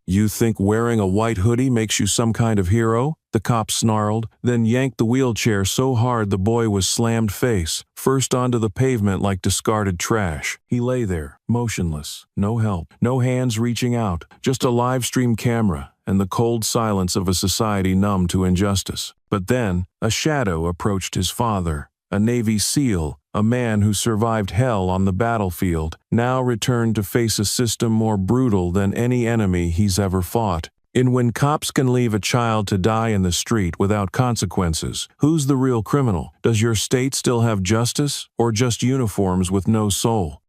"You think wearing a white hoodie makes you some kind of hero?" the cop snarled, then yanked the wheelchair so hard the boy was slammed face first onto the pavement like discarded trash. He lay there, motionless, no help, no hands reaching out, just a live stream camera and the cold silence of a society numb to injustice. But then, a shadow approached his father, a Navy SEAL, a man who survived hell on the battlefield, now returned to face a system more brutal than any enemy he's ever fought. In When Cops Can Leave a Child to Die in the Street Without Consequences, who's the real criminal? Does your state still have justice, or just uniforms with no soul?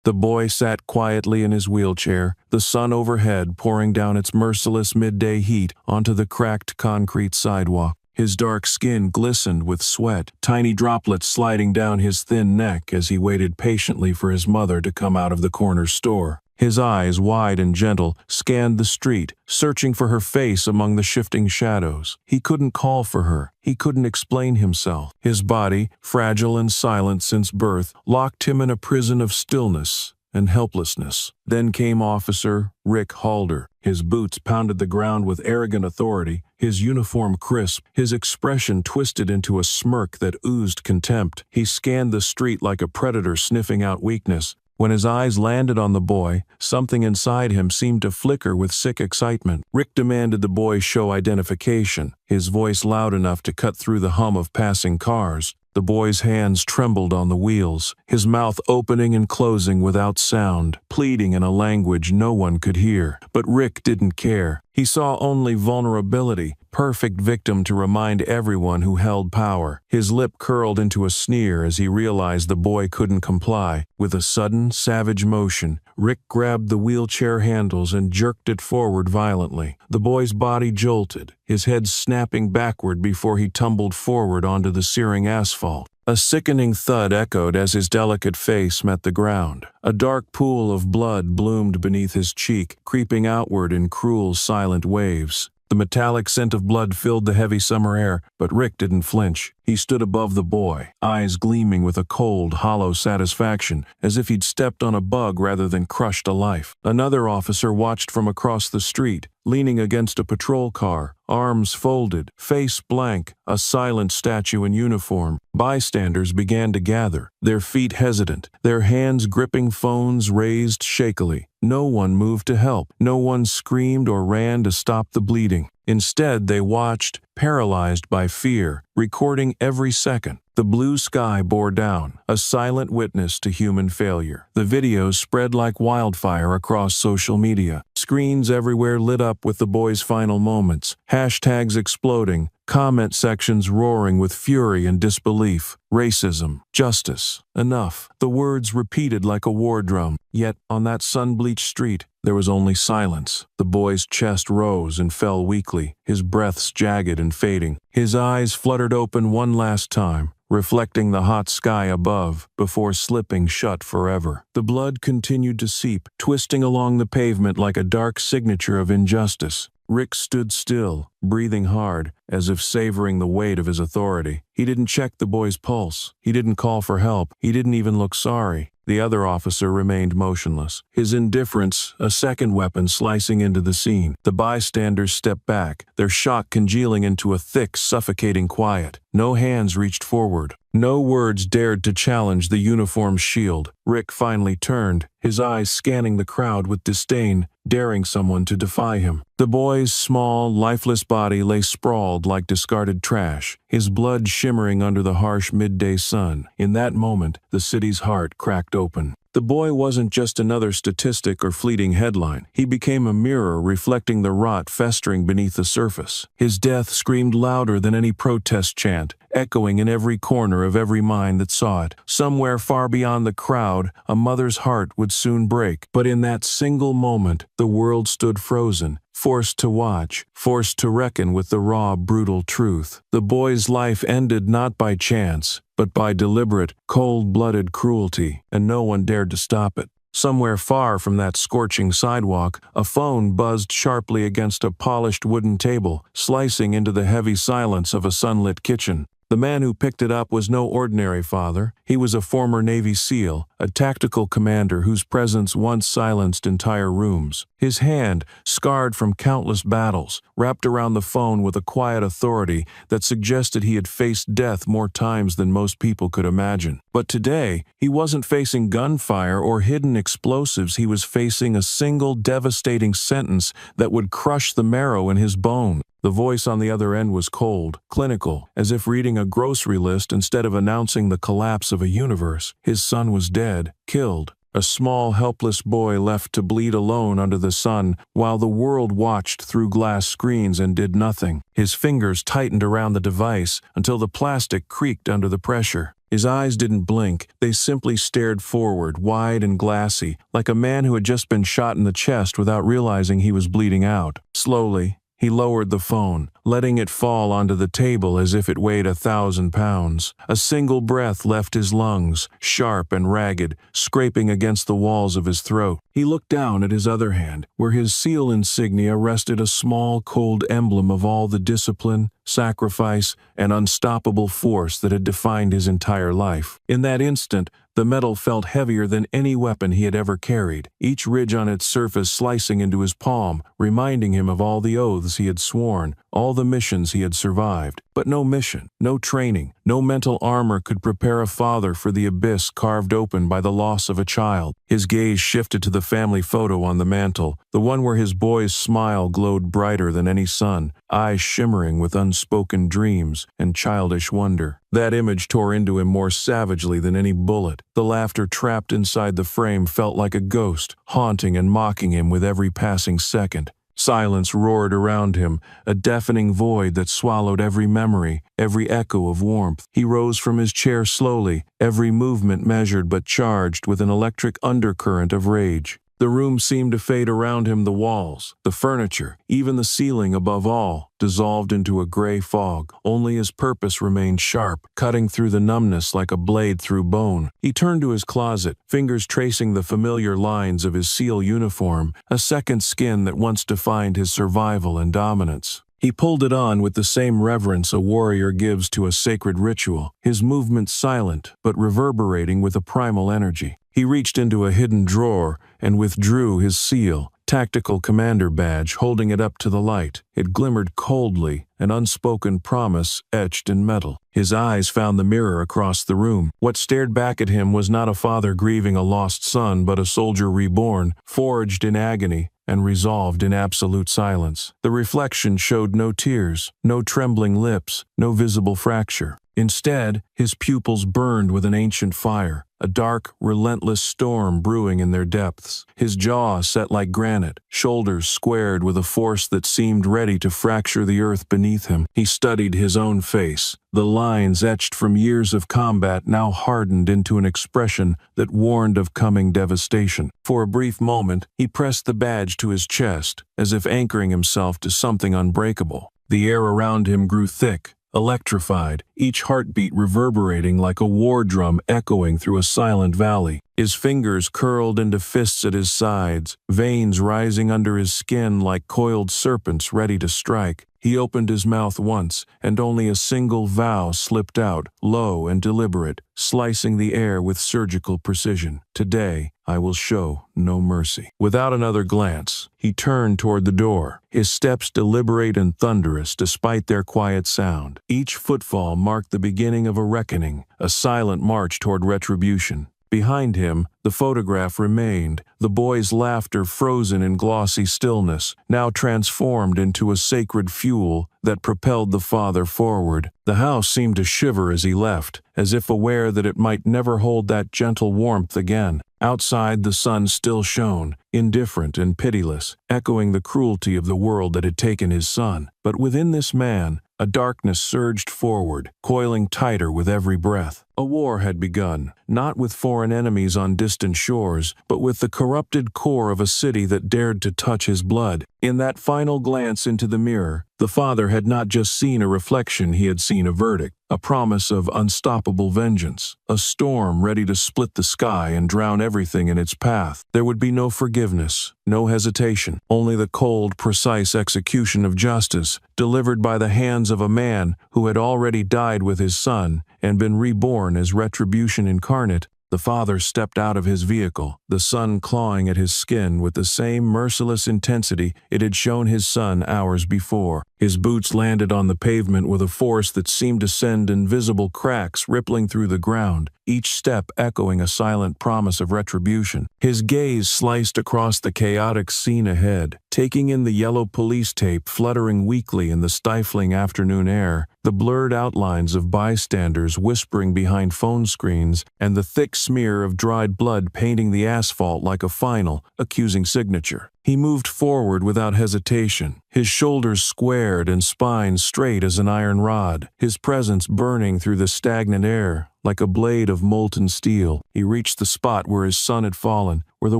The boy sat quietly in his wheelchair, the sun overhead pouring down its merciless midday heat onto the cracked concrete sidewalk. His dark skin glistened with sweat, tiny droplets sliding down his thin neck as he waited patiently for his mother to come out of the corner store. His eyes, wide and gentle, scanned the street, searching for her face among the shifting shadows. He couldn't call for her. He couldn't explain himself. His body, fragile and silent since birth, locked him in a prison of stillness and helplessness. Then came Officer Rick Halder. His boots pounded the ground with arrogant authority, his uniform crisp, his expression twisted into a smirk that oozed contempt. He scanned the street like a predator sniffing out weakness. When his eyes landed on the boy, something inside him seemed to flicker with sick excitement. Rick demanded the boy show identification, his voice loud enough to cut through the hum of passing cars. The boy's hands trembled on the wheels, his mouth opening and closing without sound, pleading in a language no one could hear. But Rick didn't care. He saw only vulnerability, perfect victim to remind everyone who held power. His lip curled into a sneer as he realized the boy couldn't comply. With a sudden, savage motion, Rick grabbed the wheelchair handles and jerked it forward violently. The boy's body jolted, his head snapping backward before he tumbled forward onto the searing asphalt. A sickening thud echoed as his delicate face met the ground. A dark pool of blood bloomed beneath his cheek, creeping outward in cruel, silent waves. The metallic scent of blood filled the heavy summer air, but Rick didn't flinch. He stood above the boy, eyes gleaming with a cold, hollow satisfaction, as if he'd stepped on a bug rather than crushed a life. Another officer watched from across the street, leaning against a patrol car, arms folded, face blank, a silent statue in uniform. Bystanders began to gather, their feet hesitant, their hands gripping phones raised shakily. No one moved to help. No one screamed or ran to stop the bleeding. Instead, they watched, paralyzed by fear, recording every second. The blue sky bore down, a silent witness to human failure. The videos spread like wildfire across social media. Screens everywhere lit up with the boy's final moments, hashtags exploding, comment sections roaring with fury and disbelief. Racism, justice, enough. The words repeated like a war drum. Yet, on that sun-bleached street, there was only silence. The boy's chest rose and fell weakly, his breaths jagged and fading. His eyes fluttered open one last time, reflecting the hot sky above, before slipping shut forever. The blood continued to seep, twisting along the pavement like a dark signature of injustice. Rick stood still, breathing hard, as if savoring the weight of his authority. He didn't check the boy's pulse. He didn't call for help. He didn't even look sorry. The other officer remained motionless, his indifference a second weapon slicing into the scene. The bystanders stepped back, their shock congealing into a thick, suffocating quiet. No hands reached forward. No words dared to challenge the uniform's shield. Rick finally turned, his eyes scanning the crowd with disdain, daring someone to defy him. The boy's small, lifeless body lay sprawled like discarded trash, his blood shimmering under the harsh midday sun. In that moment, the city's heart cracked open. The boy wasn't just another statistic or fleeting headline. He became a mirror reflecting the rot festering beneath the surface. His death screamed louder than any protest chant, echoing in every corner of every mind that saw it. Somewhere far beyond the crowd, a mother's heart would soon break. But in that single moment, the world stood frozen, forced to watch, forced to reckon with the raw, brutal truth. The boy's life ended not by chance, but by deliberate, cold-blooded cruelty, and no one dared to stop it. Somewhere far from that scorching sidewalk, a phone buzzed sharply against a polished wooden table, slicing into the heavy silence of a sunlit kitchen. The man who picked it up was no ordinary father. He was a former Navy SEAL, a tactical commander whose presence once silenced entire rooms. His hand, scarred from countless battles, wrapped around the phone with a quiet authority that suggested he had faced death more times than most people could imagine. But today, he wasn't facing gunfire or hidden explosives. He was facing a single devastating sentence that would crush the marrow in his bone. The voice on the other end was cold, clinical, as if reading a grocery list instead of announcing the collapse of a universe. His son was dead, killed. A small, helpless boy left to bleed alone under the sun while the world watched through glass screens and did nothing. His fingers tightened around the device until the plastic creaked under the pressure. His eyes didn't blink, they simply stared forward, wide and glassy, like a man who had just been shot in the chest without realizing he was bleeding out. Slowly, he lowered the phone, letting it fall onto the table as if it weighed 1,000 pounds. A single breath left his lungs, sharp and ragged, scraping against the walls of his throat. He looked down at his other hand, where his SEAL insignia rested, a small, cold emblem of all the discipline, sacrifice, and unstoppable force that had defined his entire life. In that instant, the metal felt heavier than any weapon he had ever carried, each ridge on its surface slicing into his palm, reminding him of all the oaths he had sworn, all the missions he had survived. But no mission, no training, no mental armor could prepare a father for the abyss carved open by the loss of a child. His gaze shifted to the family photo on the mantel, the one where his boy's smile glowed brighter than any sun, eyes shimmering with unspoken dreams and childish wonder. That image tore into him more savagely than any bullet. The laughter trapped inside the frame felt like a ghost, haunting and mocking him with every passing second. Silence roared around him, a deafening void that swallowed every memory, every echo of warmth. He rose from his chair slowly, every movement measured but charged with an electric undercurrent of rage. The room seemed to fade around him, the walls, the furniture, even the ceiling above all, dissolved into a gray fog. Only his purpose remained sharp, cutting through the numbness like a blade through bone. He turned to his closet, fingers tracing the familiar lines of his SEAL uniform, a second skin that once defined his survival and dominance. He pulled it on with the same reverence a warrior gives to a sacred ritual, his movements silent but reverberating with a primal energy. He reached into a hidden drawer and withdrew his SEAL, tactical commander badge, holding it up to the light. It glimmered coldly, an unspoken promise etched in metal. His eyes found the mirror across the room. What stared back at him was not a father grieving a lost son, but a soldier reborn, forged in agony and resolved in absolute silence. The reflection showed no tears, no trembling lips, no visible fracture. Instead, his pupils burned with an ancient fire, a dark, relentless storm brewing in their depths. His jaw set like granite, shoulders squared with a force that seemed ready to fracture the earth beneath him. He studied his own face. The lines etched from years of combat now hardened into an expression that warned of coming devastation. For a brief moment, he pressed the badge to his chest, as if anchoring himself to something unbreakable. The air around him grew thick, electrified, each heartbeat reverberating like a war drum echoing through a silent valley. His fingers curled into fists at his sides, veins rising under his skin like coiled serpents ready to strike. He opened his mouth once, and only a single vow slipped out, low and deliberate, slicing the air with surgical precision. Today, I will show no mercy. Without another glance, he turned toward the door, his steps deliberate and thunderous despite their quiet sound. Each footfall marked the beginning of a reckoning, a silent march toward retribution. Behind him, the photograph remained, the boy's laughter frozen in glossy stillness, now transformed into a sacred fuel that propelled the father forward. The house seemed to shiver as he left, as if aware that it might never hold that gentle warmth again. Outside, the sun still shone, indifferent and pitiless, echoing the cruelty of the world that had taken his son. But within this man, a darkness surged forward, coiling tighter with every breath. A war had begun, not with foreign enemies on distant shores, but with the corrupted core of a city that dared to touch his blood. In that final glance into the mirror, the father had not just seen a reflection, he had seen a verdict, a promise of unstoppable vengeance, a storm ready to split the sky and drown everything in its path. There would be no forgiveness, no hesitation, only the cold, precise execution of justice, delivered by the hands of a man who had already died with his son and been reborn as retribution incarnate. The father stepped out of his vehicle, the sun clawing at his skin with the same merciless intensity it had shown his son hours before. His boots landed on the pavement with a force that seemed to send invisible cracks rippling through the ground, each step echoing a silent promise of retribution. His gaze sliced across the chaotic scene ahead, taking in the yellow police tape fluttering weakly in the stifling afternoon air, the blurred outlines of bystanders whispering behind phone screens, and the thick smear of dried blood painting the asphalt like a final, accusing signature. He moved forward without hesitation, his shoulders squared and spine straight as an iron rod, his presence burning through the stagnant air like a blade of molten steel. He reached the spot where his son had fallen, where the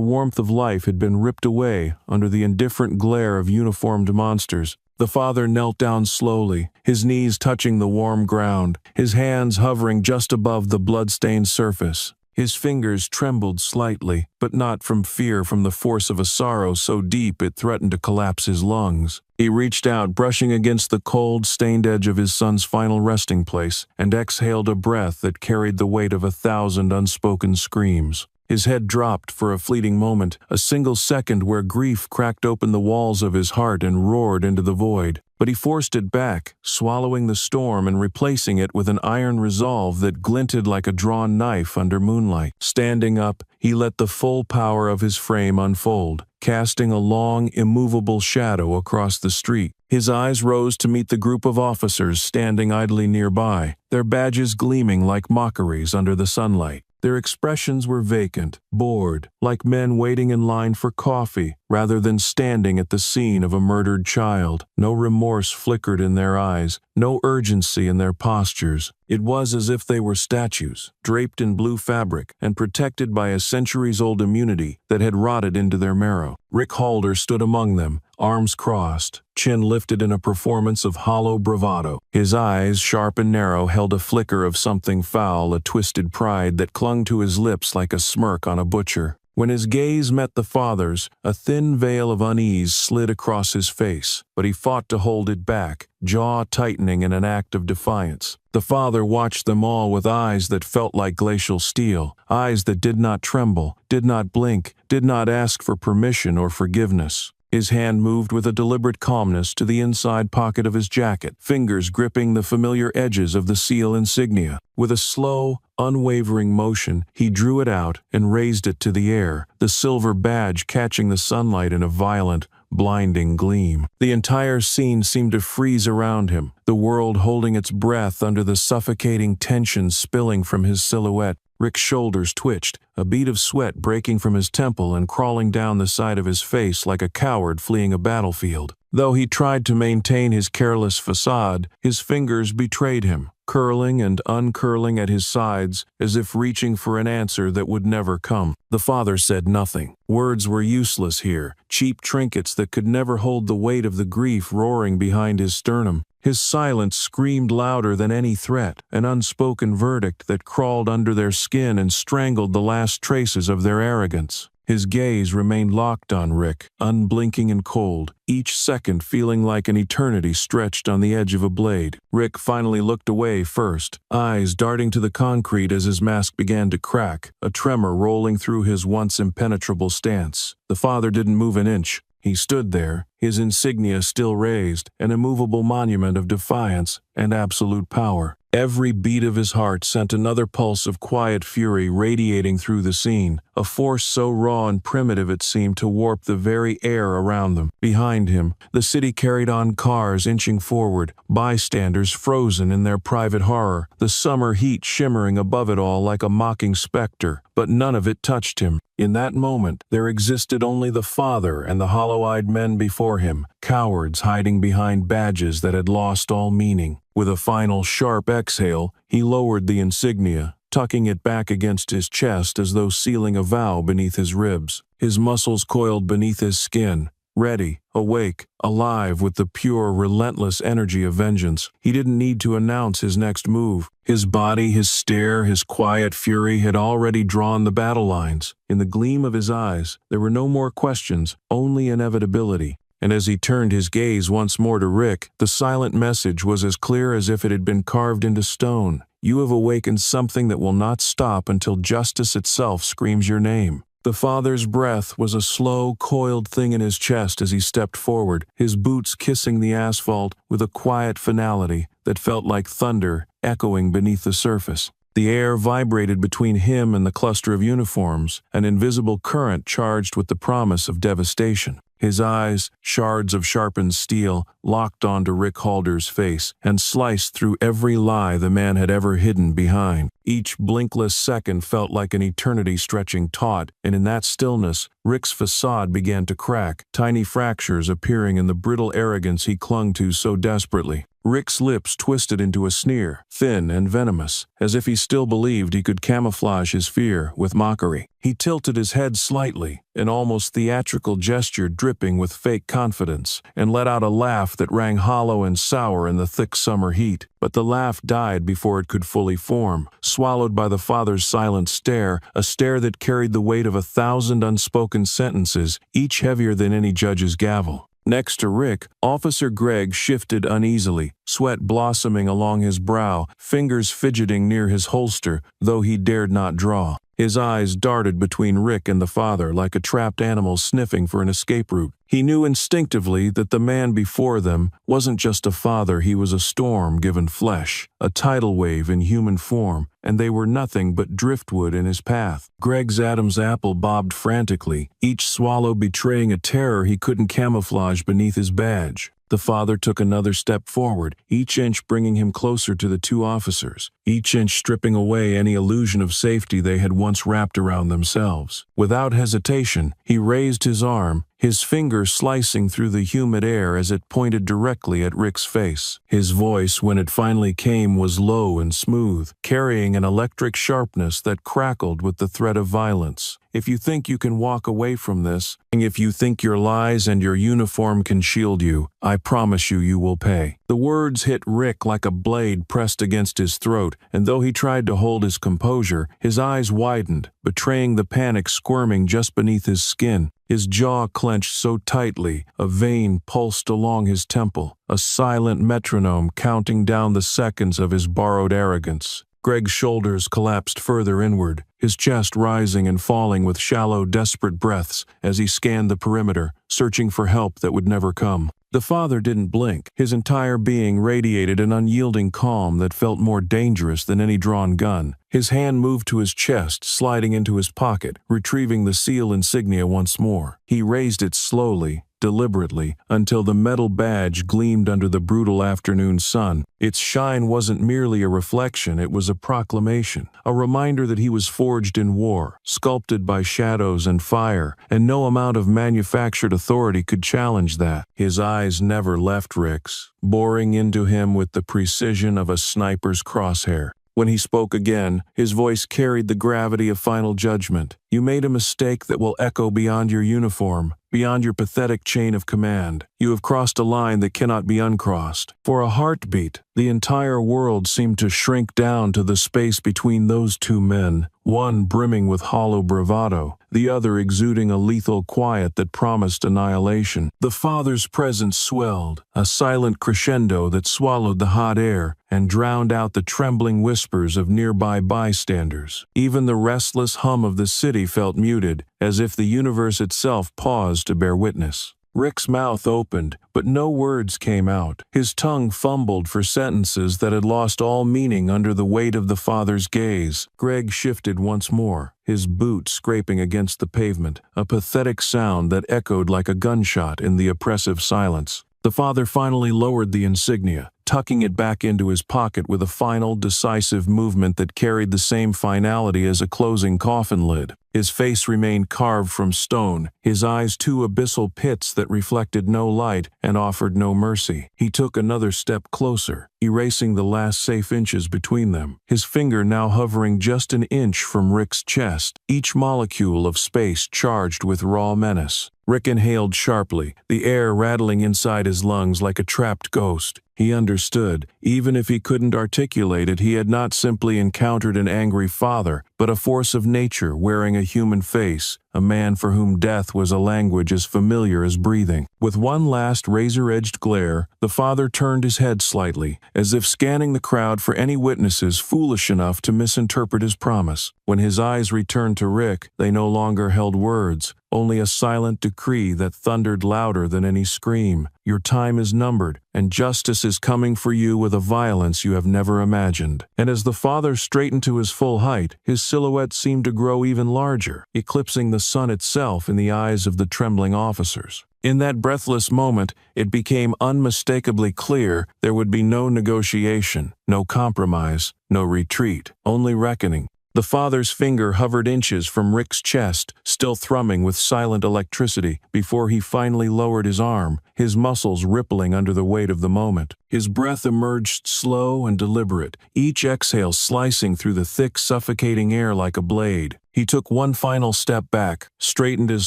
warmth of life had been ripped away under the indifferent glare of uniformed monsters. The father knelt down slowly, his knees touching the warm ground, his hands hovering just above the blood-stained surface. His fingers trembled slightly, but not from fear, from the force of a sorrow so deep it threatened to collapse his lungs. He reached out, brushing against the cold, stained edge of his son's final resting place, and exhaled a breath that carried the weight of 1,000 unspoken screams. His head dropped for a fleeting moment, a single second where grief cracked open the walls of his heart and roared into the void. But he forced it back, swallowing the storm and replacing it with an iron resolve that glinted like a drawn knife under moonlight. Standing up, he let the full power of his frame unfold, casting a long, immovable shadow across the street. His eyes rose to meet the group of officers standing idly nearby, their badges gleaming like mockeries under the sunlight. Their expressions were vacant, bored, like men waiting in line for coffee rather than standing at the scene of a murdered child. No remorse flickered in their eyes, no urgency in their postures. It was as if they were statues, draped in blue fabric and protected by a centuries-old immunity that had rotted into their marrow. Rick Halder stood among them, arms crossed, chin lifted in a performance of hollow bravado. His eyes, sharp and narrow, held a flicker of something foul, a twisted pride that clung to his lips like a smirk on a butcher. When his gaze met the father's, a thin veil of unease slid across his face, but he fought to hold it back, jaw tightening in an act of defiance. The father watched them all with eyes that felt like glacial steel, eyes that did not tremble, did not blink, did not ask for permission or forgiveness. His hand moved with a deliberate calmness to the inside pocket of his jacket, fingers gripping the familiar edges of the seal insignia. With a slow, unwavering motion, he drew it out and raised it to the air, the silver badge catching the sunlight in a violent, blinding gleam. The entire scene seemed to freeze around him, the world holding its breath under the suffocating tension spilling from his silhouette. Rick's shoulders twitched, a bead of sweat breaking from his temple and crawling down the side of his face like a coward fleeing a battlefield. Though he tried to maintain his careless facade, his fingers betrayed him, curling and uncurling at his sides as if reaching for an answer that would never come. The father said nothing. Words were useless here, cheap trinkets that could never hold the weight of the grief roaring behind his sternum. His silence screamed louder than any threat, an unspoken verdict that crawled under their skin and strangled the last traces of their arrogance. His gaze remained locked on Rick, unblinking and cold, each second feeling like an eternity stretched on the edge of a blade. Rick finally looked away first, eyes darting to the concrete as his mask began to crack, a tremor rolling through his once impenetrable stance. The father didn't move an inch. He stood there, his insignia still raised, an immovable monument of defiance and absolute power. Every beat of his heart sent another pulse of quiet fury radiating through the scene, a force so raw and primitive it seemed to warp the very air around them. Behind him, the city carried on, cars inching forward, bystanders frozen in their private horror, the summer heat shimmering above it all like a mocking specter, but none of it touched him. In that moment, there existed only the father and the hollow-eyed men before him, cowards hiding behind badges that had lost all meaning. With a final sharp exhale, he lowered the insignia, tucking it back against his chest as though sealing a vow beneath his ribs. His muscles coiled beneath his skin, ready, awake, alive with the pure, relentless energy of vengeance. He didn't need to announce his next move. His body, his stare, his quiet fury had already drawn the battle lines. In the gleam of his eyes, there were no more questions, only inevitability. And as he turned his gaze once more to Rick, the silent message was as clear as if it had been carved into stone. You have awakened something that will not stop until justice itself screams your name. The father's breath was a slow, coiled thing in his chest as he stepped forward, his boots kissing the asphalt with a quiet finality that felt like thunder echoing beneath the surface. The air vibrated between him and the cluster of uniforms, an invisible current charged with the promise of devastation. His eyes, shards of sharpened steel, locked onto Rick Halder's face and sliced through every lie the man had ever hidden behind. Each blinkless second felt like an eternity stretching taut, and in that stillness, Rick's facade began to crack, tiny fractures appearing in the brittle arrogance he clung to so desperately. Rick's lips twisted into a sneer, thin and venomous, as if he still believed he could camouflage his fear with mockery. He tilted his head slightly, an almost theatrical gesture dripping with fake confidence, and let out a laugh that rang hollow and sour in the thick summer heat. But the laugh died before it could fully form, swallowed by the father's silent stare, a stare that carried the weight of 1,000 unspoken sentences, each heavier than any judge's gavel. Next to Rick, Officer Gregg shifted uneasily, sweat blossoming along his brow, fingers fidgeting near his holster, though he dared not draw. His eyes darted between Rick and the father like a trapped animal sniffing for an escape route. He knew instinctively that the man before them wasn't just a father, he was a storm given flesh, a tidal wave in human form, and they were nothing but driftwood in his path. Greg's Adam's apple bobbed frantically, each swallow betraying a terror he couldn't camouflage beneath his badge. The father took another step forward, each inch bringing him closer to the two officers, each inch stripping away any illusion of safety they had once wrapped around themselves. Without hesitation, he raised his arm, his finger slicing through the humid air as it pointed directly at Rick's face. His voice, when it finally came, was low and smooth, carrying an electric sharpness that crackled with the threat of violence. If you think you can walk away from this, and if you think your lies and your uniform can shield you, I promise you will pay. The words hit Rick like a blade pressed against his throat, and though he tried to hold his composure, his eyes widened, betraying the panic squirming just beneath his skin. His jaw clenched so tightly, a vein pulsed along his temple, a silent metronome counting down the seconds of his borrowed arrogance. Greg's shoulders collapsed further inward, his chest rising and falling with shallow, desperate breaths as he scanned the perimeter, searching for help that would never come. The father didn't blink. His entire being radiated an unyielding calm that felt more dangerous than any drawn gun. His hand moved to his chest, sliding into his pocket, retrieving the seal insignia once more. He raised it slowly, deliberately, until the metal badge gleamed under the brutal afternoon sun. Its shine wasn't merely a reflection, it was a proclamation, a reminder that he was forged in war, sculpted by shadows and fire, and no amount of manufactured authority could challenge that. His eyes never left Rick's, boring into him with the precision of a sniper's crosshair. When he spoke again, his voice carried the gravity of final judgment. You made a mistake that will echo beyond your uniform, beyond your pathetic chain of command. You have crossed a line that cannot be uncrossed. For a heartbeat, the entire world seemed to shrink down to the space between those two men, one brimming with hollow bravado, the other exuding a lethal quiet that promised annihilation. The father's presence swelled, a silent crescendo that swallowed the hot air and drowned out the trembling whispers of nearby bystanders. Even the restless hum of the city felt muted, as if the universe itself paused to bear witness. Rick's mouth opened, but no words came out. His tongue fumbled for sentences that had lost all meaning under the weight of the father's gaze. Gregg shifted once more, his boot scraping against the pavement, a pathetic sound that echoed like a gunshot in the oppressive silence. The father finally lowered the insignia, tucking it back into his pocket with a final, decisive movement that carried the same finality as a closing coffin lid. His face remained carved from stone, his eyes two abyssal pits that reflected no light and offered no mercy. He took another step closer, erasing the last safe inches between them, his finger now hovering just an inch from Rick's chest, each molecule of space charged with raw menace. Rick inhaled sharply, the air rattling inside his lungs like a trapped ghost. He understood, even if he couldn't articulate it, he had not simply encountered an angry father, but a force of nature wearing a human face, a man for whom death was a language as familiar as breathing. With one last razor-edged glare, the father turned his head slightly, as if scanning the crowd for any witnesses foolish enough to misinterpret his promise. When his eyes returned to Rick, they no longer held words, only a silent decree that thundered louder than any scream. Your time is numbered, and justice is coming for you with a violence you have never imagined. And as the father straightened to his full height, his silhouette seemed to grow even larger, eclipsing the sun itself in the eyes of the trembling officers. In that breathless moment, it became unmistakably clear there would be no negotiation, no compromise, no retreat, only reckoning. The father's finger hovered inches from Rick's chest, still thrumming with silent electricity, before he finally lowered his arm, his muscles rippling under the weight of the moment. His breath emerged slow and deliberate, each exhale slicing through the thick, suffocating air like a blade. He took one final step back, straightened his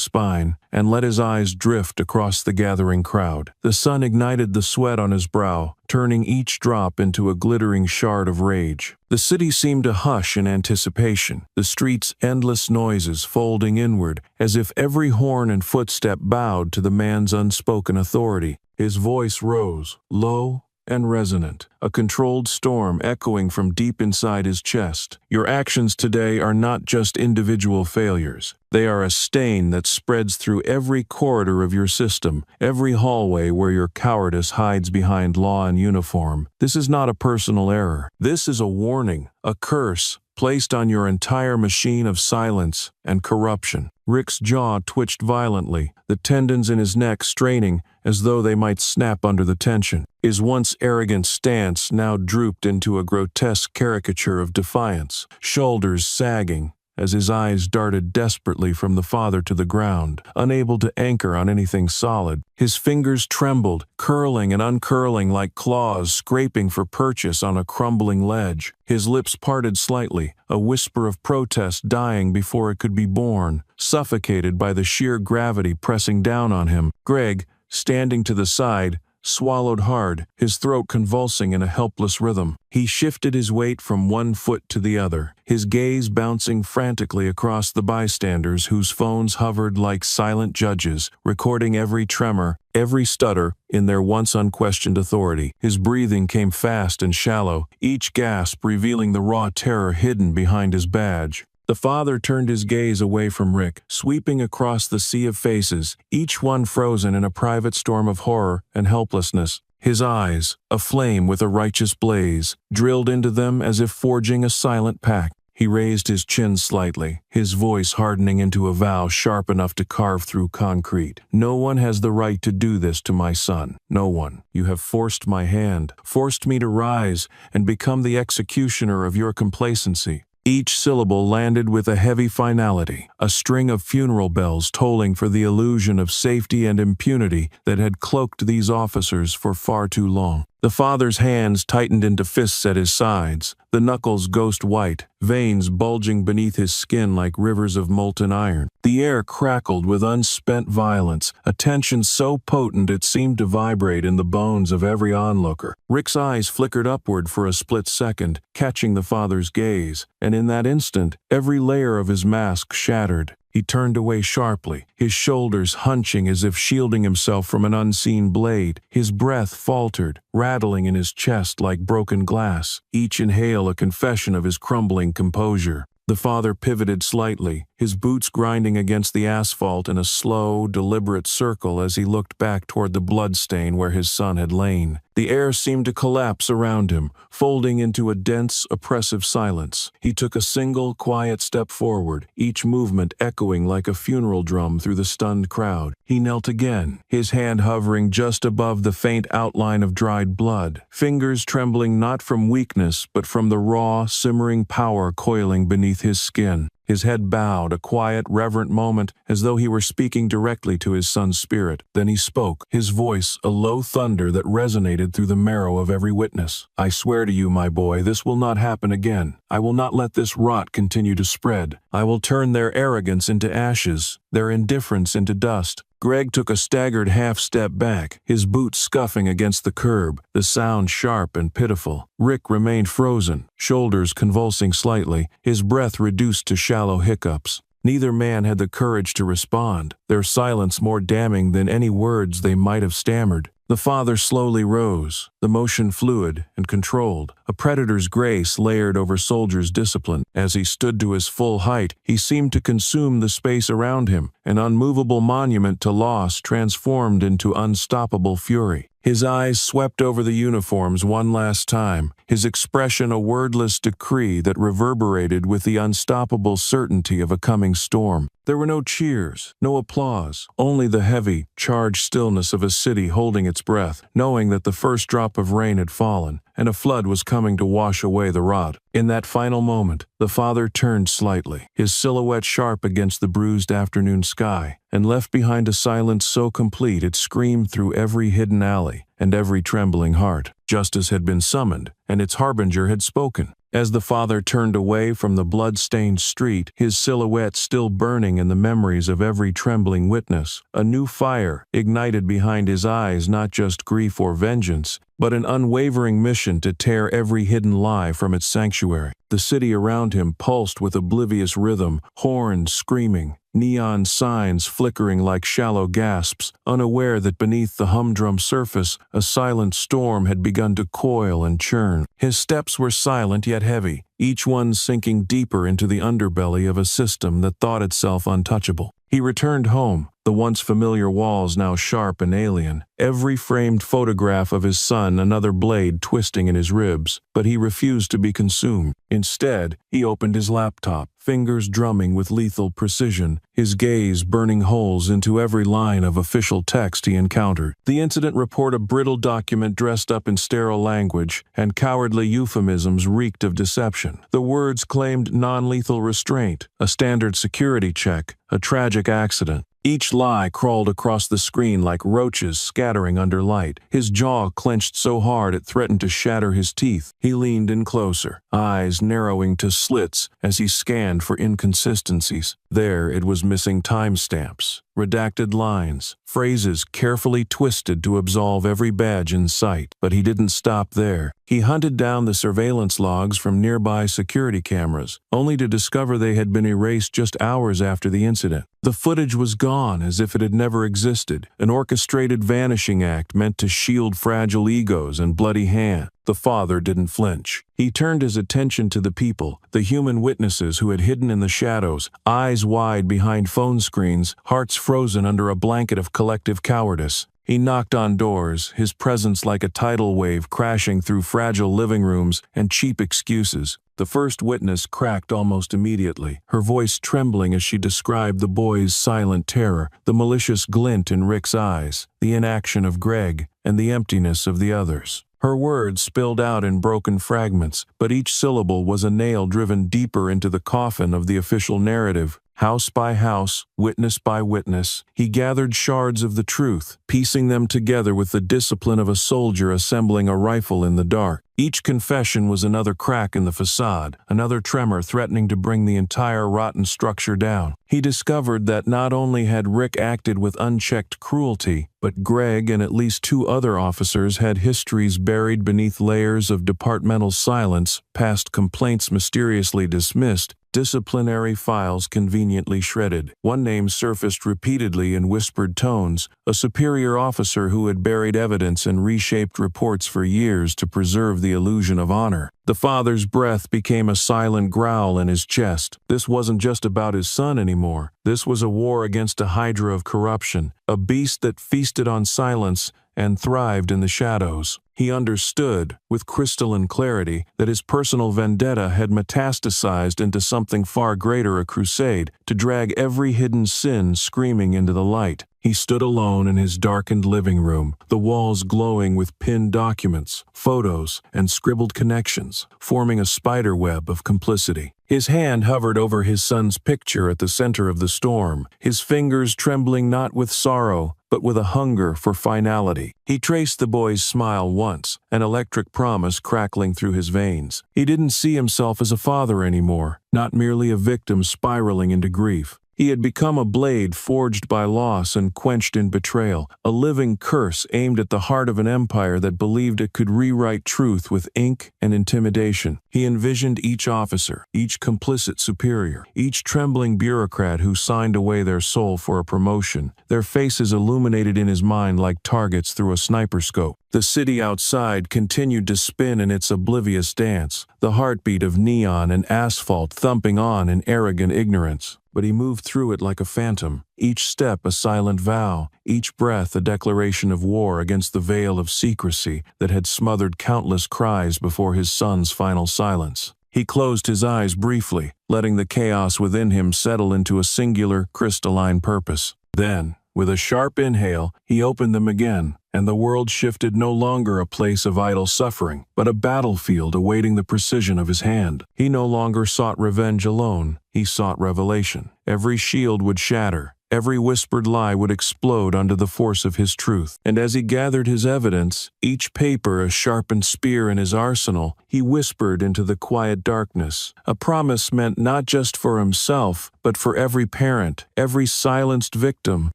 spine, and let his eyes drift across the gathering crowd. The sun ignited the sweat on his brow, turning each drop into a glittering shard of rage. The city seemed to hush in anticipation, the streets' endless noises folding inward, as if every horn and footstep bowed to the man's unspoken authority. His voice rose, low and resonant, a controlled storm echoing from deep inside his chest. Your actions today are not just individual failures. They are a stain that spreads through every corridor of your system, every hallway where your cowardice hides behind law and uniform. This is not a personal error. This is a warning, a curse, placed on your entire machine of silence and corruption. Rick's jaw twitched violently, the tendons in his neck straining as though they might snap under the tension. His once arrogant stance now drooped into a grotesque caricature of defiance, shoulders sagging, as his eyes darted desperately from the father to the ground, unable to anchor on anything solid. His fingers trembled, curling and uncurling like claws scraping for purchase on a crumbling ledge. His lips parted slightly, a whisper of protest dying before it could be born, suffocated by the sheer gravity pressing down on him. Greg, standing to the side, swallowed hard, his throat convulsing in a helpless rhythm. He shifted his weight from one foot to the other, his gaze bouncing frantically across the bystanders whose phones hovered like silent judges, recording every tremor, every stutter in their once unquestioned authority. His breathing came fast and shallow, each gasp revealing the raw terror hidden behind his badge. The father turned his gaze away from Rick, sweeping across the sea of faces, each one frozen in a private storm of horror and helplessness. His eyes, aflame with a righteous blaze, drilled into them as if forging a silent pact. He raised his chin slightly, his voice hardening into a vow sharp enough to carve through concrete. No one has the right to do this to my son. No one. You have forced my hand, forced me to rise and become the executioner of your complacency. Each syllable landed with a heavy finality, a string of funeral bells tolling for the illusion of safety and impunity that had cloaked these officers for far too long. The father's hands tightened into fists at his sides, the knuckles ghost white, veins bulging beneath his skin like rivers of molten iron. The air crackled with unspent violence, a tension so potent it seemed to vibrate in the bones of every onlooker. Rick's eyes flickered upward for a split second, catching the father's gaze, and in that instant, every layer of his mask shattered. He turned away sharply, his shoulders hunching as if shielding himself from an unseen blade. His breath faltered, rattling in his chest like broken glass, each inhale a confession of his crumbling composure. The father pivoted slightly, his boots grinding against the asphalt in a slow, deliberate circle as he looked back toward the bloodstain where his son had lain. The air seemed to collapse around him, folding into a dense, oppressive silence. He took a single, quiet step forward, each movement echoing like a funeral drum through the stunned crowd. He knelt again, his hand hovering just above the faint outline of dried blood, fingers trembling not from weakness but from the raw, simmering power coiling beneath his skin. His head bowed, a quiet, reverent moment, as though he were speaking directly to his son's spirit. Then he spoke, his voice a low thunder that resonated through the marrow of every witness. "I swear to you, my boy, this will not happen again. I will not let this rot continue to spread. I will turn their arrogance into ashes, their indifference into dust." Greg took a staggered half-step back, his boots scuffing against the curb, the sound sharp and pitiful. Rick remained frozen, shoulders convulsing slightly, his breath reduced to shallow hiccups. Neither man had the courage to respond, their silence more damning than any words they might have stammered. The father slowly rose, the motion fluid and controlled, a predator's grace layered over soldier's discipline. As he stood to his full height, he seemed to consume the space around him, an unmovable monument to loss transformed into unstoppable fury. His eyes swept over the uniforms one last time, his expression a wordless decree that reverberated with the unstoppable certainty of a coming storm. There were no cheers, no applause, only the heavy, charged stillness of a city holding its breath, knowing that the first drop of rain had fallen, and a flood was coming to wash away the rot. In that final moment, the father turned slightly, his silhouette sharp against the bruised afternoon sky, and left behind a silence so complete it screamed through every hidden alley and every trembling heart. Justice had been summoned, and its harbinger had spoken. As the father turned away from the blood-stained street, his silhouette still burning in the memories of every trembling witness, a new fire ignited behind his eyes, not just grief or vengeance, but an unwavering mission to tear every hidden lie from its sanctuary. The city around him pulsed with oblivious rhythm, horns screaming, neon signs flickering like shallow gasps, unaware that beneath the humdrum surface a silent storm had begun to coil and churn. His steps were silent yet heavy, each one sinking deeper into the underbelly of a system that thought itself untouchable. He returned home, the once familiar walls now sharp and alien, every framed photograph of his son another blade twisting in his ribs, but he refused to be consumed. Instead, he opened his laptop, fingers drumming with lethal precision, his gaze burning holes into every line of official text he encountered. The incident report, a brittle document dressed up in sterile language, and cowardly euphemisms reeked of deception. The words claimed non-lethal restraint, a standard security check, a tragic accident. Each lie crawled across the screen like roaches scattering under light. His jaw clenched so hard it threatened to shatter his teeth. He leaned in closer, eyes narrowing to slits as he scanned for inconsistencies. There it was missing timestamps, redacted lines, phrases carefully twisted to absolve every badge in sight. But he didn't stop there. He hunted down the surveillance logs from nearby security cameras, only to discover they had been erased just hours after the incident. The footage was gone as if it had never existed, an orchestrated vanishing act meant to shield fragile egos and bloody hands. The father didn't flinch. He turned his attention to the people, the human witnesses who had hidden in the shadows, eyes wide behind phone screens, hearts frozen under a blanket of collective cowardice. He knocked on doors, his presence like a tidal wave crashing through fragile living rooms and cheap excuses. The first witness cracked almost immediately, her voice trembling as she described the boy's silent terror, the malicious glint in Rick's eyes, the inaction of Greg, and the emptiness of the others. Her words spilled out in broken fragments, but each syllable was a nail driven deeper into the coffin of the official narrative. House by house, witness by witness, he gathered shards of the truth, piecing them together with the discipline of a soldier assembling a rifle in the dark. Each confession was another crack in the facade, another tremor threatening to bring the entire rotten structure down. He discovered that not only had Rick acted with unchecked cruelty, but Greg and at least 2 other officers had histories buried beneath layers of departmental silence, past complaints mysteriously dismissed, disciplinary files conveniently shredded. One name surfaced repeatedly in whispered tones, a superior officer who had buried evidence and reshaped reports for years to preserve the illusion of honor. The father's breath became a silent growl in his chest. This wasn't just about his son anymore. This was a war against a hydra of corruption, a beast that feasted on silence and thrived in the shadows. He understood, with crystalline clarity, that his personal vendetta had metastasized into something far greater, a crusade to drag every hidden sin screaming into the light. He stood alone in his darkened living room, the walls glowing with pinned documents, photos, and scribbled connections, forming a spider web of complicity. His hand hovered over his son's picture at the center of the storm, his fingers trembling not with sorrow, but with a hunger for finality. He traced the boy's smile once, an electric promise crackling through his veins. He didn't see himself as a father anymore, not merely a victim spiraling into grief. He had become a blade forged by loss and quenched in betrayal, a living curse aimed at the heart of an empire that believed it could rewrite truth with ink and intimidation. He envisioned each officer, each complicit superior, each trembling bureaucrat who signed away their soul for a promotion, their faces illuminated in his mind like targets through a sniper scope. The city outside continued to spin in its oblivious dance, the heartbeat of neon and asphalt thumping on in arrogant ignorance. But he moved through it like a phantom, each step a silent vow, each breath a declaration of war against the veil of secrecy that had smothered countless cries before his son's final silence. He closed his eyes briefly, letting the chaos within him settle into a singular, crystalline purpose. Then, with a sharp inhale, he opened them again, and the world shifted, no longer a place of idle suffering, but a battlefield awaiting the precision of his hand. He no longer sought revenge alone, he sought revelation. Every shield would shatter, every whispered lie would explode under the force of his truth. And as he gathered his evidence, each paper a sharpened spear in his arsenal, he whispered into the quiet darkness, a promise meant not just for himself, but for every parent, every silenced victim,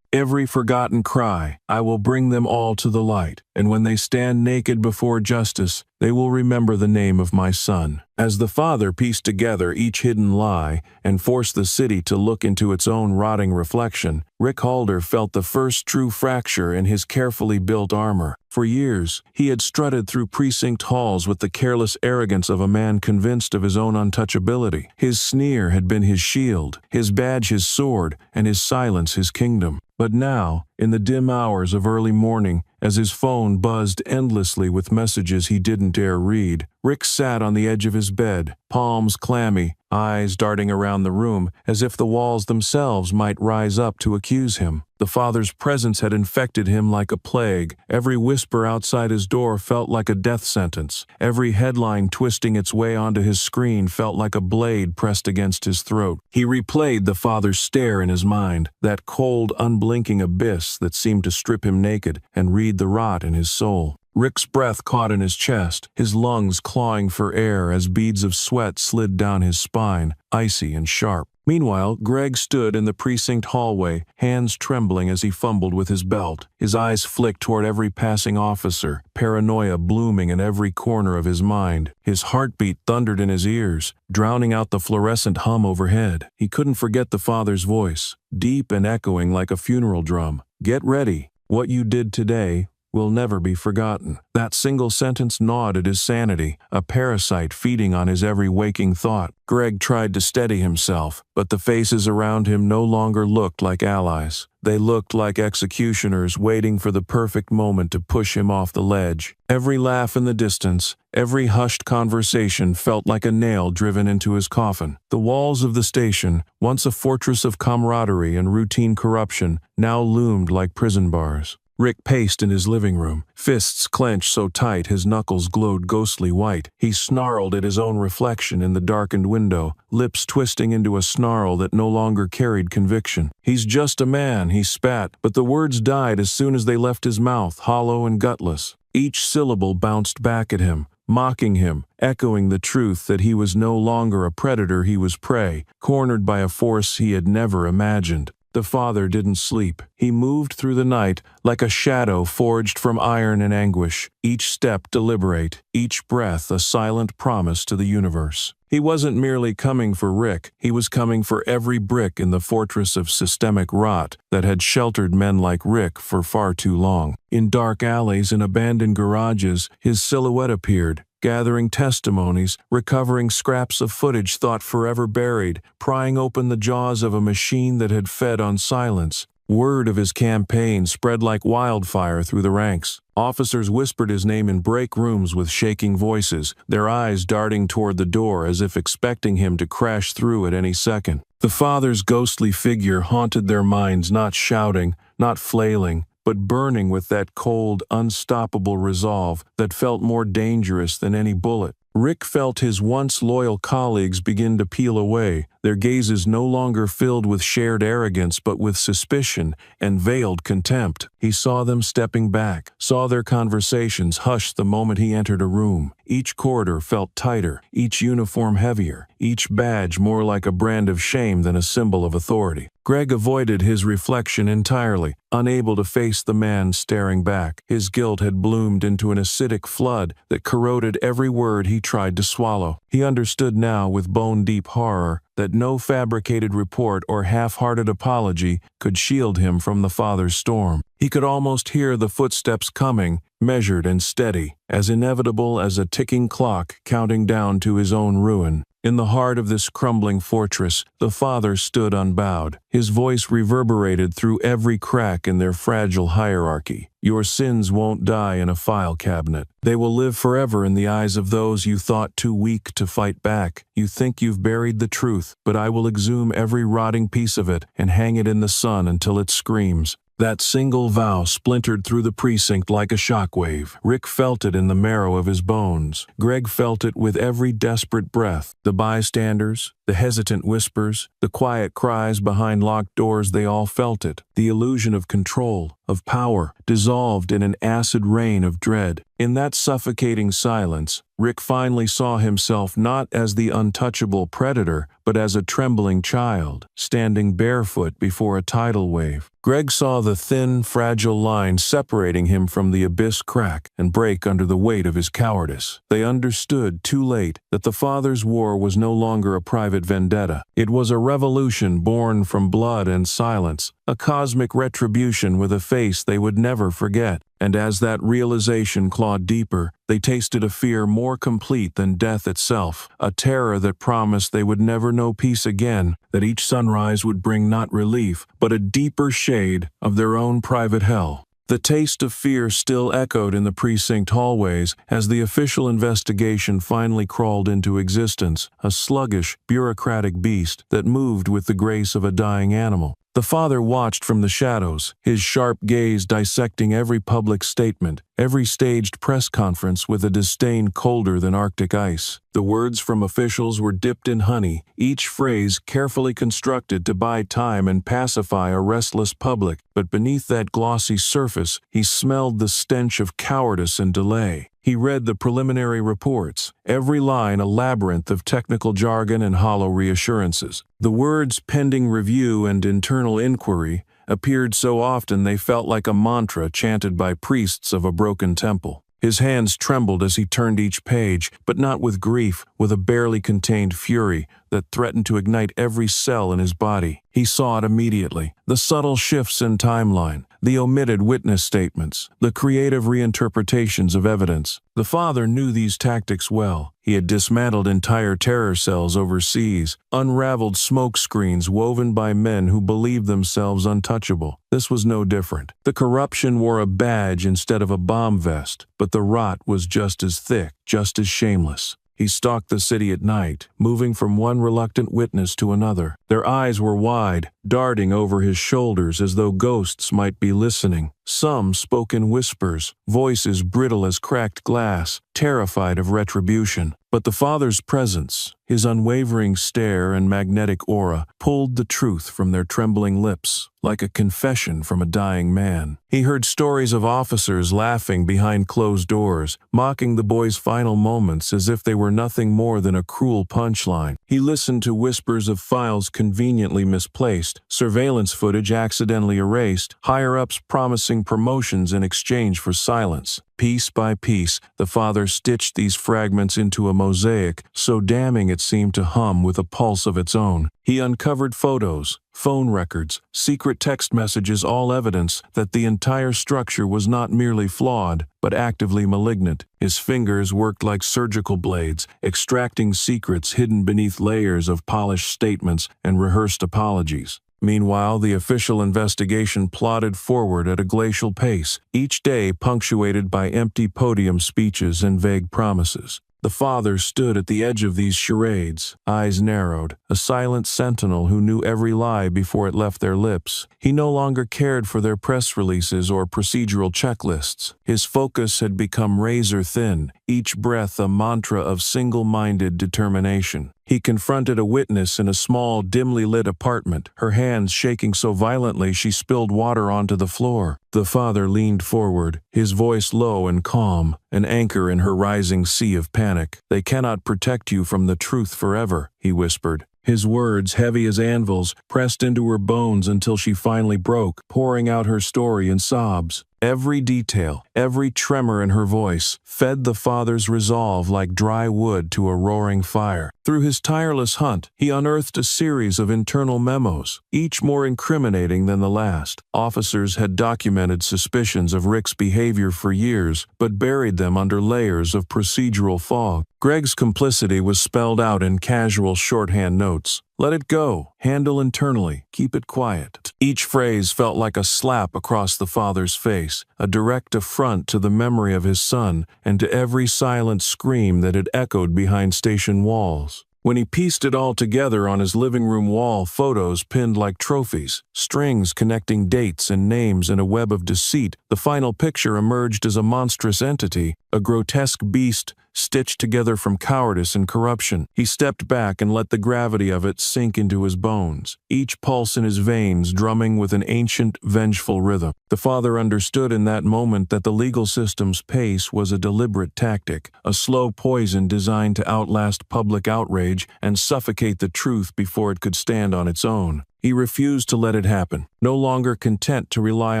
every forgotten cry. I will bring them all to the light, and when they stand naked before justice, they will remember the name of my son. As the father pieced together each hidden lie and forced the city to look into its own rotting reflection, Rick Halder felt the first true fracture in his carefully built armor. For years, he had strutted through precinct halls with the careless arrogance of a man convinced of his own untouchability. His sneer had been his shield, his badge his sword, and his silence his kingdom. But now, in the dim hours of early morning, as his phone buzzed endlessly with messages he didn't dare read, Rick sat on the edge of his bed, palms clammy, eyes darting around the room as if the walls themselves might rise up to accuse him. The father's presence had infected him like a plague. Every whisper outside his door felt like a death sentence. Every headline twisting its way onto his screen felt like a blade pressed against his throat. He replayed the father's stare in his mind, that cold, unblinking abyss that seemed to strip him naked and read the rot in his soul. Rick's breath caught in his chest, his lungs clawing for air as beads of sweat slid down his spine, icy and sharp. Meanwhile, Greg stood in the precinct hallway, hands trembling as he fumbled with his belt. His eyes flicked toward every passing officer, paranoia blooming in every corner of his mind. His heartbeat thundered in his ears, drowning out the fluorescent hum overhead. He couldn't forget the father's voice, deep and echoing like a funeral drum. "Get ready. What you did today will never be forgotten." That single sentence gnawed at his sanity, a parasite feeding on his every waking thought. Greg tried to steady himself, but the faces around him no longer looked like allies. They looked like executioners waiting for the perfect moment to push him off the ledge. Every laugh in the distance, every hushed conversation felt like a nail driven into his coffin. The walls of the station, once a fortress of camaraderie and routine corruption, now loomed like prison bars. Rick paced in his living room, fists clenched so tight his knuckles glowed ghostly white. He snarled at his own reflection in the darkened window, lips twisting into a snarl that no longer carried conviction. "He's just a man," he spat, but the words died as soon as they left his mouth, hollow and gutless. Each syllable bounced back at him, mocking him, echoing the truth that he was no longer a predator, he was prey, cornered by a force he had never imagined. The father didn't sleep. He moved through the night like a shadow forged from iron and anguish, each step deliberate, each breath a silent promise to the universe. He wasn't merely coming for Rick, he was coming for every brick in the fortress of systemic rot that had sheltered men like Rick for far too long. In dark alleys and abandoned garages, his silhouette appeared, gathering testimonies, recovering scraps of footage thought forever buried, prying open the jaws of a machine that had fed on silence. Word of his campaign spread like wildfire through the ranks. Officers whispered his name in break rooms with shaking voices, their eyes darting toward the door as if expecting him to crash through at any second. The father's ghostly figure haunted their minds, not shouting, not flailing, but burning with that cold, unstoppable resolve that felt more dangerous than any bullet. Rick felt his once loyal colleagues begin to peel away, their gazes no longer filled with shared arrogance but with suspicion and veiled contempt. He saw them stepping back, saw their conversations hushed the moment he entered a room. Each corridor felt tighter, each uniform heavier, each badge more like a brand of shame than a symbol of authority. Greg avoided his reflection entirely, unable to face the man staring back. His guilt had bloomed into an acidic flood that corroded every word he tried to swallow. He understood now with bone-deep horror that no fabricated report or half-hearted apology could shield him from the father's storm. He could almost hear the footsteps coming, measured and steady, as inevitable as a ticking clock counting down to his own ruin. In the heart of this crumbling fortress, the father stood unbowed. His voice reverberated through every crack in their fragile hierarchy. Your sins won't die in a file cabinet. They will live forever in the eyes of those you thought too weak to fight back. You think you've buried the truth, but I will exhume every rotting piece of it and hang it in the sun until it screams. That single vow splintered through the precinct like a shockwave. Rick felt it in the marrow of his bones. Greg felt it with every desperate breath. The bystanders, the hesitant whispers, the quiet cries behind locked doors, they all felt it. The illusion of control, of power, dissolved in an acid rain of dread. In that suffocating silence, Rick finally saw himself not as the untouchable predator, but as a trembling child, standing barefoot before a tidal wave. Greg saw the thin, fragile line separating him from the abyss crack and break under the weight of his cowardice. They understood, too late, that the father's war was no longer a private vendetta. It was a revolution born from blood and silence, a cosmic retribution with a face they would never forget. And as that realization clawed deeper, they tasted a fear more complete than death itself, a terror that promised they would never know peace again, that each sunrise would bring not relief, but a deeper shade of their own private hell. The taste of fear still echoed in the precinct hallways as the official investigation finally crawled into existence, a sluggish, bureaucratic beast that moved with the grace of a dying animal. The father watched from the shadows, his sharp gaze dissecting every public statement, every staged press conference with a disdain colder than Arctic ice. The words from officials were dipped in honey, each phrase carefully constructed to buy time and pacify a restless public. But beneath that glossy surface, he smelled the stench of cowardice and delay. He read the preliminary reports, every line a labyrinth of technical jargon and hollow reassurances. The words pending review and internal inquiry appeared so often they felt like a mantra chanted by priests of a broken temple. His hands trembled as he turned each page, but not with grief, with a barely contained fury that threatened to ignite every cell in his body. He saw it immediately. The subtle shifts in timeline, the omitted witness statements, the creative reinterpretations of evidence. The father knew these tactics well. He had dismantled entire terror cells overseas, unraveled smoke screens woven by men who believed themselves untouchable. This was no different. The corruption wore a badge instead of a bomb vest, but the rot was just as thick, just as shameless. He stalked the city at night, moving from one reluctant witness to another. Their eyes were wide, darting over his shoulders as though ghosts might be listening. Some spoke in whispers, voices brittle as cracked glass, terrified of retribution. But the father's presence, his unwavering stare and magnetic aura, pulled the truth from their trembling lips, like a confession from a dying man. He heard stories of officers laughing behind closed doors, mocking the boy's final moments as if they were nothing more than a cruel punchline. He listened to whispers of files conveniently misplaced, surveillance footage accidentally erased, higher-ups promising promotions in exchange for silence. Piece by piece, the father stitched these fragments into a mosaic so damning it seemed to hum with a pulse of its own. He uncovered photos, phone records, secret text messages, all evidence that the entire structure was not merely flawed, but actively malignant. His fingers worked like surgical blades, extracting secrets hidden beneath layers of polished statements and rehearsed apologies. Meanwhile, the official investigation plodded forward at a glacial pace, each day punctuated by empty podium speeches and vague promises. The father stood at the edge of these charades, eyes narrowed, a silent sentinel who knew every lie before it left their lips. He no longer cared for their press releases or procedural checklists. His focus had become razor-thin, each breath a mantra of single-minded determination. He confronted a witness in a small, dimly lit apartment, her hands shaking so violently she spilled water onto the floor. The father leaned forward, his voice low and calm, an anchor in her rising sea of panic. "They cannot protect you from the truth forever," he whispered. His words, heavy as anvils, pressed into her bones until she finally broke, pouring out her story in sobs. Every detail, every tremor in her voice, fed the father's resolve like dry wood to a roaring fire. Through his tireless hunt, he unearthed a series of internal memos, each more incriminating than the last. Officers had documented suspicions of Rick's behavior for years, but buried them under layers of procedural fog. Greg's complicity was spelled out in casual shorthand notes. "Let it go. Handle internally. Keep it quiet." Each phrase felt like a slap across the father's face, a direct affront to the memory of his son and to every silent scream that had echoed behind station walls. When he pieced it all together on his living room wall, photos pinned like trophies, strings connecting dates and names in a web of deceit, the final picture emerged as a monstrous entity, a grotesque beast stitched together from cowardice and corruption. He stepped back and let the gravity of it sink into his bones, each pulse in his veins drumming with an ancient, vengeful rhythm. The father understood in that moment that the legal system's pace was a deliberate tactic, a slow poison designed to outlast public outrage and suffocate the truth before it could stand on its own. He refused to let it happen. No longer content to rely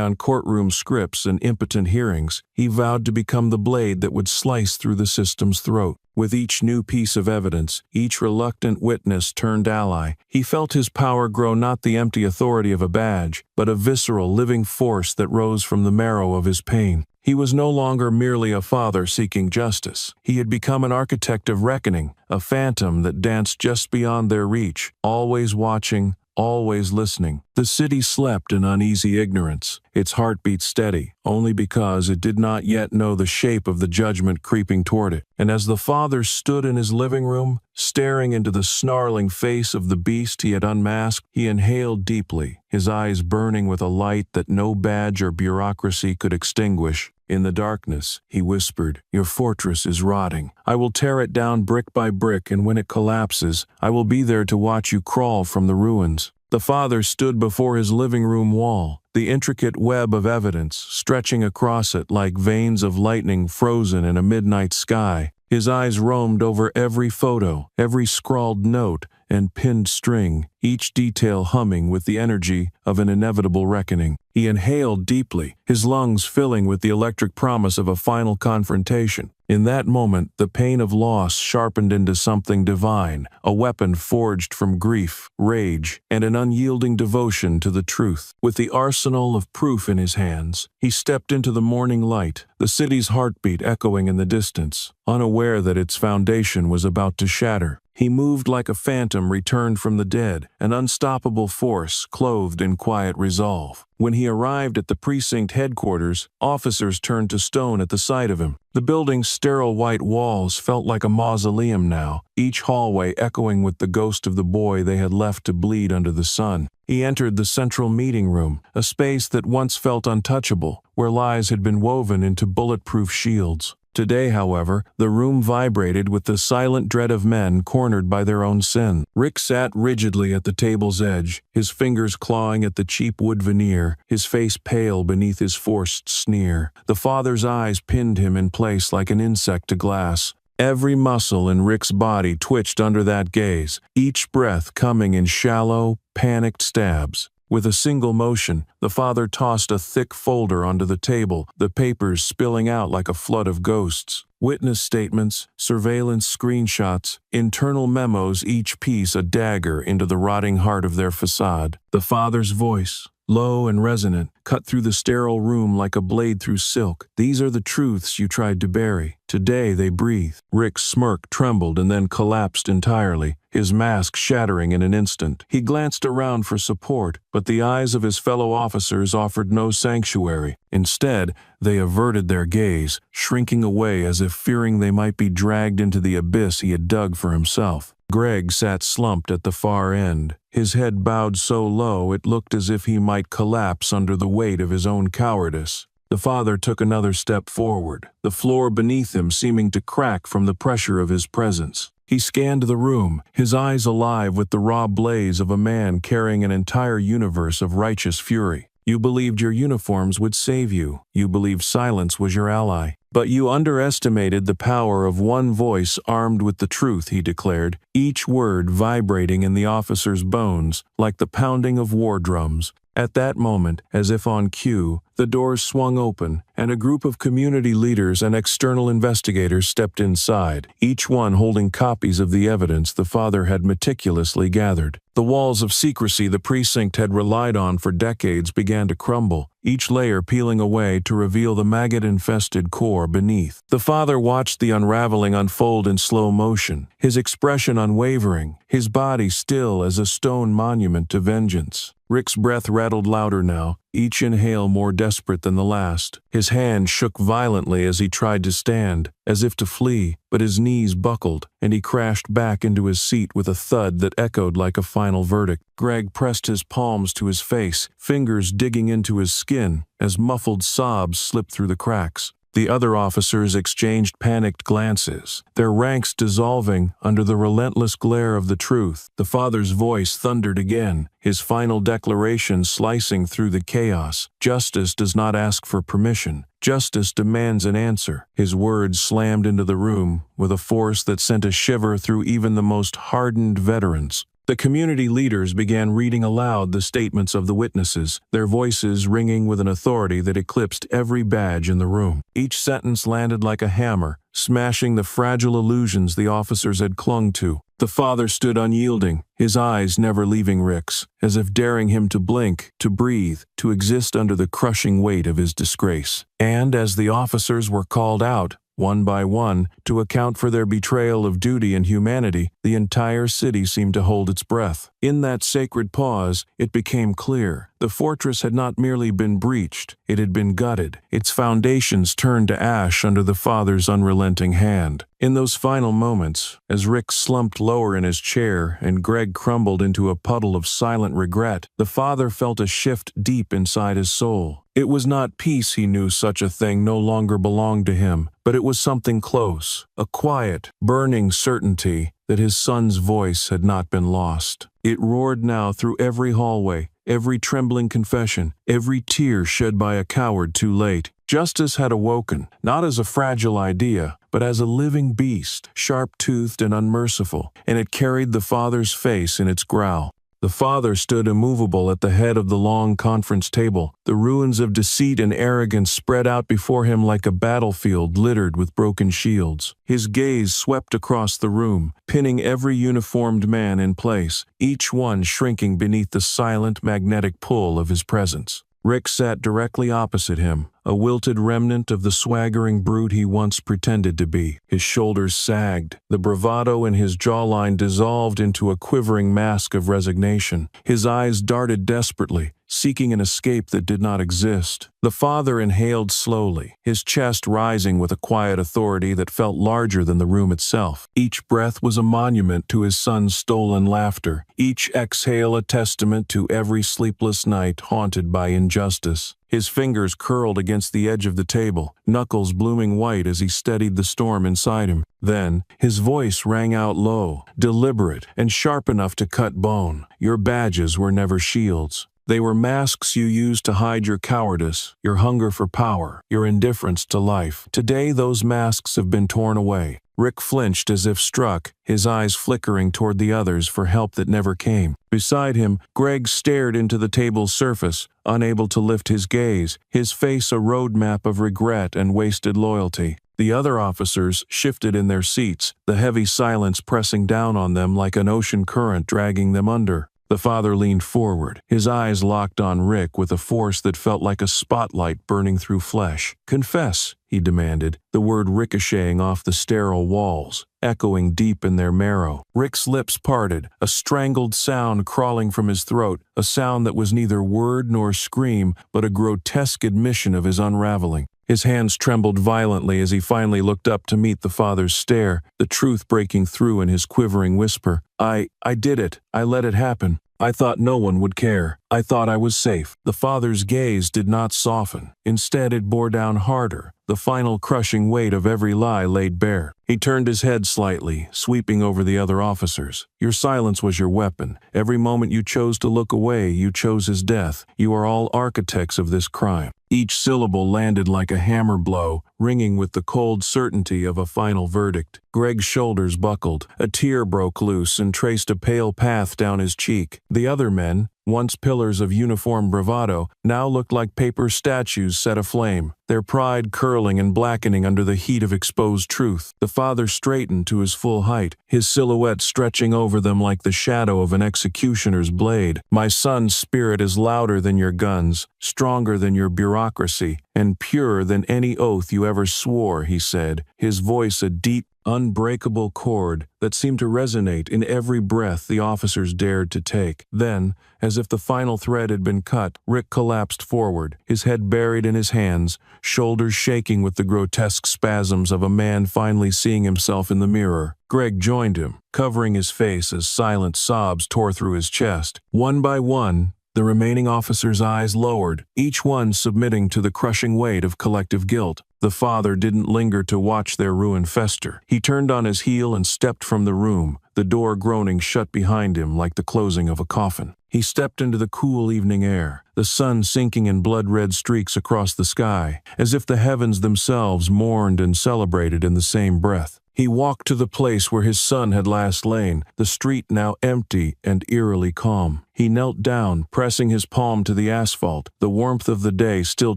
on courtroom scripts and impotent hearings, he vowed to become the blade that would slice through the system's throat. With each new piece of evidence, each reluctant witness turned ally, he felt his power grow, not the empty authority of a badge, but a visceral, living force that rose from the marrow of his pain. He was no longer merely a father seeking justice. He had become an architect of reckoning, a phantom that danced just beyond their reach, always watching, always listening. The city slept in uneasy ignorance, its heartbeat steady, only because it did not yet know the shape of the judgment creeping toward it. And as the father stood in his living room, staring into the snarling face of the beast he had unmasked, he inhaled deeply, his eyes burning with a light that no badge or bureaucracy could extinguish. In the darkness, he whispered, "Your fortress is rotting. I will tear it down brick by brick, and when it collapses, I will be there to watch you crawl from the ruins." The father stood before his living room wall, the intricate web of evidence stretching across it like veins of lightning frozen in a midnight sky. His eyes roamed over every photo, every scrawled note and pinned string, each detail humming with the energy of an inevitable reckoning. He inhaled deeply, his lungs filling with the electric promise of a final confrontation. In that moment, the pain of loss sharpened into something divine, a weapon forged from grief, rage, and an unyielding devotion to the truth. With the arsenal of proof in his hands, he stepped into the morning light, the city's heartbeat echoing in the distance, unaware that its foundation was about to shatter. He moved like a phantom returned from the dead, an unstoppable force clothed in quiet resolve. When he arrived at the precinct headquarters, officers turned to stone at the sight of him. The building's sterile white walls felt like a mausoleum now, each hallway echoing with the ghost of the boy they had left to bleed under the sun. He entered the central meeting room, a space that once felt untouchable, where lies had been woven into bulletproof shields. Today, however, the room vibrated with the silent dread of men cornered by their own sin. Rick sat rigidly at the table's edge, his fingers clawing at the cheap wood veneer, his face pale beneath his forced sneer. The father's eyes pinned him in place like an insect to glass. Every muscle in Rick's body twitched under that gaze, each breath coming in shallow, panicked stabs. With a single motion, the father tossed a thick folder onto the table, the papers spilling out like a flood of ghosts. Witness statements, surveillance screenshots, internal memos, each piece a dagger into the rotting heart of their facade. The father's voice, low and resonant, cut through the sterile room like a blade through silk. These are the truths you tried to bury. Today they breathe. Rick's smirk trembled and then collapsed entirely, his mask shattering in an instant. He glanced around for support, but the eyes of his fellow officers offered no sanctuary. Instead, they averted their gaze, shrinking away as if fearing they might be dragged into the abyss he had dug for himself. Greg sat slumped at the far end, his head bowed so low it looked as if he might collapse under the weight of his own cowardice. The father took another step forward, the floor beneath him seeming to crack from the pressure of his presence. He scanned the room, his eyes alive with the raw blaze of a man carrying an entire universe of righteous fury. You believed your uniforms would save you. You believed silence was your ally. But you underestimated the power of one voice armed with the truth, he declared, each word vibrating in the officer's bones like the pounding of war drums. At that moment, as if on cue, the doors swung open, and a group of community leaders and external investigators stepped inside, each one holding copies of the evidence the father had meticulously gathered. The walls of secrecy the precinct had relied on for decades began to crumble, each layer peeling away to reveal the maggot-infested core beneath. The father watched the unraveling unfold in slow motion, his expression unwavering, his body still as a stone monument to vengeance. Rick's breath rattled louder now, each inhale more desperate than the last. His hand shook violently as he tried to stand, as if to flee, but his knees buckled, and he crashed back into his seat with a thud that echoed like a final verdict. Greg pressed his palms to his face, fingers digging into his skin, as muffled sobs slipped through the cracks. The other officers exchanged panicked glances, their ranks dissolving under the relentless glare of the truth. The father's voice thundered again, his final declaration slicing through the chaos. Justice does not ask for permission. Justice demands an answer. His words slammed into the room with a force that sent a shiver through even the most hardened veterans. The community leaders began reading aloud the statements of the witnesses, their voices ringing with an authority that eclipsed every badge in the room. Each sentence landed like a hammer, smashing the fragile illusions the officers had clung to. The father stood unyielding, his eyes never leaving Rick's, as if daring him to blink, to breathe, to exist under the crushing weight of his disgrace. And as the officers were called out, one by one, to account for their betrayal of duty and humanity, the entire city seemed to hold its breath. In that sacred pause, it became clear. The fortress had not merely been breached, it had been gutted, its foundations turned to ash under the father's unrelenting hand. In those final moments, as Rick slumped lower in his chair and Greg crumbled into a puddle of silent regret, the father felt a shift deep inside his soul. It was not peace, he knew such a thing no longer belonged to him, but it was something close, a quiet, burning certainty that his son's voice had not been lost. It roared now through every hallway, every trembling confession, every tear shed by a coward too late. Justice had awoken, not as a fragile idea, but as a living beast, sharp-toothed and unmerciful, and it carried the father's face in its growl. The father stood immovable at the head of the long conference table, the ruins of deceit and arrogance spread out before him like a battlefield littered with broken shields. His gaze swept across the room, pinning every uniformed man in place, each one shrinking beneath the silent, magnetic pull of his presence. Rick sat directly opposite him, a wilted remnant of the swaggering brute he once pretended to be. His shoulders sagged, the bravado in his jawline dissolved into a quivering mask of resignation. His eyes darted desperately, seeking an escape that did not exist. The father inhaled slowly, his chest rising with a quiet authority that felt larger than the room itself. Each breath was a monument to his son's stolen laughter, each exhale a testament to every sleepless night haunted by injustice. His fingers curled against the edge of the table, knuckles blooming white as he steadied the storm inside him. Then, his voice rang out low, deliberate, and sharp enough to cut bone. Your badges were never shields. They were masks you used to hide your cowardice, your hunger for power, your indifference to life. Today those masks have been torn away. Rick flinched as if struck, his eyes flickering toward the others for help that never came. Beside him, Greg stared into the table's surface, unable to lift his gaze, his face a roadmap of regret and wasted loyalty. The other officers shifted in their seats, the heavy silence pressing down on them like an ocean current dragging them under. The father leaned forward, his eyes locked on Rick with a force that felt like a spotlight burning through flesh. "Confess," he demanded, the word ricocheting off the sterile walls, echoing deep in their marrow. Rick's lips parted, a strangled sound crawling from his throat, a sound that was neither word nor scream, but a grotesque admission of his unraveling. His hands trembled violently as he finally looked up to meet the father's stare, the truth breaking through in his quivering whisper. I did it. I let it happen. I thought no one would care. I thought I was safe." The father's gaze did not soften. Instead, it bore down harder, the final crushing weight of every lie laid bare. He turned his head slightly, sweeping over the other officers. "Your silence was your weapon. Every moment you chose to look away, you chose his death. You are all architects of this crime." Each syllable landed like a hammer blow, ringing with the cold certainty of a final verdict. Greg's shoulders buckled, a tear broke loose and traced a pale path down his cheek. The other men, once pillars of uniform bravado, now looked like paper statues set aflame, their pride curling and blackening under the heat of exposed truth. The father straightened to his full height, his silhouette stretching over them like the shadow of an executioner's blade. "My son's spirit is louder than your guns, stronger than your bureaucracy, and purer than any oath you ever swore," he said, his voice a deep, unbreakable chord that seemed to resonate in every breath the officers dared to take. Then, as if the final thread had been cut, Rick collapsed forward, his head buried in his hands, shoulders shaking with the grotesque spasms of a man finally seeing himself in the mirror. Greg joined him, covering his face as silent sobs tore through his chest. One by one, the remaining officers' eyes lowered, each one submitting to the crushing weight of collective guilt. The father didn't linger to watch their ruin fester. He turned on his heel and stepped from the room, the door groaning shut behind him like the closing of a coffin. He stepped into the cool evening air, the sun sinking in blood-red streaks across the sky, as if the heavens themselves mourned and celebrated in the same breath. He walked to the place where his son had last lain, the street now empty and eerily calm. He knelt down, pressing his palm to the asphalt, the warmth of the day still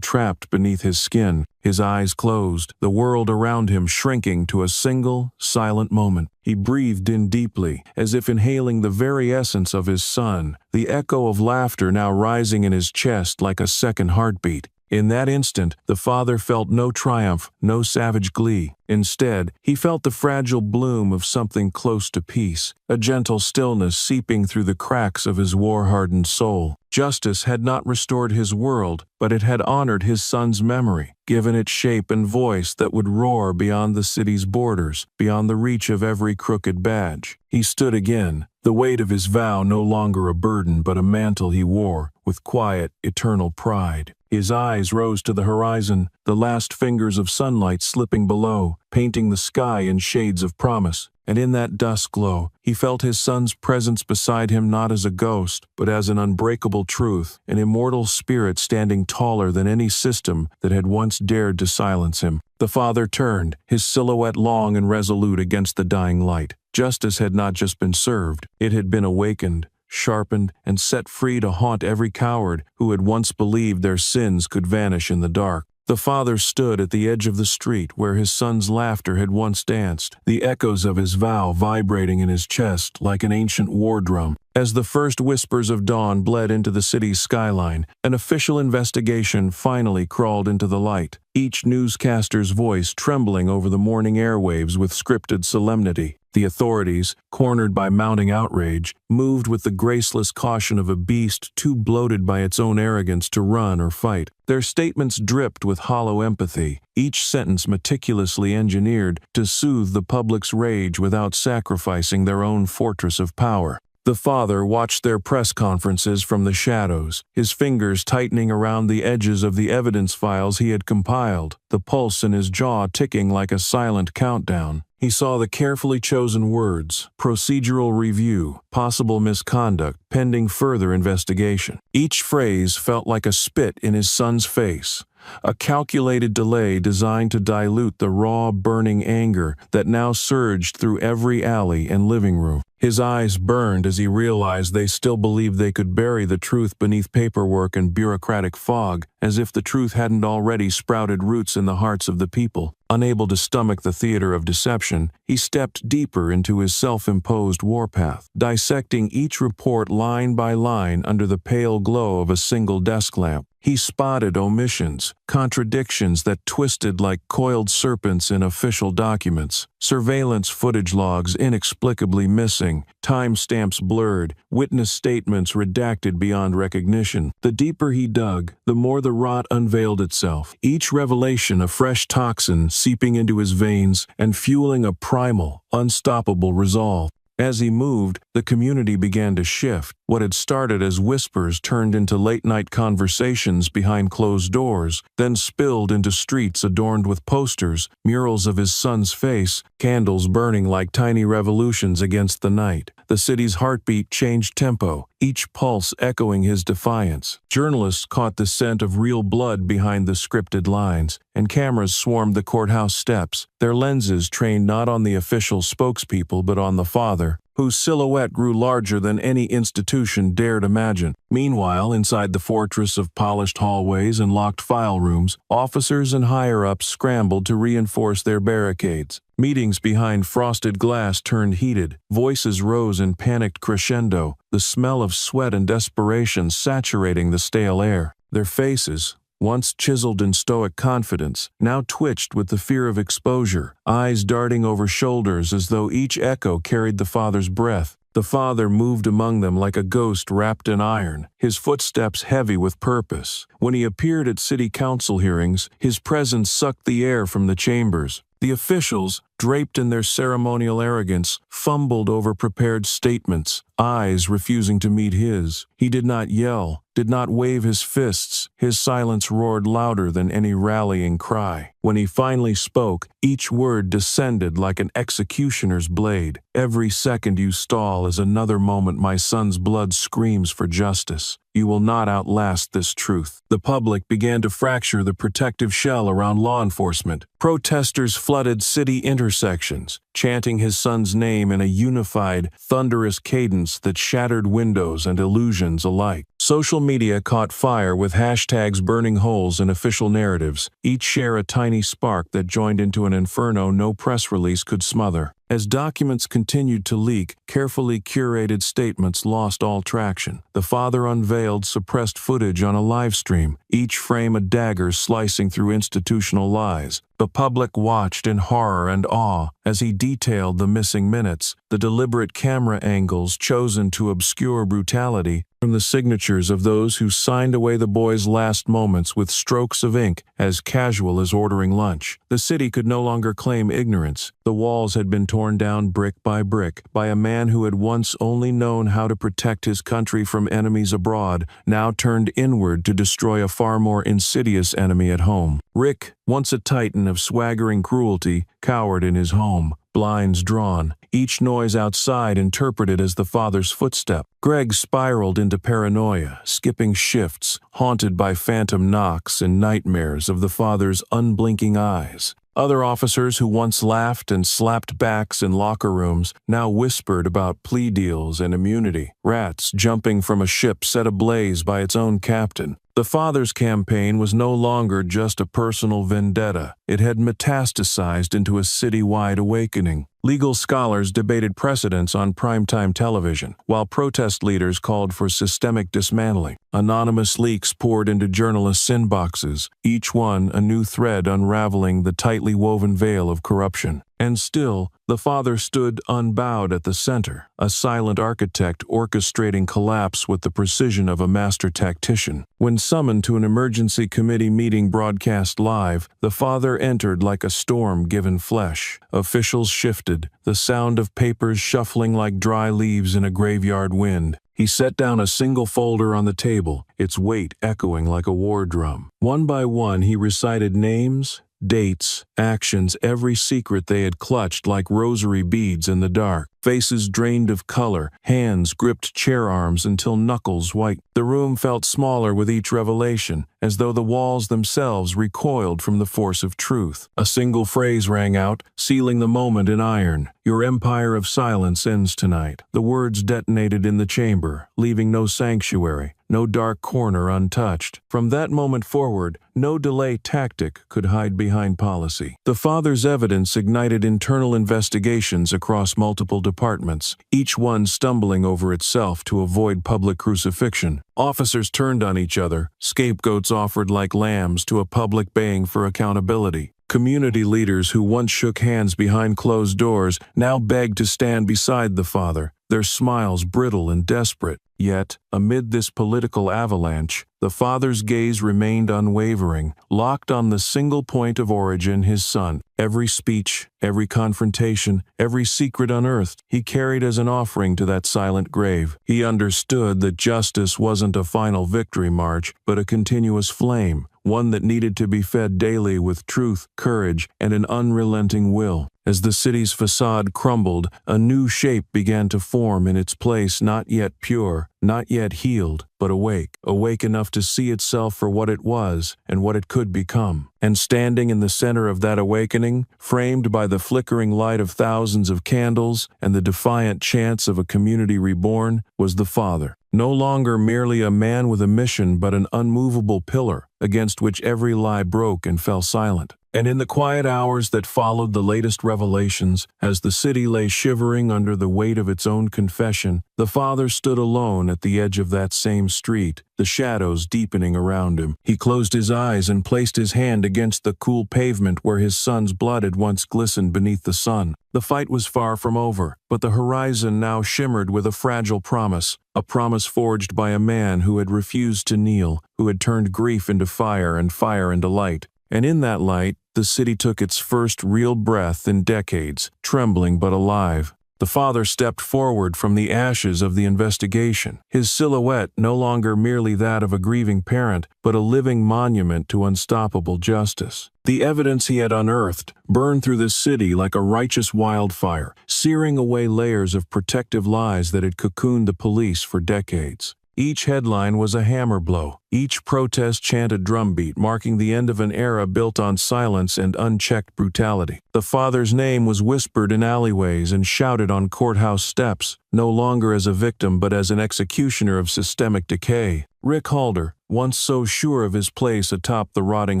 trapped beneath his skin, his eyes closed, the world around him shrinking to a single, silent moment. He breathed in deeply, as if inhaling the very essence of his son, the echo of laughter now rising in his chest like a second heartbeat. In that instant, the father felt no triumph, no savage glee. Instead, he felt the fragile bloom of something close to peace, a gentle stillness seeping through the cracks of his war-hardened soul. Justice had not restored his world, but it had honored his son's memory, given it shape and voice that would roar beyond the city's borders, beyond the reach of every crooked badge. He stood again, the weight of his vow no longer a burden but a mantle he wore, with quiet, eternal pride. His eyes rose to the horizon, the last fingers of sunlight slipping below, painting the sky in shades of promise. And in that dusk glow, he felt his son's presence beside him not as a ghost, but as an unbreakable truth, an immortal spirit standing taller than any system that had once dared to silence him. The father turned, his silhouette long and resolute against the dying light. Justice had not just been served, it had been awakened, sharpened, and set free to haunt every coward who had once believed their sins could vanish in the dark. The father stood at the edge of the street where his son's laughter had once danced, the echoes of his vow vibrating in his chest like an ancient war drum. As the first whispers of dawn bled into the city's skyline, an official investigation finally crawled into the light, each newscaster's voice trembling over the morning airwaves with scripted solemnity. The authorities, cornered by mounting outrage, moved with the graceless caution of a beast too bloated by its own arrogance to run or fight. Their statements dripped with hollow empathy, each sentence meticulously engineered to soothe the public's rage without sacrificing their own fortress of power. The father watched their press conferences from the shadows, his fingers tightening around the edges of the evidence files he had compiled, the pulse in his jaw ticking like a silent countdown. He saw the carefully chosen words, procedural review, possible misconduct, pending further investigation. Each phrase felt like a spit in his son's face, a calculated delay designed to dilute the raw, burning anger that now surged through every alley and living room. His eyes burned as he realized they still believed they could bury the truth beneath paperwork and bureaucratic fog, as if the truth hadn't already sprouted roots in the hearts of the people. Unable to stomach the theater of deception, he stepped deeper into his self-imposed warpath, dissecting each report line by line under the pale glow of a single desk lamp. He spotted omissions, contradictions that twisted like coiled serpents in official documents, surveillance footage logs inexplicably missing, timestamps blurred, witness statements redacted beyond recognition. The deeper he dug, the more the rot unveiled itself, each revelation a fresh toxin seeping into his veins and fueling a primal, unstoppable resolve. As he moved, the community began to shift. What had started as whispers turned into late-night conversations behind closed doors, then spilled into streets adorned with posters, murals of his son's face, candles burning like tiny revolutions against the night. The city's heartbeat changed tempo, each pulse echoing his defiance. Journalists caught the scent of real blood behind the scripted lines, and cameras swarmed the courthouse steps, their lenses trained not on the official spokespeople but on the father, whose silhouette grew larger than any institution dared imagine. Meanwhile, inside the fortress of polished hallways and locked file rooms, officers and higher-ups scrambled to reinforce their barricades. Meetings behind frosted glass turned heated. Voices rose in panicked crescendo, the smell of sweat and desperation saturating the stale air. Their faces, once chiseled in stoic confidence, now twitched with the fear of exposure, eyes darting over shoulders as though each echo carried the father's breath. The father moved among them like a ghost wrapped in iron, his footsteps heavy with purpose. When he appeared at city council hearings, his presence sucked the air from the chambers. The officials, draped in their ceremonial arrogance, fumbled over prepared statements, eyes refusing to meet his. He did not yell, did not wave his fists. His silence roared louder than any rallying cry. When he finally spoke, each word descended like an executioner's blade. Every second you stall is another moment my son's blood screams for justice. You will not outlast this truth. The public began to fracture the protective shell around law enforcement. Protesters flooded city intersections, chanting his son's name in a unified, thunderous cadence that shattered windows and illusions alike. Social media caught fire with hashtags burning holes in official narratives, each share a tiny spark that joined into an inferno no press release could smother. As documents continued to leak, carefully curated statements lost all traction. The father unveiled suppressed footage on a live stream, each frame a dagger slicing through institutional lies. The public watched in horror and awe as he detailed the missing minutes, the deliberate camera angles chosen to obscure brutality, from the signatures of those who signed away the boy's last moments with strokes of ink as casual as ordering lunch. The city could no longer claim ignorance. The walls had been torn down brick by a man who had once only known how to protect his country from enemies abroad, now turned inward to destroy a far more insidious enemy at home. Rick, once a titan of swaggering cruelty, cowered in his home, blinds drawn, each noise outside interpreted as the father's footstep. Greg spiraled into paranoia, skipping shifts, haunted by phantom knocks and nightmares of the father's unblinking eyes. Other officers who once laughed and slapped backs in locker rooms now whispered about plea deals and immunity. Rats jumping from a ship set ablaze by its own captain. The father's campaign was no longer just a personal vendetta. It had metastasized into a city-wide awakening. Legal scholars debated precedents on primetime television, while protest leaders called for systemic dismantling. Anonymous leaks poured into journalists' inboxes, each one a new thread unraveling the tightly woven veil of corruption. And still, the father stood unbowed at the center, a silent architect orchestrating collapse with the precision of a master tactician. When summoned to an emergency committee meeting broadcast live, the father entered like a storm given flesh. Officials shifted, the sound of papers shuffling like dry leaves in a graveyard wind. He set down a single folder on the table, its weight echoing like a war drum. One by one he recited names, dates, actions, every secret they had clutched like rosary beads in the dark. Faces drained of color, hands gripped chair arms until knuckles white. The room felt smaller with each revelation, as though the walls themselves recoiled from the force of truth. A single phrase rang out, sealing the moment in iron. "Your empire of silence ends tonight." The words detonated in the chamber, leaving no sanctuary, no dark corner untouched. From that moment forward, no delay tactic could hide behind policy. The father's evidence ignited internal investigations across multiple departments, each one stumbling over itself to avoid public crucifixion. Officers turned on each other, scapegoats offered like lambs to a public baying for accountability. Community leaders who once shook hands behind closed doors now begged to stand beside the father, their smiles brittle and desperate. Yet, amid this political avalanche, the father's gaze remained unwavering, locked on the single point of origin, his son. Every speech, every confrontation, every secret unearthed, he carried as an offering to that silent grave. He understood that justice wasn't a final victory march, but a continuous flame, one that needed to be fed daily with truth, courage, and an unrelenting will. As the city's facade crumbled, a new shape began to form in its place, not yet pure, not yet healed, but awake enough to see itself for what it was and what it could become. And standing in the center of that awakening, framed by the flickering light of thousands of candles and the defiant chants of a community reborn, was the father. No longer merely a man with a mission, but an unmovable pillar against which every lie broke and fell silent. And in the quiet hours that followed the latest revelations, as the city lay shivering under the weight of its own confession, the father stood alone at the edge of that same street, the shadows deepening around him. He closed his eyes and placed his hand against the cool pavement where his son's blood had once glistened beneath the sun. The fight was far from over, but the horizon now shimmered with a fragile promise, a promise forged by a man who had refused to kneel, who had turned grief into fire and fire into light. And in that light, the city took its first real breath in decades, trembling but alive. The father stepped forward from the ashes of the investigation, his silhouette no longer merely that of a grieving parent, but a living monument to unstoppable justice. The evidence he had unearthed burned through the city like a righteous wildfire, searing away layers of protective lies that had cocooned the police for decades. Each headline was a hammer blow, each protest chant a drumbeat marking the end of an era built on silence and unchecked brutality. The father's name was whispered in alleyways and shouted on courthouse steps, no longer as a victim but as an executioner of systemic decay. Rick Halder, once so sure of his place atop the rotting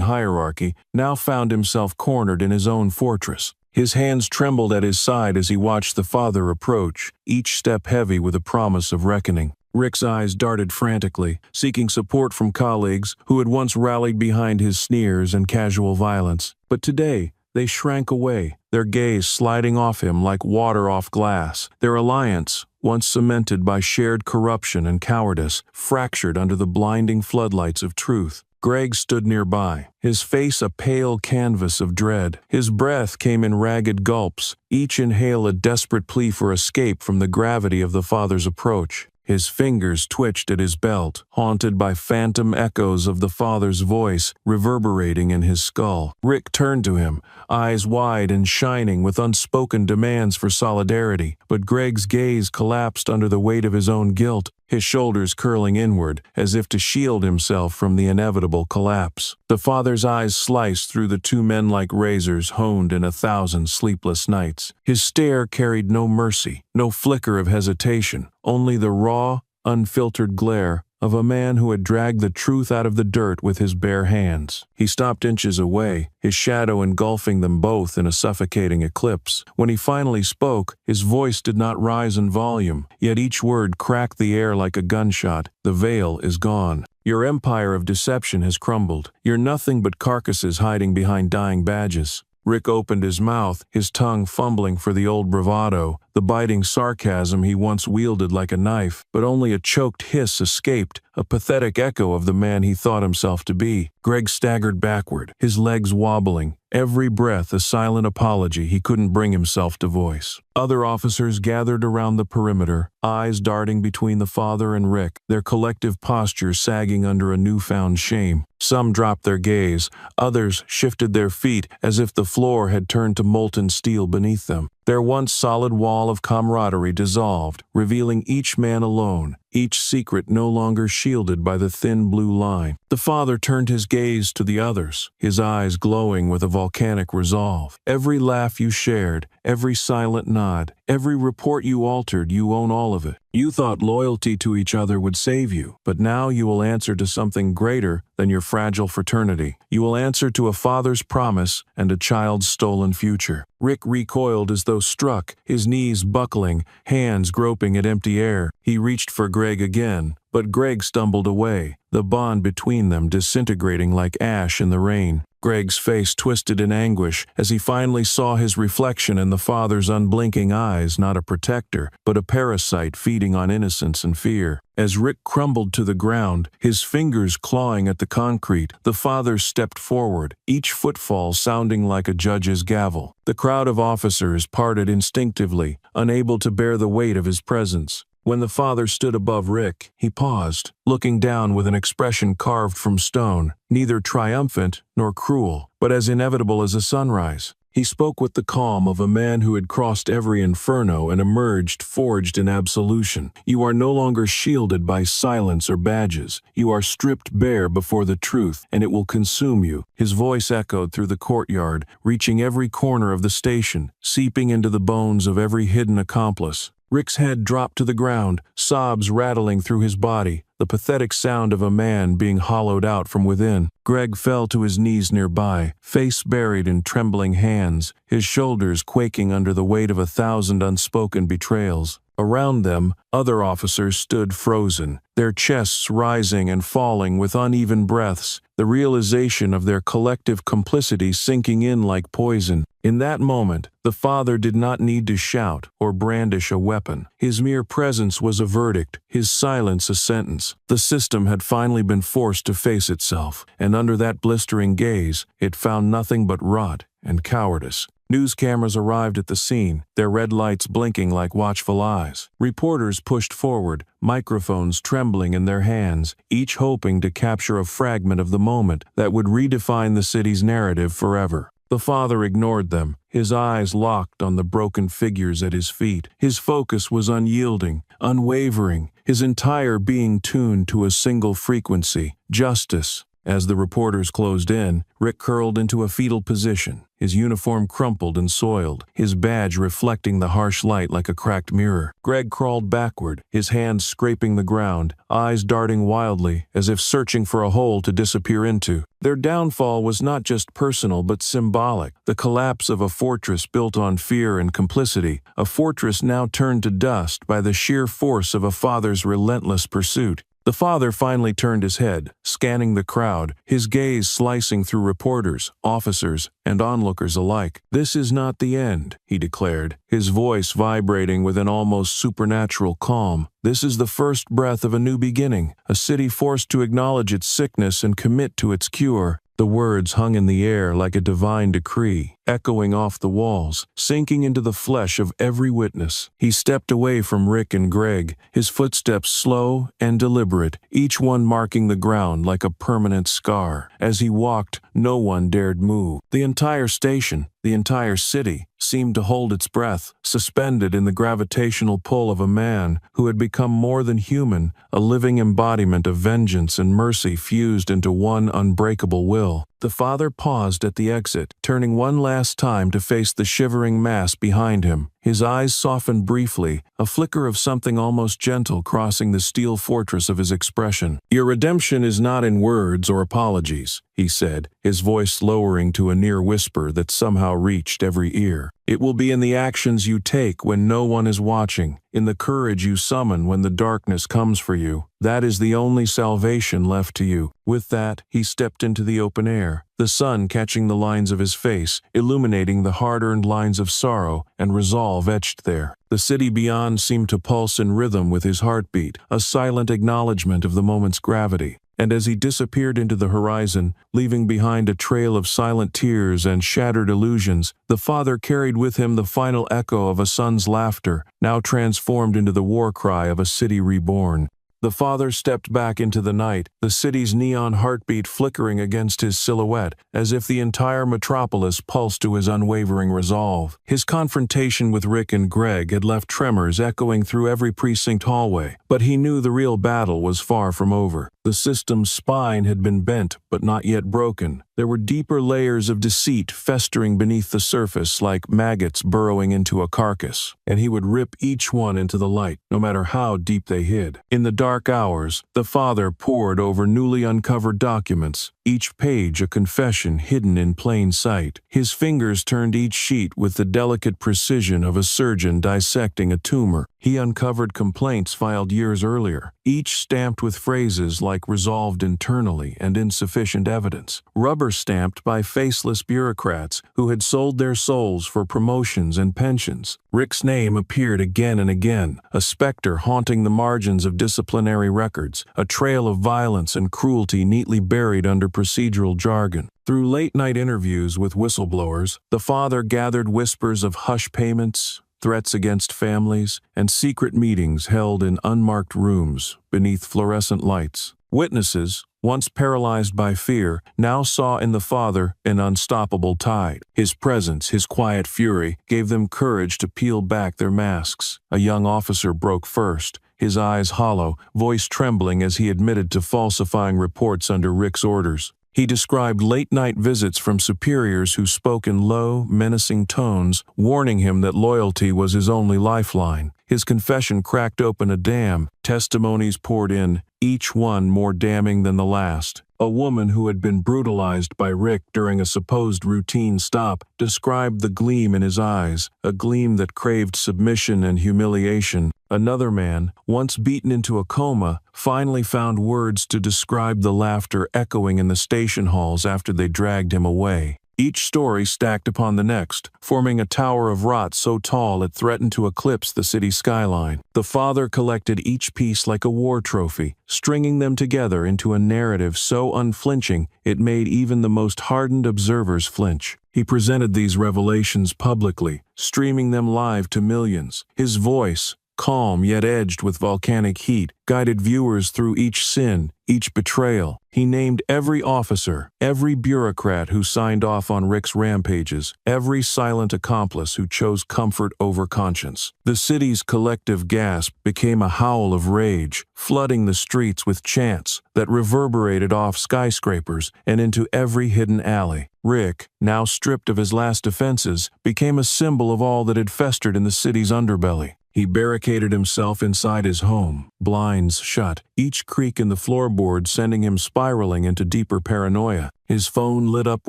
hierarchy, now found himself cornered in his own fortress. His hands trembled at his side as he watched the father approach, each step heavy with a promise of reckoning. Rick's eyes darted frantically, seeking support from colleagues who had once rallied behind his sneers and casual violence. But today, they shrank away, their gaze sliding off him like water off glass. Their alliance, once cemented by shared corruption and cowardice, fractured under the blinding floodlights of truth. Greg stood nearby, his face a pale canvas of dread. His breath came in ragged gulps, each inhale a desperate plea for escape from the gravity of the father's approach. His fingers twitched at his belt, haunted by phantom echoes of the father's voice reverberating in his skull. Rick turned to him, eyes wide and shining with unspoken demands for solidarity, but Greg's gaze collapsed under the weight of his own guilt, his shoulders curling inward, as if to shield himself from the inevitable collapse. The father's eyes sliced through the two men like razors honed in 1,000 sleepless nights. His stare carried no mercy, no flicker of hesitation, only the raw, unfiltered glare of a man who had dragged the truth out of the dirt with his bare hands. He stopped inches away, his shadow engulfing them both in a suffocating eclipse. When he finally spoke, his voice did not rise in volume, yet each word cracked the air like a gunshot. "The veil is gone. Your empire of deception has crumbled. You're nothing but carcasses hiding behind dying badges." Rick opened his mouth, his tongue fumbling for the old bravado, the biting sarcasm he once wielded like a knife, but only a choked hiss escaped, a pathetic echo of the man he thought himself to be. Greg staggered backward, his legs wobbling, every breath a silent apology he couldn't bring himself to voice. Other officers gathered around the perimeter, eyes darting between the father and Rick, their collective posture sagging under a newfound shame. Some dropped their gaze, others shifted their feet as if the floor had turned to molten steel beneath them. Their once solid wall of camaraderie dissolved, revealing each man alone, each secret no longer shielded by the thin blue line. The father turned his gaze to the others, his eyes glowing with a volcanic resolve. Every laugh you shared, every silent nod, every report you altered, you own all of it. You thought loyalty to each other would save you, but now you will answer to something greater than your fragile fraternity. You will answer to a father's promise and a child's stolen future. Rick recoiled as though struck, his knees buckling, hands groping at empty air. He reached for Greg again, but Greg stumbled away, the bond between them disintegrating like ash in the rain. Greg's face twisted in anguish as he finally saw his reflection in the father's unblinking eyes, not a protector, but a parasite feeding on innocence and fear. As Rick crumbled to the ground, his fingers clawing at the concrete, the father stepped forward, each footfall sounding like a judge's gavel. The crowd of officers parted instinctively, unable to bear the weight of his presence. When the father stood above Rick, he paused, looking down with an expression carved from stone, neither triumphant nor cruel, but as inevitable as a sunrise. He spoke with the calm of a man who had crossed every inferno and emerged forged in absolution. You are no longer shielded by silence or badges. You are stripped bare before the truth, and it will consume you. His voice echoed through the courtyard, reaching every corner of the station, seeping into the bones of every hidden accomplice. Rick's head dropped to the ground, sobs rattling through his body, the pathetic sound of a man being hollowed out from within. Greg fell to his knees nearby, face buried in trembling hands, his shoulders quaking under the weight of 1,000 unspoken betrayals. Around them, other officers stood frozen, their chests rising and falling with uneven breaths, the realization of their collective complicity sinking in like poison. In that moment, the father did not need to shout or brandish a weapon. His mere presence was a verdict, his silence a sentence. The system had finally been forced to face itself, and under that blistering gaze, it found nothing but rot and cowardice. News cameras arrived at the scene, their red lights blinking like watchful eyes. Reporters pushed forward, microphones trembling in their hands, each hoping to capture a fragment of the moment that would redefine the city's narrative forever. The father ignored them, his eyes locked on the broken figures at his feet. His focus was unyielding, unwavering, his entire being tuned to a single frequency: justice. As the reporters closed in, Rick curled into a fetal position, his uniform crumpled and soiled, his badge reflecting the harsh light like a cracked mirror. Greg crawled backward, his hands scraping the ground, eyes darting wildly, as if searching for a hole to disappear into. Their downfall was not just personal but symbolic, the collapse of a fortress built on fear and complicity, a fortress now turned to dust by the sheer force of a father's relentless pursuit. The father finally turned his head, scanning the crowd, his gaze slicing through reporters, officers, and onlookers alike. "This is not the end," he declared, his voice vibrating with an almost supernatural calm. "This is the first breath of a new beginning, a city forced to acknowledge its sickness and commit to its cure." The words hung in the air like a divine decree, echoing off the walls, sinking into the flesh of every witness. He stepped away from Rick and Greg, his footsteps slow and deliberate, each one marking the ground like a permanent scar. As he walked, no one dared move. The entire station, the entire city, seemed to hold its breath, suspended in the gravitational pull of a man who had become more than human, a living embodiment of vengeance and mercy fused into one unbreakable will. The father paused at the exit, turning one last time to face the shivering mass behind him. His eyes softened briefly, a flicker of something almost gentle crossing the steel fortress of his expression. "Your redemption is not in words or apologies," he said, his voice lowering to a near whisper that somehow reached every ear. "It will be in the actions you take when no one is watching, in the courage you summon when the darkness comes for you. That is the only salvation left to you." With that, he stepped into the open air, the sun catching the lines of his face, illuminating the hard-earned lines of sorrow and resolve etched there. The city beyond seemed to pulse in rhythm with his heartbeat, a silent acknowledgement of the moment's gravity. And as he disappeared into the horizon, leaving behind a trail of silent tears and shattered illusions, the father carried with him the final echo of a son's laughter, now transformed into the war cry of a city reborn. The father stepped back into the night, the city's neon heartbeat flickering against his silhouette, as if the entire metropolis pulsed to his unwavering resolve. His confrontation with Rick and Greg had left tremors echoing through every precinct hallway, but he knew the real battle was far from over. The system's spine had been bent, but not yet broken. There were deeper layers of deceit festering beneath the surface like maggots burrowing into a carcass, and he would rip each one into the light, no matter how deep they hid. In the dark hours, the father pored over newly uncovered documents, each page a confession hidden in plain sight. His fingers turned each sheet with the delicate precision of a surgeon dissecting a tumor. He uncovered complaints filed years earlier, each stamped with phrases like resolved internally and insufficient evidence, rubber-stamped by faceless bureaucrats who had sold their souls for promotions and pensions. Rick's name appeared again and again, a specter haunting the margins of disciplinary records, a trail of violence and cruelty neatly buried under procedural jargon. Through late-night interviews with whistleblowers, the father gathered whispers of hush payments, threats against families, and secret meetings held in unmarked rooms beneath fluorescent lights. Witnesses, once paralyzed by fear, now saw in the father an unstoppable tide. His presence, his quiet fury, gave them courage to peel back their masks. A young officer broke first, his eyes hollow, voice trembling as he admitted to falsifying reports under Rick's orders. He described late-night visits from superiors who spoke in low, menacing tones, warning him that loyalty was his only lifeline. His confession cracked open a dam. Testimonies poured in, each one more damning than the last. A woman who had been brutalized by Rick during a supposed routine stop described the gleam in his eyes, a gleam that craved submission and humiliation. Another man, once beaten into a coma, finally found words to describe the laughter echoing in the station halls after they dragged him away. Each story stacked upon the next, forming a tower of rot so tall it threatened to eclipse the city skyline. The father collected each piece like a war trophy, stringing them together into a narrative so unflinching it made even the most hardened observers flinch. He presented these revelations publicly, streaming them live to millions. His voice, calm yet edged with volcanic heat, guided viewers through each sin, each betrayal. He named every officer, every bureaucrat who signed off on Rick's rampages, every silent accomplice who chose comfort over conscience. The city's collective gasp became a howl of rage, flooding the streets with chants that reverberated off skyscrapers and into every hidden alley. Rick, now stripped of his last offenses, became a symbol of all that had festered in the city's underbelly. He barricaded himself inside his home, blinds shut, each creak in the floorboard sending him spiraling into deeper paranoia. His phone lit up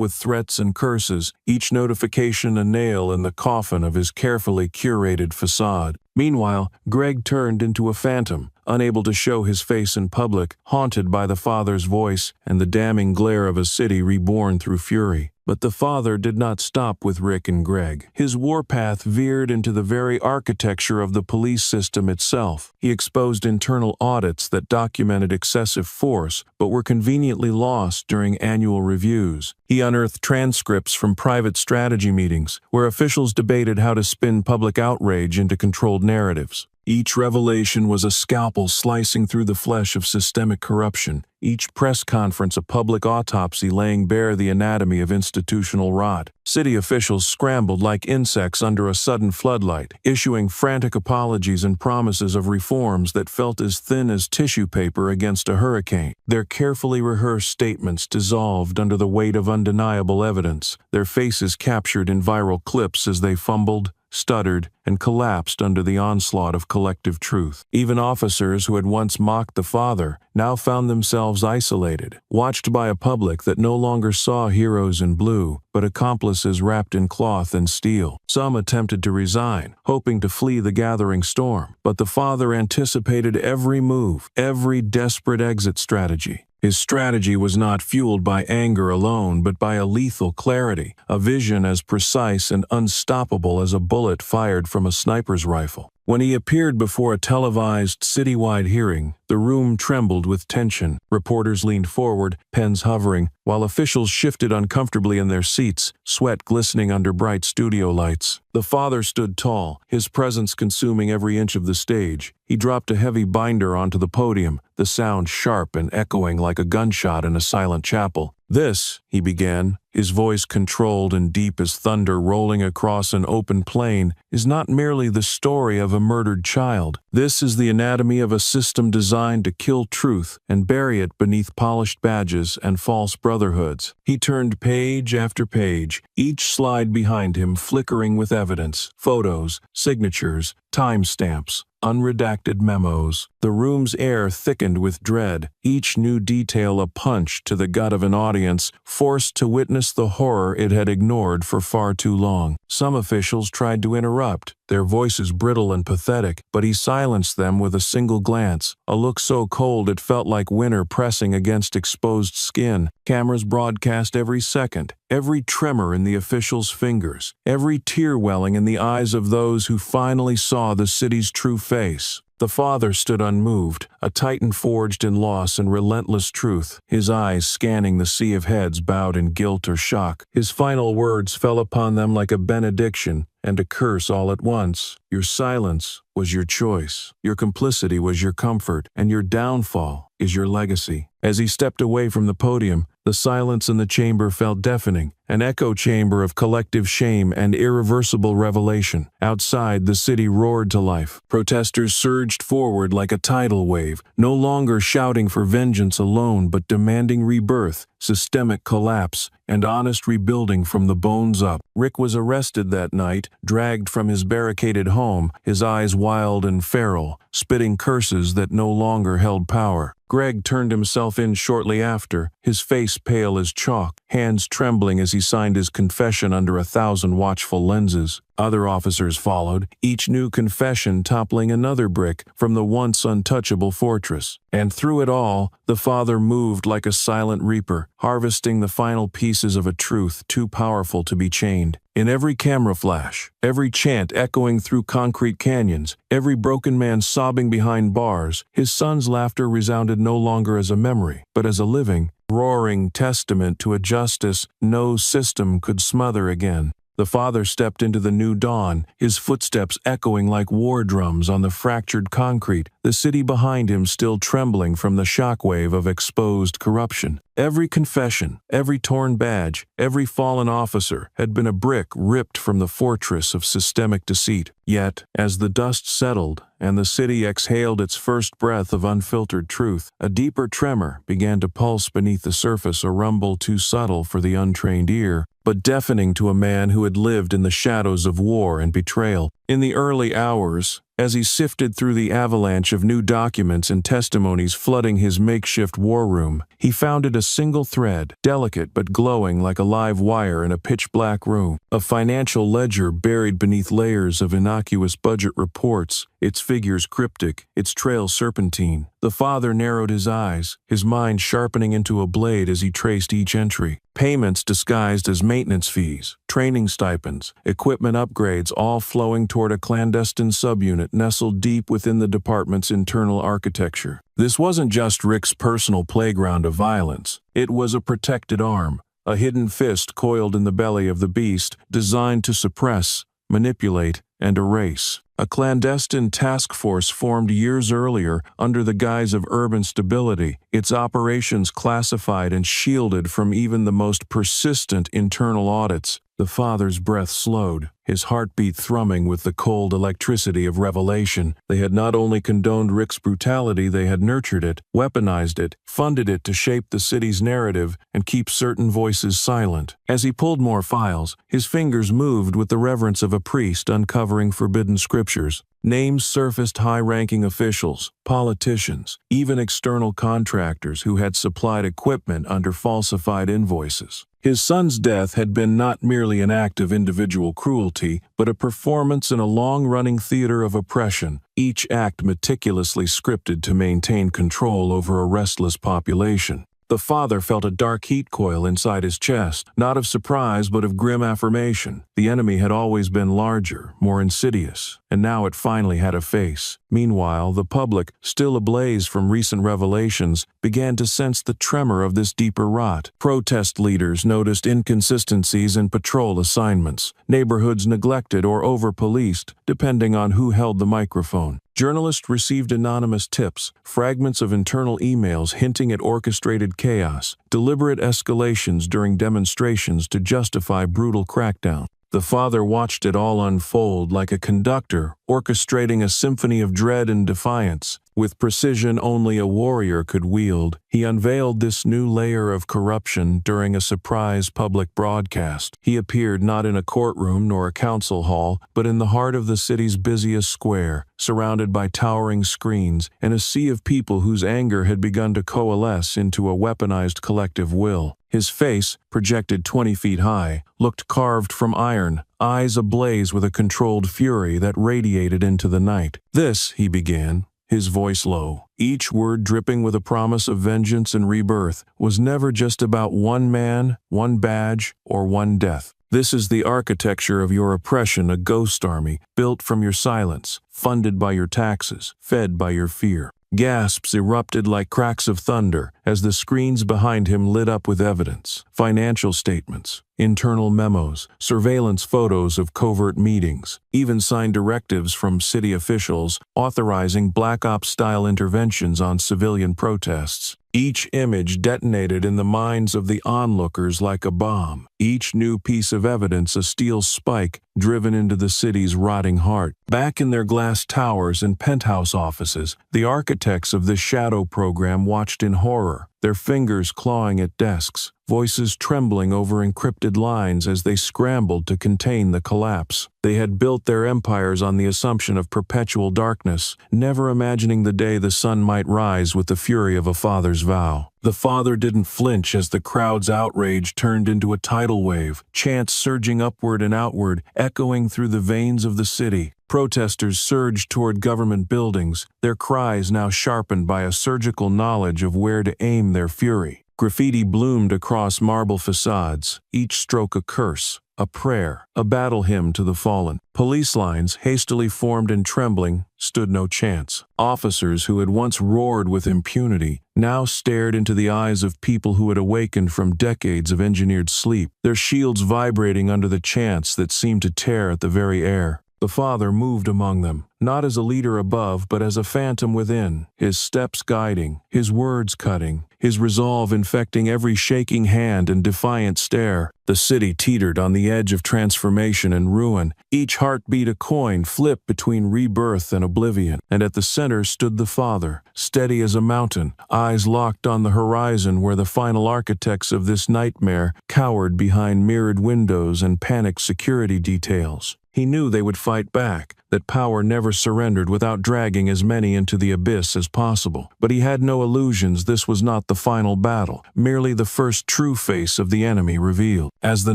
with threats and curses, each notification a nail in the coffin of his carefully curated facade. Meanwhile, Greg turned into a phantom, unable to show his face in public, haunted by the father's voice and the damning glare of a city reborn through fury. But the father did not stop with Rick and Greg. His warpath veered into the very architecture of the police system itself. He exposed internal audits that documented excessive force, but were conveniently lost during annual reviews. He unearthed transcripts from private strategy meetings, where officials debated how to spin public outrage into controlled narratives. Each revelation was a scalpel slicing through the flesh of systemic corruption, each press conference a public autopsy laying bare the anatomy of institutional rot. City officials scrambled like insects under a sudden floodlight, issuing frantic apologies and promises of reforms that felt as thin as tissue paper against a hurricane. Their carefully rehearsed statements dissolved under the weight of undeniable evidence, their faces captured in viral clips as they fumbled, stuttered, and collapsed under the onslaught of collective truth. Even officers who had once mocked the father now found themselves isolated, watched by a public that no longer saw heroes in blue, but accomplices wrapped in cloth and steel. Some attempted to resign, hoping to flee the gathering storm, but the father anticipated every move, every desperate exit strategy. His strategy was not fueled by anger alone, but by a lethal clarity, a vision as precise and unstoppable as a bullet fired from a sniper's rifle. When he appeared before a televised citywide hearing, the room trembled with tension. Reporters leaned forward, pens hovering, while officials shifted uncomfortably in their seats, sweat glistening under bright studio lights. The father stood tall, his presence consuming every inch of the stage. He dropped a heavy binder onto the podium, the sound sharp and echoing like a gunshot in a silent chapel. "This," he began, his voice controlled and deep as thunder rolling across an open plain, "is not merely the story of a murdered child. This is the anatomy of a system designed to kill truth and bury it beneath polished badges and false brotherhoods." He turned page after page, each slide behind him flickering with evidence, photos, signatures, timestamps, unredacted memos. The room's air thickened with dread, each new detail a punch to the gut of an audience forced to witness the horror it had ignored for far too long. Some officials tried to interrupt, their voices brittle and pathetic, but he silenced them with a single glance, a look so cold it felt like winter pressing against exposed skin. Cameras broadcast every second, every tremor in the official's fingers, every tear welling in the eyes of those who finally saw the city's true face. The father stood unmoved, a titan forged in loss and relentless truth, his eyes scanning the sea of heads bowed in guilt or shock. His final words fell upon them like a benediction and a curse all at once. Your silence was your choice, your complicity was your comfort, and your downfall is your legacy. As he stepped away from the podium, the silence in the chamber felt deafening, an echo chamber of collective shame and irreversible revelation. Outside, the city roared to life. Protesters surged forward like a tidal wave, no longer shouting for vengeance alone but demanding rebirth, systemic collapse, and honest rebuilding from the bones up. Rick was arrested that night, dragged from his barricaded home, his eyes wild and feral, spitting curses that no longer held power. Greg turned himself in shortly after, his face pale as chalk, hands trembling as he signed his confession under 1,000 watchful lenses. Other officers followed, each new confession toppling another brick from the once untouchable fortress. And through it all, the father moved like a silent reaper, harvesting the final pieces of a truth too powerful to be chained. In every camera flash, every chant echoing through concrete canyons, every broken man sobbing behind bars, his son's laughter resounded no longer as a memory, but as a living, roaring testament to a justice no system could smother again. The father stepped into the new dawn, his footsteps echoing like war drums on the fractured concrete, the city behind him still trembling from the shockwave of exposed corruption. Every confession, every torn badge, every fallen officer had been a brick ripped from the fortress of systemic deceit. Yet, as the dust settled and the city exhaled its first breath of unfiltered truth, a deeper tremor began to pulse beneath the surface, a rumble too subtle for the untrained ear, but deafening to a man who had lived in the shadows of war and betrayal. In the early hours, as he sifted through the avalanche of new documents and testimonies flooding his makeshift war room, he found it a single thread, delicate but glowing like a live wire in a pitch-black room. A financial ledger buried beneath layers of innocuous budget reports, its figures cryptic, its trail serpentine. The father narrowed his eyes, his mind sharpening into a blade as he traced each entry. Payments disguised as maintenance fees, training stipends, equipment upgrades, all flowing toward a clandestine subunit nestled deep within the department's internal architecture. This wasn't just Rick's personal playground of violence. It was a protected arm, a hidden fist coiled in the belly of the beast, designed to suppress, manipulate, and erase. A clandestine task force formed years earlier under the guise of urban stability, its operations classified and shielded from even the most persistent internal audits. The father's breath slowed, his heartbeat thrumming with the cold electricity of revelation. They had not only condoned Rick's brutality, they had nurtured it, weaponized it, funded it to shape the city's narrative and keep certain voices silent. As he pulled more files, his fingers moved with the reverence of a priest uncovering forbidden scriptures. Names surfaced: high-ranking officials, politicians, even external contractors who had supplied equipment under falsified invoices. His son's death had been not merely an act of individual cruelty, but a performance in a long-running theater of oppression, each act meticulously scripted to maintain control over a restless population. The father felt a dark heat coil inside his chest, not of surprise but of grim affirmation. The enemy had always been larger, more insidious, and now it finally had a face. Meanwhile, the public, still ablaze from recent revelations, began to sense the tremor of this deeper rot. Protest leaders noticed inconsistencies in patrol assignments, neighborhoods neglected or over-policed, depending on who held the microphone. Journalists received anonymous tips, fragments of internal emails hinting at orchestrated chaos, deliberate escalations during demonstrations to justify brutal crackdown. The father watched it all unfold like a conductor, orchestrating a symphony of dread and defiance. With precision only a warrior could wield, he unveiled this new layer of corruption during a surprise public broadcast. He appeared not in a courtroom nor a council hall, but in the heart of the city's busiest square, surrounded by towering screens and a sea of people whose anger had begun to coalesce into a weaponized collective will. His face, projected 20 feet high, looked carved from iron, eyes ablaze with a controlled fury that radiated into the night. "This," he began, his voice low, each word dripping with a promise of vengeance and rebirth, "was never just about one man, one badge, or one death. This is the architecture of your oppression, a ghost army, built from your silence, funded by your taxes, fed by your fear." Gasps erupted like cracks of thunder as the screens behind him lit up with evidence. Financial statements, internal memos, surveillance photos of covert meetings, even signed directives from city officials authorizing Black Ops-style interventions on civilian protests. Each image detonated in the minds of the onlookers like a bomb. Each new piece of evidence a steel spike driven into the city's rotting heart. Back in their glass towers and penthouse offices, the architects of this shadow program watched in horror, their fingers clawing at desks, voices trembling over encrypted lines as they scrambled to contain the collapse. They had built their empires on the assumption of perpetual darkness, never imagining the day the sun might rise with the fury of a father's vow. The father didn't flinch as the crowd's outrage turned into a tidal wave, chants surging upward and outward, echoing through the veins of the city. Protesters surged toward government buildings, their cries now sharpened by a surgical knowledge of where to aim their fury. Graffiti bloomed across marble facades, each stroke a curse, a prayer, a battle hymn to the fallen. Police lines, hastily formed and trembling, stood no chance. Officers who had once roared with impunity now stared into the eyes of people who had awakened from decades of engineered sleep, their shields vibrating under the chants that seemed to tear at the very air. The father moved among them, not as a leader above but as a phantom within, his steps guiding, his words cutting, his resolve infecting every shaking hand and defiant stare. The city teetered on the edge of transformation and ruin, each heartbeat a coin flipped between rebirth and oblivion, and at the center stood the father, steady as a mountain, eyes locked on the horizon where the final architects of this nightmare cowered behind mirrored windows and panicked security details. He knew they would fight back, that power never surrendered without dragging as many into the abyss as possible. But he had no illusions. This was not the final battle, merely the first true face of the enemy revealed. As the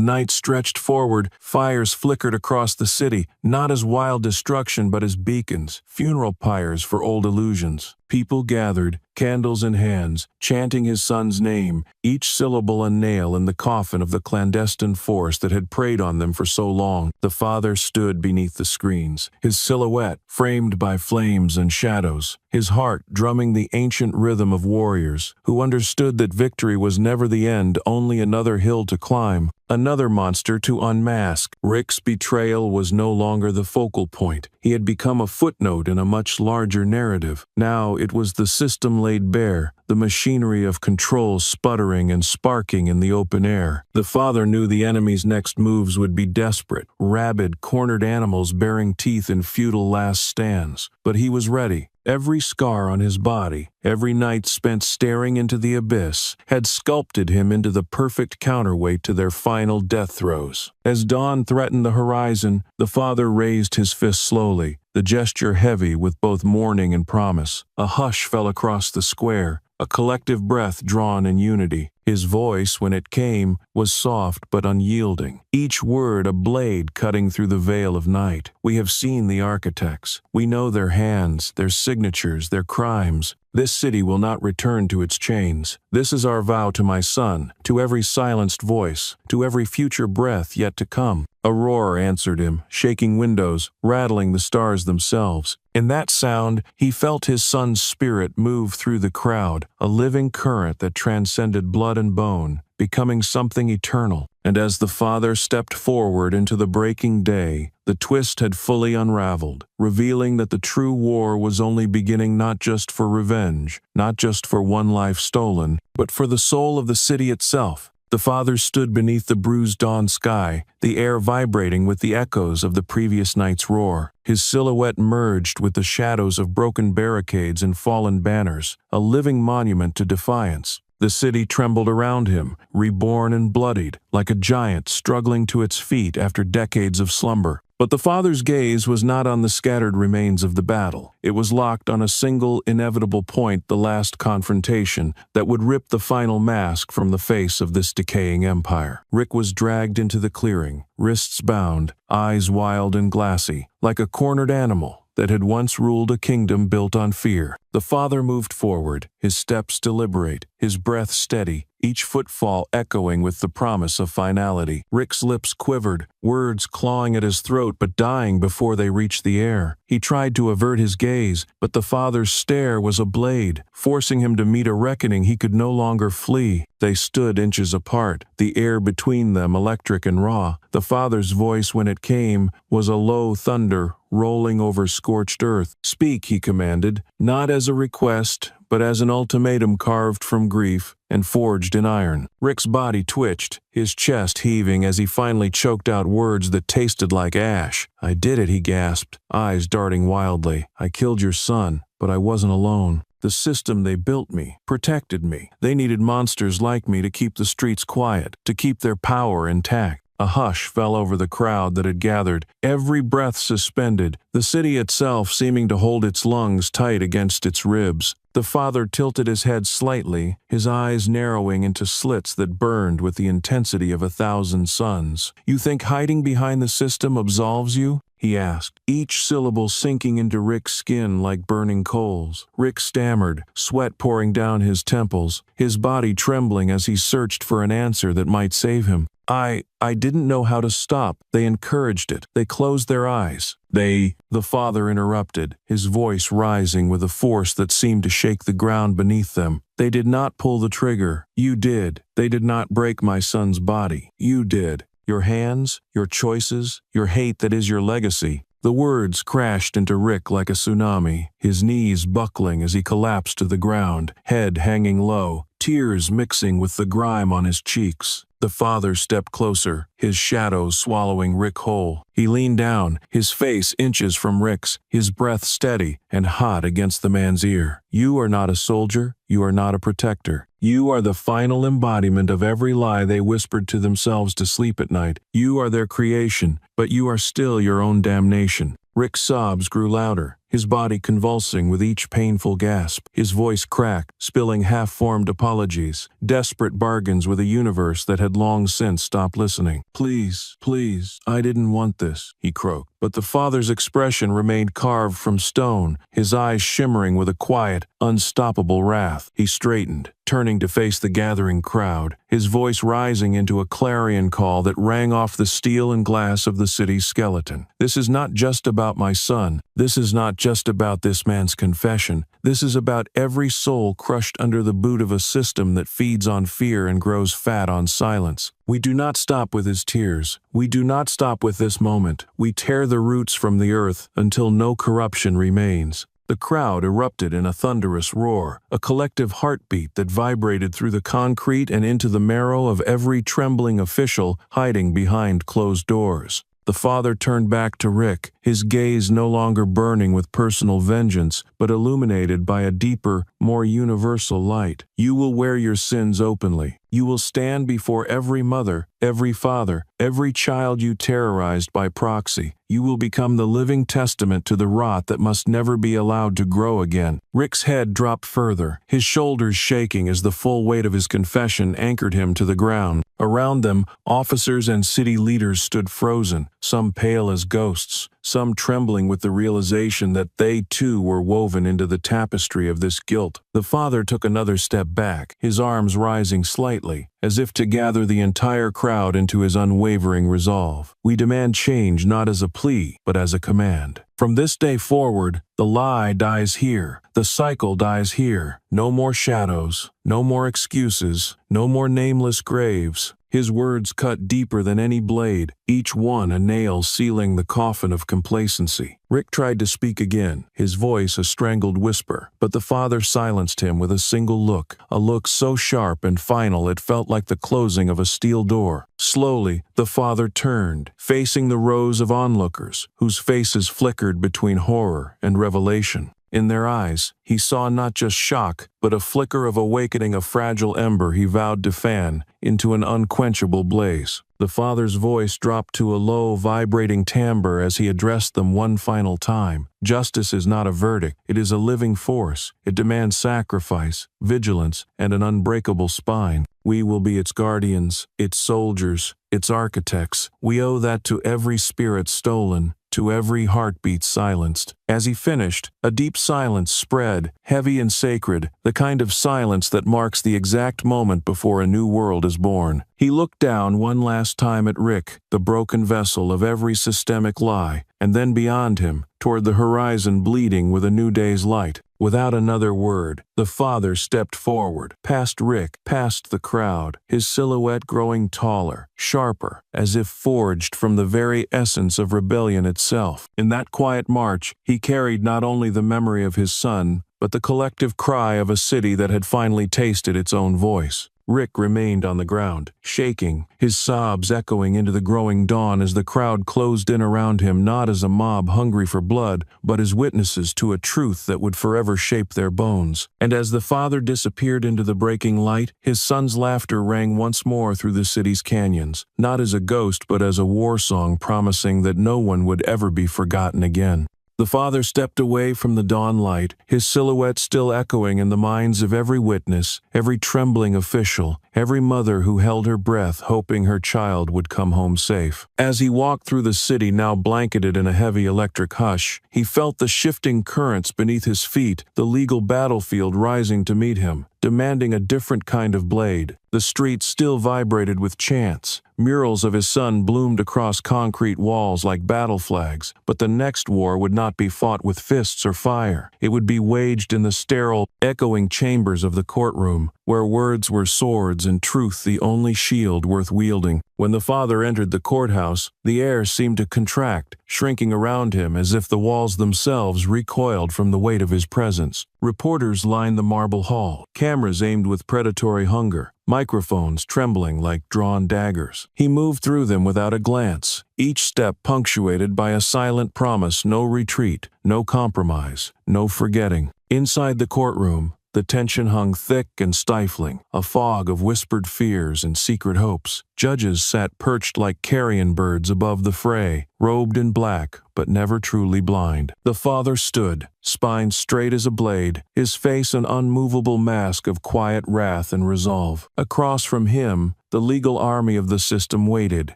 night stretched forward, fires flickered across the city, not as wild destruction but as beacons, funeral pyres for old illusions. People gathered, candles in hands, chanting his son's name, each syllable a nail in the coffin of the clandestine force that had preyed on them for so long. The father stood beneath the screens, his silhouette framed by flames and shadows, his heart drumming the ancient rhythm of warriors who understood that victory was never the end, only another hill to climb, another monster to unmask. Rick's betrayal was no longer the focal point. He had become a footnote in a much larger narrative. Now it was the system laid bare, the machinery of control sputtering and sparking in the open air. The father knew the enemy's next moves would be desperate, rabid, cornered animals baring teeth in futile last stands. But he was ready. Every scar on his body, every night spent staring into the abyss, had sculpted him into the perfect counterweight to their final death throes. As dawn threatened the horizon, the father raised his fist slowly, the gesture heavy with both mourning and promise. A hush fell across the square, a collective breath drawn in unity. His voice, when it came, was soft but unyielding, each word a blade cutting through the veil of night. We have seen the architects. We know their hands, their signatures, their crimes. This city will not return to its chains. This is our vow to my son, to every silenced voice, to every future breath yet to come. A roar answered him, shaking windows, rattling the stars themselves. In that sound, he felt his son's spirit move through the crowd, a living current that transcended blood and bone, becoming something eternal. And as the father stepped forward into the breaking day, the twist had fully unraveled, revealing that the true war was only beginning, not just for revenge, not just for one life stolen, but for the soul of the city itself. The father stood beneath the bruised dawn sky, the air vibrating with the echoes of the previous night's roar. His silhouette merged with the shadows of broken barricades and fallen banners, a living monument to defiance. The city trembled around him, reborn and bloodied, like a giant struggling to its feet after decades of slumber. But the father's gaze was not on the scattered remains of the battle. It was locked on a single, inevitable point, the last confrontation that would rip the final mask from the face of this decaying empire. Rick was dragged into the clearing, wrists bound, eyes wild and glassy, like a cornered animal that had once ruled a kingdom built on fear. The father moved forward, his steps deliberate, his breath steady, each footfall echoing with the promise of finality. Rick's lips quivered, words clawing at his throat but dying before they reached the air. He tried to avert his gaze, but the father's stare was a blade, forcing him to meet a reckoning he could no longer flee. They stood inches apart, the air between them electric and raw. The father's voice, when it came, was a low thunder, rolling over scorched earth. "Speak," he commanded, not as a request, but as an ultimatum carved from grief and forged in iron. Rick's body twitched, his chest heaving as he finally choked out words that tasted like ash. "I did it," he gasped, eyes darting wildly. "I killed your son, but I wasn't alone. The system they built me, protected me. They needed monsters like me to keep the streets quiet, to keep their power intact." A hush fell over the crowd that had gathered, every breath suspended, the city itself seeming to hold its lungs tight against its ribs. The father tilted his head slightly, his eyes narrowing into slits that burned with the intensity of 1,000 suns. "You think hiding behind the system absolves you?" he asked, each syllable sinking into Rick's skin like burning coals. Rick stammered, sweat pouring down his temples, his body trembling as he searched for an answer that might save him. I didn't know how to stop. They encouraged it. They closed their eyes. The father interrupted, his voice rising with a force that seemed to shake the ground beneath them. "They did not pull the trigger. You did. They did not break my son's body. You did. Your hands, your choices, your hate that is your legacy." The words crashed into Rick like a tsunami, his knees buckling as he collapsed to the ground, head hanging low, tears mixing with the grime on his cheeks. The father stepped closer, his shadow swallowing Rick whole. He leaned down, his face inches from Rick's, his breath steady and hot against the man's ear. "You are not a soldier, you are not a protector. You are the final embodiment of every lie they whispered to themselves to sleep at night. You are their creation, but you are still your own damnation." Rick's sobs grew louder, his body convulsing with each painful gasp. His voice cracked, spilling half-formed apologies, desperate bargains with a universe that had long since stopped listening. "Please, please, I didn't want this," he croaked. But the father's expression remained carved from stone, his eyes shimmering with a quiet, unstoppable wrath. He straightened, turning to face the gathering crowd, his voice rising into a clarion call that rang off the steel and glass of the city's skeleton. "This is not just about my son. This is not just about this man's confession. This is about every soul crushed under the boot of a system that feeds on fear and grows fat on silence. We do not stop with his tears. We do not stop with this moment. We tear the roots from the earth until no corruption remains." The crowd erupted in a thunderous roar, a collective heartbeat that vibrated through the concrete and into the marrow of every trembling official hiding behind closed doors. The father turned back to Rick, his gaze no longer burning with personal vengeance, but illuminated by a deeper, more universal light. "You will wear your sins openly. You will stand before every mother, every father, every child you terrorized by proxy. You will become the living testament to the rot that must never be allowed to grow again." Rick's head dropped further, his shoulders shaking as the full weight of his confession anchored him to the ground. Around them, officers and city leaders stood frozen, some pale as ghosts, some trembling with the realization that they too were woven into the tapestry of this guilt. The father took another step back, his arms rising slightly, as if to gather the entire crowd into his unwavering resolve. "We demand change not as a plea, but as a command. From this day forward, the lie dies here. The cycle dies here. No more shadows, no more excuses, no more nameless graves." His words cut deeper than any blade, each one a nail sealing the coffin of complacency. Rick tried to speak again, his voice a strangled whisper, but the father silenced him with a single look, a look so sharp and final it felt like the closing of a steel door. Slowly, the father turned, facing the rows of onlookers, whose faces flickered between horror and revelation. In their eyes, he saw not just shock, but a flicker of awakening, a fragile ember he vowed to fan into an unquenchable blaze. The father's voice dropped to a low, vibrating timbre as he addressed them one final time. "Justice is not a verdict, it is a living force. It demands sacrifice, vigilance, and an unbreakable spine. We will be its guardians, its soldiers, its architects. We owe that to every spirit stolen, to every heartbeat silenced." As he finished, a deep silence spread, heavy and sacred, the kind of silence that marks the exact moment before a new world is born. He looked down one last time at Rick, the broken vessel of every systemic lie, and then beyond him, toward the horizon bleeding with a new day's light. Without another word, the father stepped forward, past Rick, past the crowd, his silhouette growing taller, sharper, as if forged from the very essence of rebellion itself. In that quiet march, he carried not only the memory of his son, but the collective cry of a city that had finally tasted its own voice. Rick remained on the ground, shaking, his sobs echoing into the growing dawn as the crowd closed in around him, not as a mob hungry for blood, but as witnesses to a truth that would forever shape their bones. And as the father disappeared into the breaking light, his son's laughter rang once more through the city's canyons, not as a ghost but as a war song promising that no one would ever be forgotten again. The father stepped away from the dawn light, his silhouette still echoing in the minds of every witness, every trembling official, every mother who held her breath hoping her child would come home safe. As he walked through the city now blanketed in a heavy electric hush, he felt the shifting currents beneath his feet, the legal battlefield rising to meet him, demanding a different kind of blade. The streets still vibrated with chants. Murals of his son bloomed across concrete walls like battle flags, but the next war would not be fought with fists or fire. It would be waged in the sterile, echoing chambers of the courtroom, where words were swords and truth the only shield worth wielding. When the father entered the courthouse, the air seemed to contract, shrinking around him as if the walls themselves recoiled from the weight of his presence. Reporters lined the marble hall, cameras aimed with predatory hunger, microphones trembling like drawn daggers. He moved through them without a glance, each step punctuated by a silent promise: no retreat, no compromise, no forgetting. Inside the courtroom, the tension hung thick and stifling, a fog of whispered fears and secret hopes. Judges sat perched like carrion birds above the fray, robed in black, but never truly blind. The father stood, spine straight as a blade, his face an unmovable mask of quiet wrath and resolve. Across from him, the legal army of the system waited,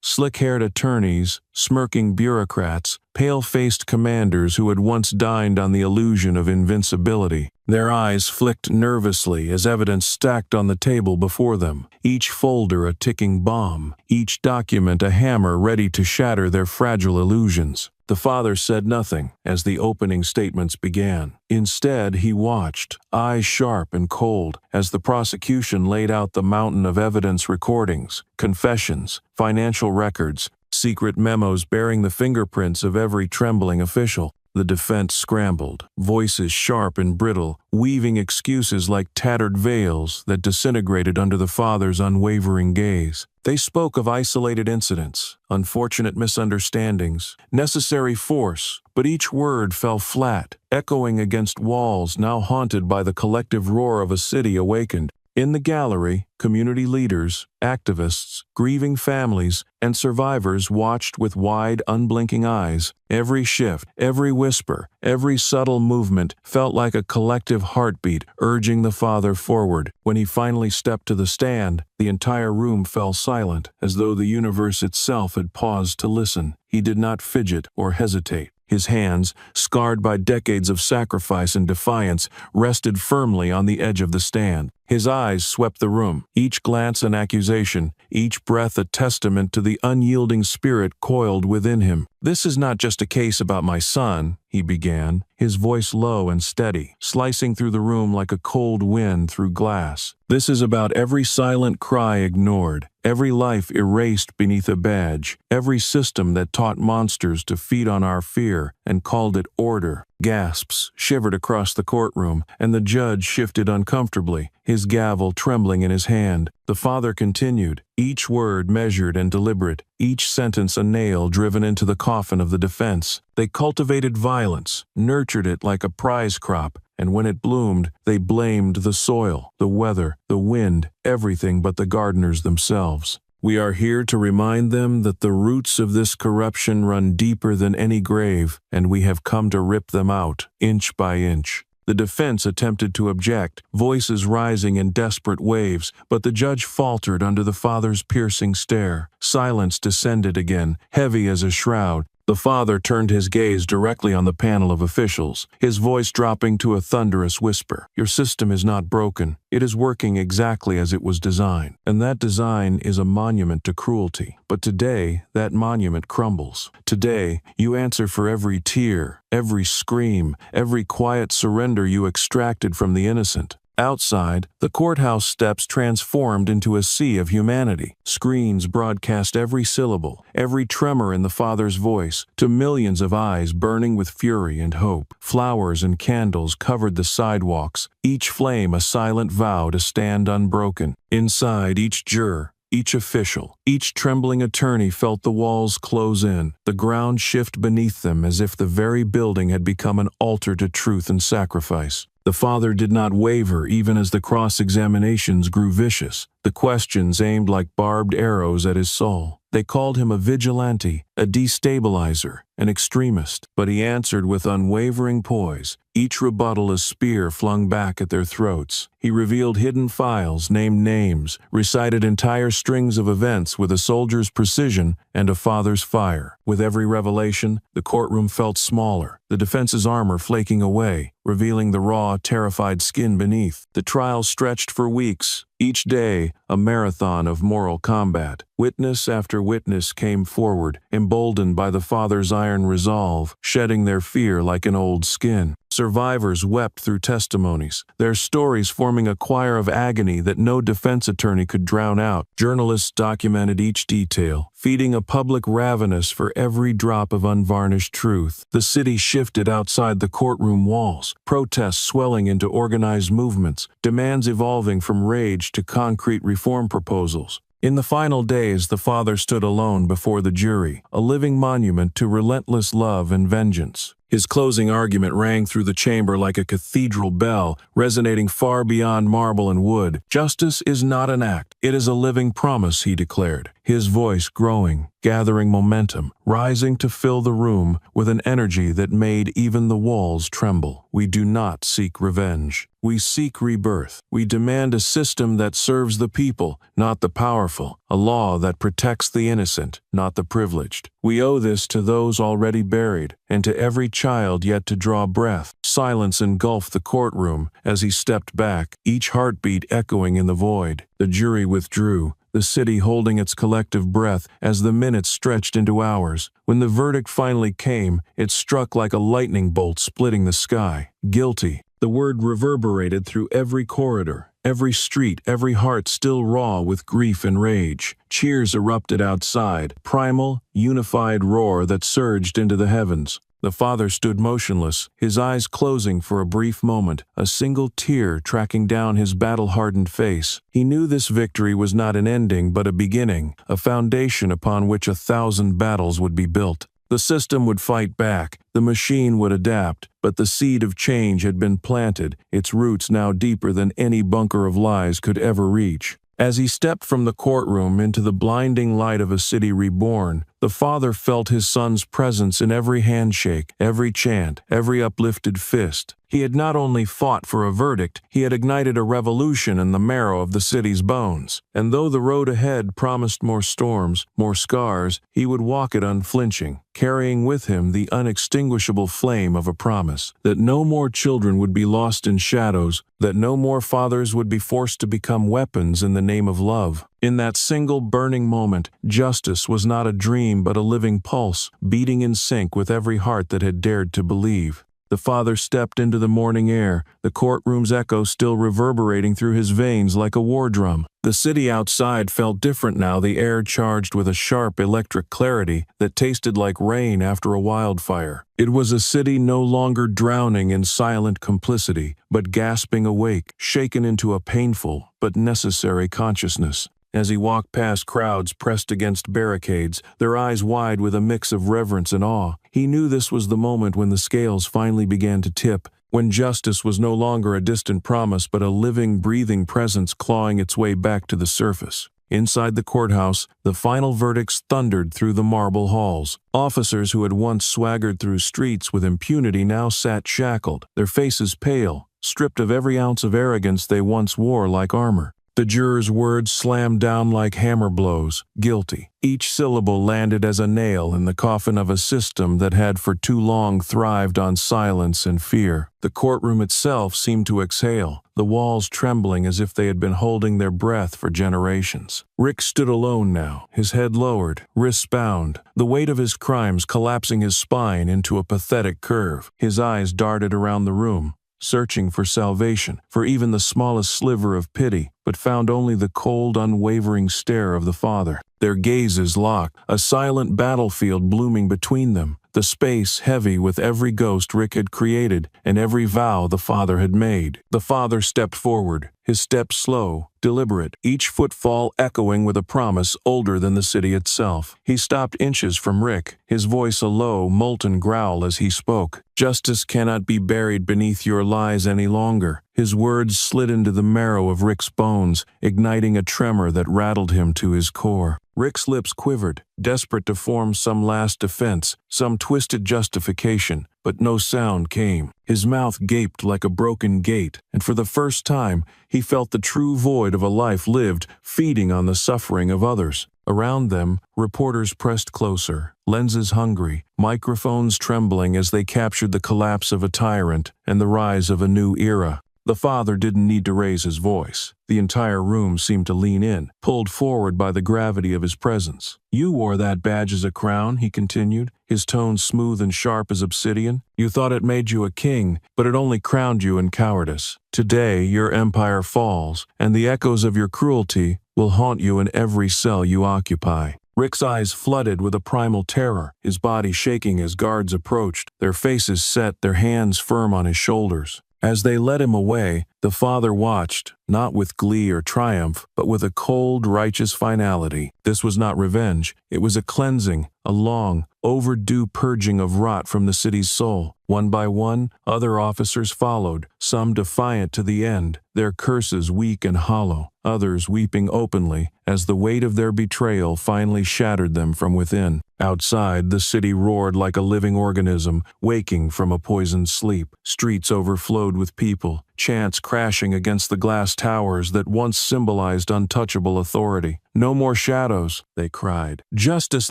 slick-haired attorneys, smirking bureaucrats, pale-faced commanders who had once dined on the illusion of invincibility. Their eyes flicked nervously as evidence stacked on the table before them, each folder a ticking bomb, each document a hammer ready to shatter their fragile illusions. The father said nothing as the opening statements began. Instead, he watched, eyes sharp and cold, as the prosecution laid out the mountain of evidence: recordings, confessions, financial records, secret memos bearing the fingerprints of every trembling official. The defense scrambled, voices sharp and brittle, weaving excuses like tattered veils that disintegrated under the father's unwavering gaze. They spoke of isolated incidents, unfortunate misunderstandings, necessary force, but each word fell flat, echoing against walls now haunted by the collective roar of a city awakened. In the gallery, community leaders, activists, grieving families, and survivors watched with wide, unblinking eyes. Every shift, every whisper, every subtle movement felt like a collective heartbeat urging the father forward. When he finally stepped to the stand, the entire room fell silent, as though the universe itself had paused to listen. He did not fidget or hesitate. His hands, scarred by decades of sacrifice and defiance, rested firmly on the edge of the stand. His eyes swept the room, each glance an accusation, each breath a testament to the unyielding spirit coiled within him. "This is not just a case about my son," he began, his voice low and steady, slicing through the room like a cold wind through glass. "This is about every silent cry ignored, every life erased beneath a badge, every system that taught monsters to feed on our fear and called it order." Gasps shivered across the courtroom, and the judge shifted uncomfortably, his gavel trembling in his hand. The father continued, each word measured and deliberate, each sentence a nail driven into the coffin of the defense. "They cultivated violence, nurtured it like a prize crop, and when it bloomed, they blamed the soil, the weather, the wind, everything but the gardeners themselves. We are here to remind them that the roots of this corruption run deeper than any grave, and we have come to rip them out, inch by inch." The defense attempted to object, voices rising in desperate waves, but the judge faltered under the father's piercing stare. Silence descended again, heavy as a shroud. The father turned his gaze directly on the panel of officials, his voice dropping to a thunderous whisper. "Your system is not broken. It is working exactly as it was designed. And that design is a monument to cruelty. But today, that monument crumbles. Today, you answer for every tear, every scream, every quiet surrender you extracted from the innocent." Outside, the courthouse steps transformed into a sea of humanity. Screens broadcast every syllable, every tremor in the father's voice, to millions of eyes burning with fury and hope. Flowers and candles covered the sidewalks, each flame a silent vow to stand unbroken. Inside, each juror, each official, each trembling attorney felt the walls close in, the ground shift beneath them as if the very building had become an altar to truth and sacrifice. The father did not waver even as the cross-examinations grew vicious, the questions aimed like barbed arrows at his soul. They called him a vigilante, a destabilizer, an extremist, but he answered with unwavering poise, each rebuttal a spear flung back at their throats. He revealed hidden files, named names, recited entire strings of events with a soldier's precision and a father's fire. With every revelation, the courtroom felt smaller, the defense's armor flaking away, revealing the raw, terrified skin beneath. The trial stretched for weeks, each day a marathon of moral combat. Witness after witness came forward, emboldened by the father's iron resolve, shedding their fear like an old skin. Survivors wept through testimonies, their stories forming a choir of agony that no defense attorney could drown out. Journalists documented each detail, feeding a public ravenous for every drop of unvarnished truth. The city shifted outside the courtroom walls, protests swelling into organized movements, demands evolving from rage to concrete reform proposals. In the final days, the father stood alone before the jury, a living monument to relentless love and vengeance. His closing argument rang through the chamber like a cathedral bell, resonating far beyond marble and wood. "Justice is not an act. It is a living promise," he declared, his voice growing, gathering momentum, rising to fill the room with an energy that made even the walls tremble. "We do not seek revenge. We seek rebirth. We demand a system that serves the people, not the powerful, a law that protects the innocent, not the privileged. We owe this to those already buried, and to every child yet to draw breath." Silence engulfed the courtroom as he stepped back, each heartbeat echoing in the void. The jury withdrew, the city holding its collective breath as the minutes stretched into hours. When the verdict finally came, it struck like a lightning bolt splitting the sky. Guilty. The word reverberated through every corridor, every street, every heart still raw with grief and rage. Cheers erupted outside, primal, unified roar that surged into the heavens. The father stood motionless, his eyes closing for a brief moment, a single tear tracking down his battle-hardened face. He knew this victory was not an ending but a beginning, a foundation upon which 1,000 battles would be built. The system would fight back, the machine would adapt, but the seed of change had been planted, its roots now deeper than any bunker of lies could ever reach. As he stepped from the courtroom into the blinding light of a city reborn, the father felt his son's presence in every handshake, every chant, every uplifted fist. He had not only fought for a verdict, he had ignited a revolution in the marrow of the city's bones. And though the road ahead promised more storms, more scars, he would walk it unflinching, carrying with him the unextinguishable flame of a promise that no more children would be lost in shadows, that no more fathers would be forced to become weapons in the name of love. In that single burning moment, justice was not a dream but a living pulse, beating in sync with every heart that had dared to believe. The father stepped into the morning air, the courtroom's echo still reverberating through his veins like a war drum. The city outside felt different now, the air charged with a sharp electric clarity that tasted like rain after a wildfire. It was a city no longer drowning in silent complicity, but gasping awake, shaken into a painful but necessary consciousness. As he walked past crowds pressed against barricades, their eyes wide with a mix of reverence and awe, he knew this was the moment when the scales finally began to tip, when justice was no longer a distant promise but a living, breathing presence clawing its way back to the surface. Inside the courthouse, the final verdicts thundered through the marble halls. Officers who had once swaggered through streets with impunity now sat shackled, their faces pale, stripped of every ounce of arrogance they once wore like armor. The jurors' words slammed down like hammer blows, guilty. Each syllable landed as a nail in the coffin of a system that had for too long thrived on silence and fear. The courtroom itself seemed to exhale, the walls trembling as if they had been holding their breath for generations. Rick stood alone now, his head lowered, wrists bound, the weight of his crimes collapsing his spine into a pathetic curve. His eyes darted around the room, searching for salvation, for even the smallest sliver of pity, but found only the cold, unwavering stare of the father. Their gazes locked, a silent battlefield blooming between them, the space heavy with every ghost Rick had created and every vow the father had made. The father stepped forward, his steps slow, deliberate, each footfall echoing with a promise older than the city itself. He stopped inches from Rick, his voice a low, molten growl as he spoke. Justice cannot be buried beneath your lies any longer. His words slid into the marrow of Rick's bones, igniting a tremor that rattled him to his core. Rick's lips quivered, desperate to form some last defense, some twisted justification, but no sound came. His mouth gaped like a broken gate, and for the first time, he felt the true void of a life lived, feeding on the suffering of others. Around them, reporters pressed closer, lenses hungry, microphones trembling as they captured the collapse of a tyrant and the rise of a new era. The father didn't need to raise his voice. The entire room seemed to lean in, pulled forward by the gravity of his presence. "You wore that badge as a crown," he continued, his tone smooth and sharp as obsidian. "You thought it made you a king, but it only crowned you in cowardice. Today, your empire falls, and the echoes of your cruelty will haunt you in every cell you occupy." Rick's eyes flooded with a primal terror, his body shaking as guards approached, their faces set, their hands firm on his shoulders. As they led him away, the father watched, not with glee or triumph, but with a cold, righteous finality. This was not revenge. It was a cleansing, a long, overdue purging of rot from the city's soul. One by one, other officers followed, some defiant to the end, their curses weak and hollow, others weeping openly as the weight of their betrayal finally shattered them from within. Outside, the city roared like a living organism, waking from a poisoned sleep. Streets overflowed with people, chants crashing against the glass towers that once symbolized untouchable authority. "No more shadows," they cried. "Justice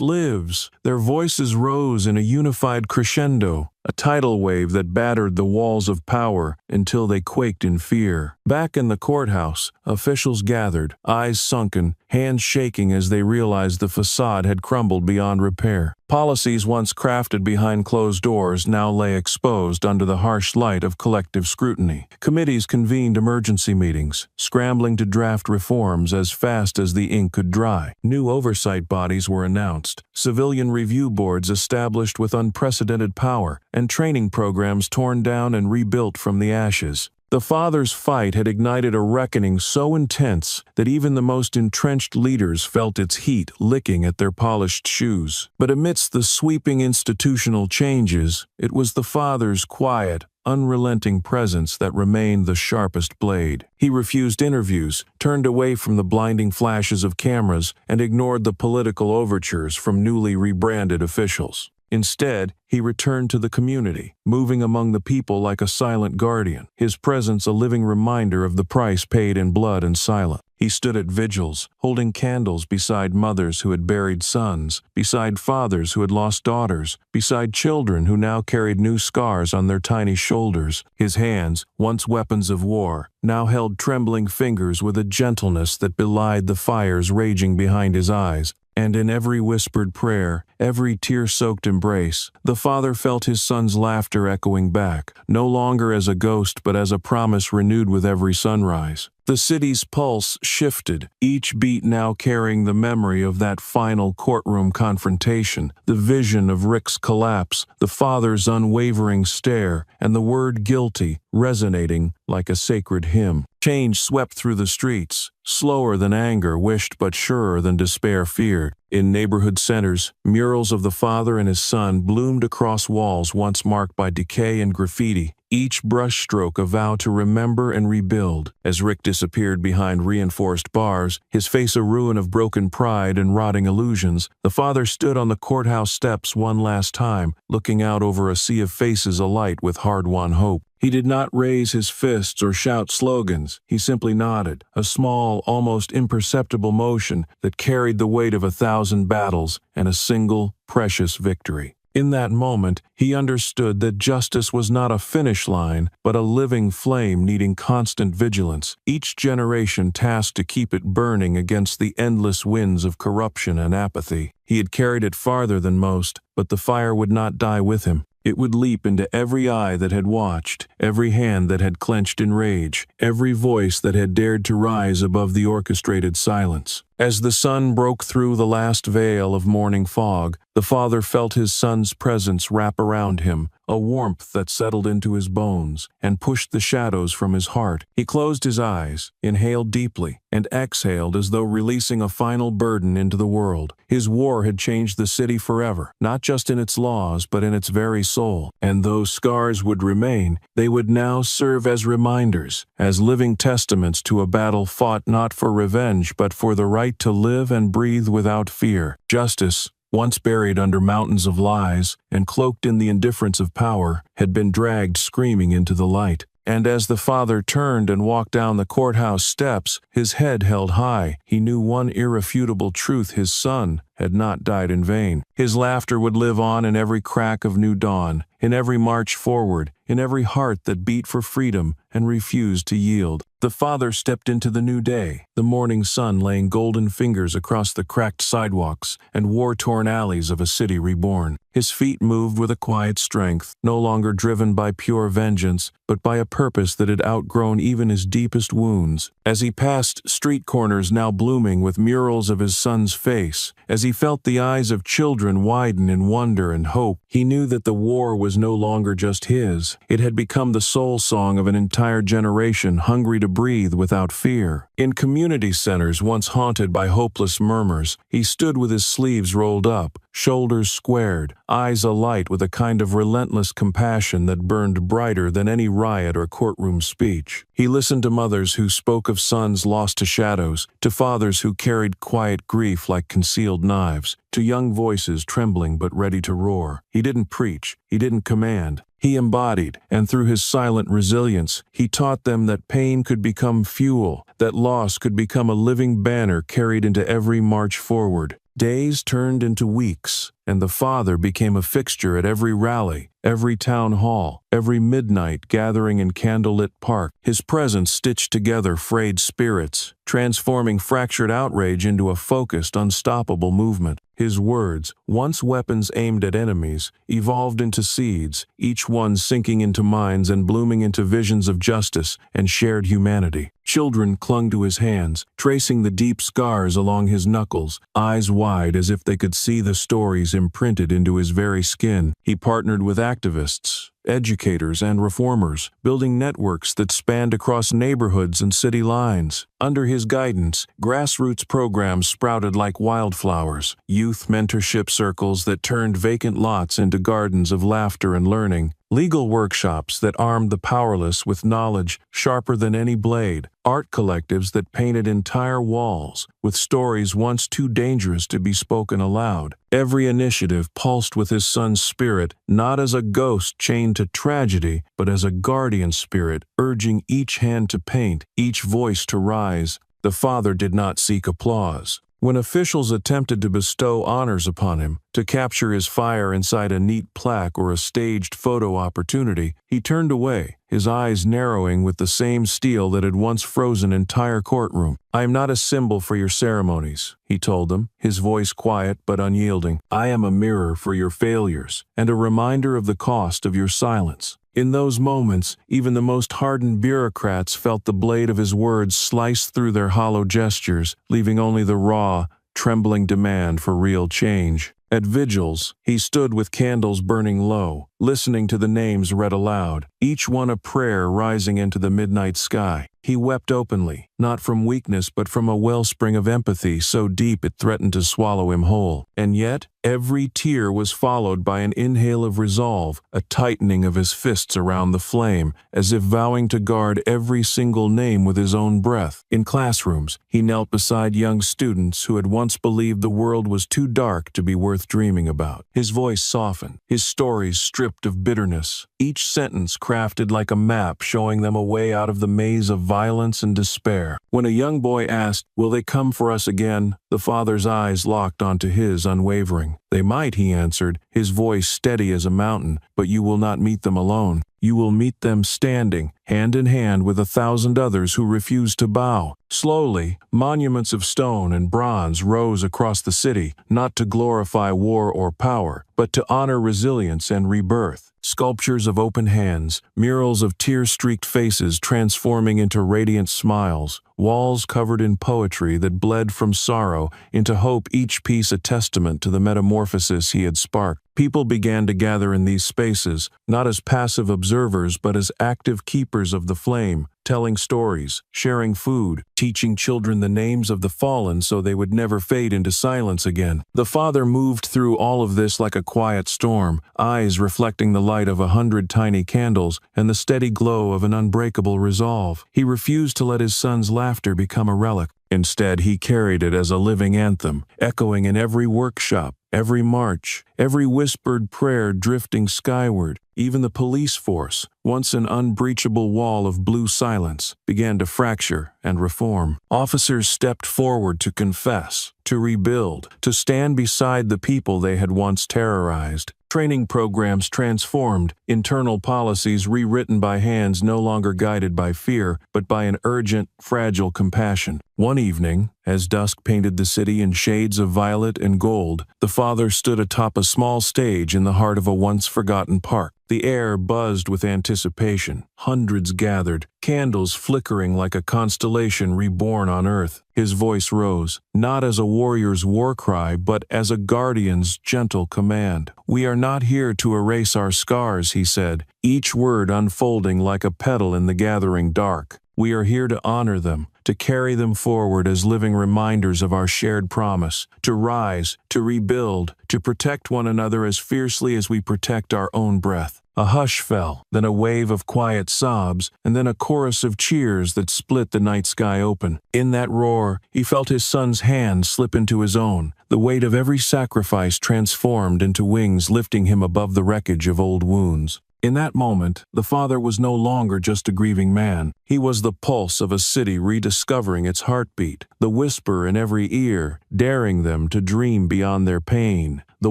lives." Their voices rose in a unified crescendo, a tidal wave that battered the walls of power until they quaked in fear. Back in the courthouse, officials gathered, eyes sunken, hands shaking as they realized the facade had crumbled beyond repair. Policies once crafted behind closed doors now lay exposed under the harsh light of collective scrutiny. Committees convened emergency meetings, scrambling to draft reforms as fast as the ink could dry. New oversight bodies were announced, civilian review boards established with unprecedented power, and training programs torn down and rebuilt from the ashes. The father's fight had ignited a reckoning so intense that even the most entrenched leaders felt its heat licking at their polished shoes. But amidst the sweeping institutional changes, it was the father's quiet, unrelenting presence that remained the sharpest blade. He refused interviews, turned away from the blinding flashes of cameras, and ignored the political overtures from newly rebranded officials. Instead, he returned to the community, moving among the people like a silent guardian, his presence a living reminder of the price paid in blood and silence. He stood at vigils, holding candles beside mothers who had buried sons, beside fathers who had lost daughters, beside children who now carried new scars on their tiny shoulders. His hands, once weapons of war, now held trembling fingers with a gentleness that belied the fires raging behind his eyes. And in every whispered prayer, every tear-soaked embrace, the father felt his son's laughter echoing back, no longer as a ghost but as a promise renewed with every sunrise. The city's pulse shifted, each beat now carrying the memory of that final courtroom confrontation, the vision of Rick's collapse, the father's unwavering stare, and the word guilty resonating like a sacred hymn. Change swept through the streets, slower than anger wished but surer than despair feared. In neighborhood centers, murals of the father and his son bloomed across walls once marked by decay and graffiti, each brushstroke a vow to remember and rebuild. As Rick disappeared behind reinforced bars, his face a ruin of broken pride and rotting illusions, the father stood on the courthouse steps one last time, looking out over a sea of faces alight with hard-won hope. He did not raise his fists or shout slogans. He simply nodded, a small, almost imperceptible motion that carried the weight of 1,000 battles and a single, precious victory. In that moment, he understood that justice was not a finish line, but a living flame needing constant vigilance, each generation tasked to keep it burning against the endless winds of corruption and apathy. He had carried it farther than most, but the fire would not die with him. It would leap into every eye that had watched, every hand that had clenched in rage, every voice that had dared to rise above the orchestrated silence. As the sun broke through the last veil of morning fog, the father felt his son's presence wrap around him, a warmth that settled into his bones and pushed the shadows from his heart. He closed his eyes, inhaled deeply, and exhaled as though releasing a final burden into the world. His war had changed the city forever, not just in its laws but in its very soul. And though scars would remain, they would now serve as reminders, as living testaments to a battle fought not for revenge but for the right to live and breathe without fear. Justice, once buried under mountains of lies and cloaked in the indifference of power, had been dragged screaming into the light. And as the father turned and walked down the courthouse steps, his head held high, he knew one irrefutable truth: his son had not died in vain. His laughter would live on in every crack of new dawn, in every march forward, in every heart that beat for freedom and refused to yield. The father stepped into the new day, the morning sun laying golden fingers across the cracked sidewalks and war-torn alleys of a city reborn. His feet moved with a quiet strength, no longer driven by pure vengeance, but by a purpose that had outgrown even his deepest wounds. As he passed street corners now blooming with murals of his son's face, as he felt the eyes of children widen in wonder and hope, he knew that the war was no longer just his. It had become the soul song of an entire generation hungry to breathe without fear. In community centers once haunted by hopeless murmurs, he stood with his sleeves rolled up, shoulders squared, eyes alight with a kind of relentless compassion that burned brighter than any riot or courtroom speech. He listened to mothers who spoke of sons lost to shadows, to fathers who carried quiet grief like concealed knives, to young voices trembling but ready to roar. He didn't preach, he didn't command. He embodied, and through his silent resilience, he taught them that pain could become fuel, that loss could become a living banner carried into every march forward. Days turned into weeks, and the father became a fixture at every rally, every town hall, every midnight gathering in candlelit park. His presence stitched together frayed spirits, transforming fractured outrage into a focused, unstoppable movement. His words, once weapons aimed at enemies, evolved into seeds, each one sinking into minds and blooming into visions of justice and shared humanity. Children clung to his hands, tracing the deep scars along his knuckles, eyes wide as if they could see the stories imprinted into his very skin. He partnered with activists, educators, and reformers, building networks that spanned across neighborhoods and city lines. Under his guidance, grassroots programs sprouted like wildflowers, youth mentorship circles that turned vacant lots into gardens of laughter and learning, legal workshops that armed the powerless with knowledge sharper than any blade, art collectives that painted entire walls with stories once too dangerous to be spoken aloud. Every initiative pulsed with his son's spirit, not as a ghost chained to tragedy, but as a guardian spirit, urging each hand to paint, each voice to rise. The father did not seek applause. When officials attempted to bestow honors upon him, to capture his fire inside a neat plaque or a staged photo opportunity, he turned away, his eyes narrowing with the same steel that had once frozen an entire courtroom. "I am not a symbol for your ceremonies," he told them, his voice quiet but unyielding. "I am a mirror for your failures, and a reminder of the cost of your silence." In those moments, even the most hardened bureaucrats felt the blade of his words slice through their hollow gestures, leaving only the raw, trembling demand for real change. At vigils, he stood with candles burning low, listening to the names read aloud, each one a prayer rising into the midnight sky. He wept openly, not from weakness but from a wellspring of empathy so deep it threatened to swallow him whole. And yet, every tear was followed by an inhale of resolve, a tightening of his fists around the flame, as if vowing to guard every single name with his own breath. In classrooms, he knelt beside young students who had once believed the world was too dark to be worth dreaming about. His voice softened, his stories stripped of bitterness, each sentence crafted like a map showing them a way out of the maze of violence and despair. When a young boy asked, "Will they come for us again?" the father's eyes locked onto his, unwavering. "They might," he answered, his voice steady as a mountain, "but you will not meet them alone. You will meet them standing, hand in hand with 1,000 others who refuse to bow." Slowly, monuments of stone and bronze rose across the city, not to glorify war or power, but to honor resilience and rebirth. Sculptures of open hands, murals of tear-streaked faces transforming into radiant smiles, walls covered in poetry that bled from sorrow into hope, each piece a testament to the metamorphosis he had sparked. People began to gather in these spaces, not as passive observers but as active keepers of the flame, telling stories, sharing food, teaching children the names of the fallen so they would never fade into silence again. The father moved through all of this like a quiet storm, eyes reflecting the light of 100 tiny candles and the steady glow of an unbreakable resolve. He refused to let his son's laughter become a relic. Instead, he carried it as a living anthem, echoing in every workshop, every march, every whispered prayer drifting skyward. Even the police force, once an unbreachable wall of blue silence, began to fracture and reform. Officers stepped forward to confess, to rebuild, to stand beside the people they had once terrorized. Training programs transformed, internal policies rewritten by hands no longer guided by fear, but by an urgent, fragile compassion. One evening, as dusk painted the city in shades of violet and gold, the father stood atop a small stage in the heart of a once-forgotten park. The air buzzed with anticipation. Hundreds gathered, candles flickering like a constellation reborn on earth. His voice rose, not as a warrior's war cry, but as a guardian's gentle command. "We are not here to erase our scars," he said, each word unfolding like a petal in the gathering dark. "We are here to honor them, to carry them forward as living reminders of our shared promise, to rise, to rebuild, to protect one another as fiercely as we protect our own breath." A hush fell, then a wave of quiet sobs, and then a chorus of cheers that split the night sky open. In that roar, he felt his son's hand slip into his own, the weight of every sacrifice transformed into wings lifting him above the wreckage of old wounds. In that moment, the father was no longer just a grieving man. He was the pulse of a city rediscovering its heartbeat, the whisper in every ear, daring them to dream beyond their pain, the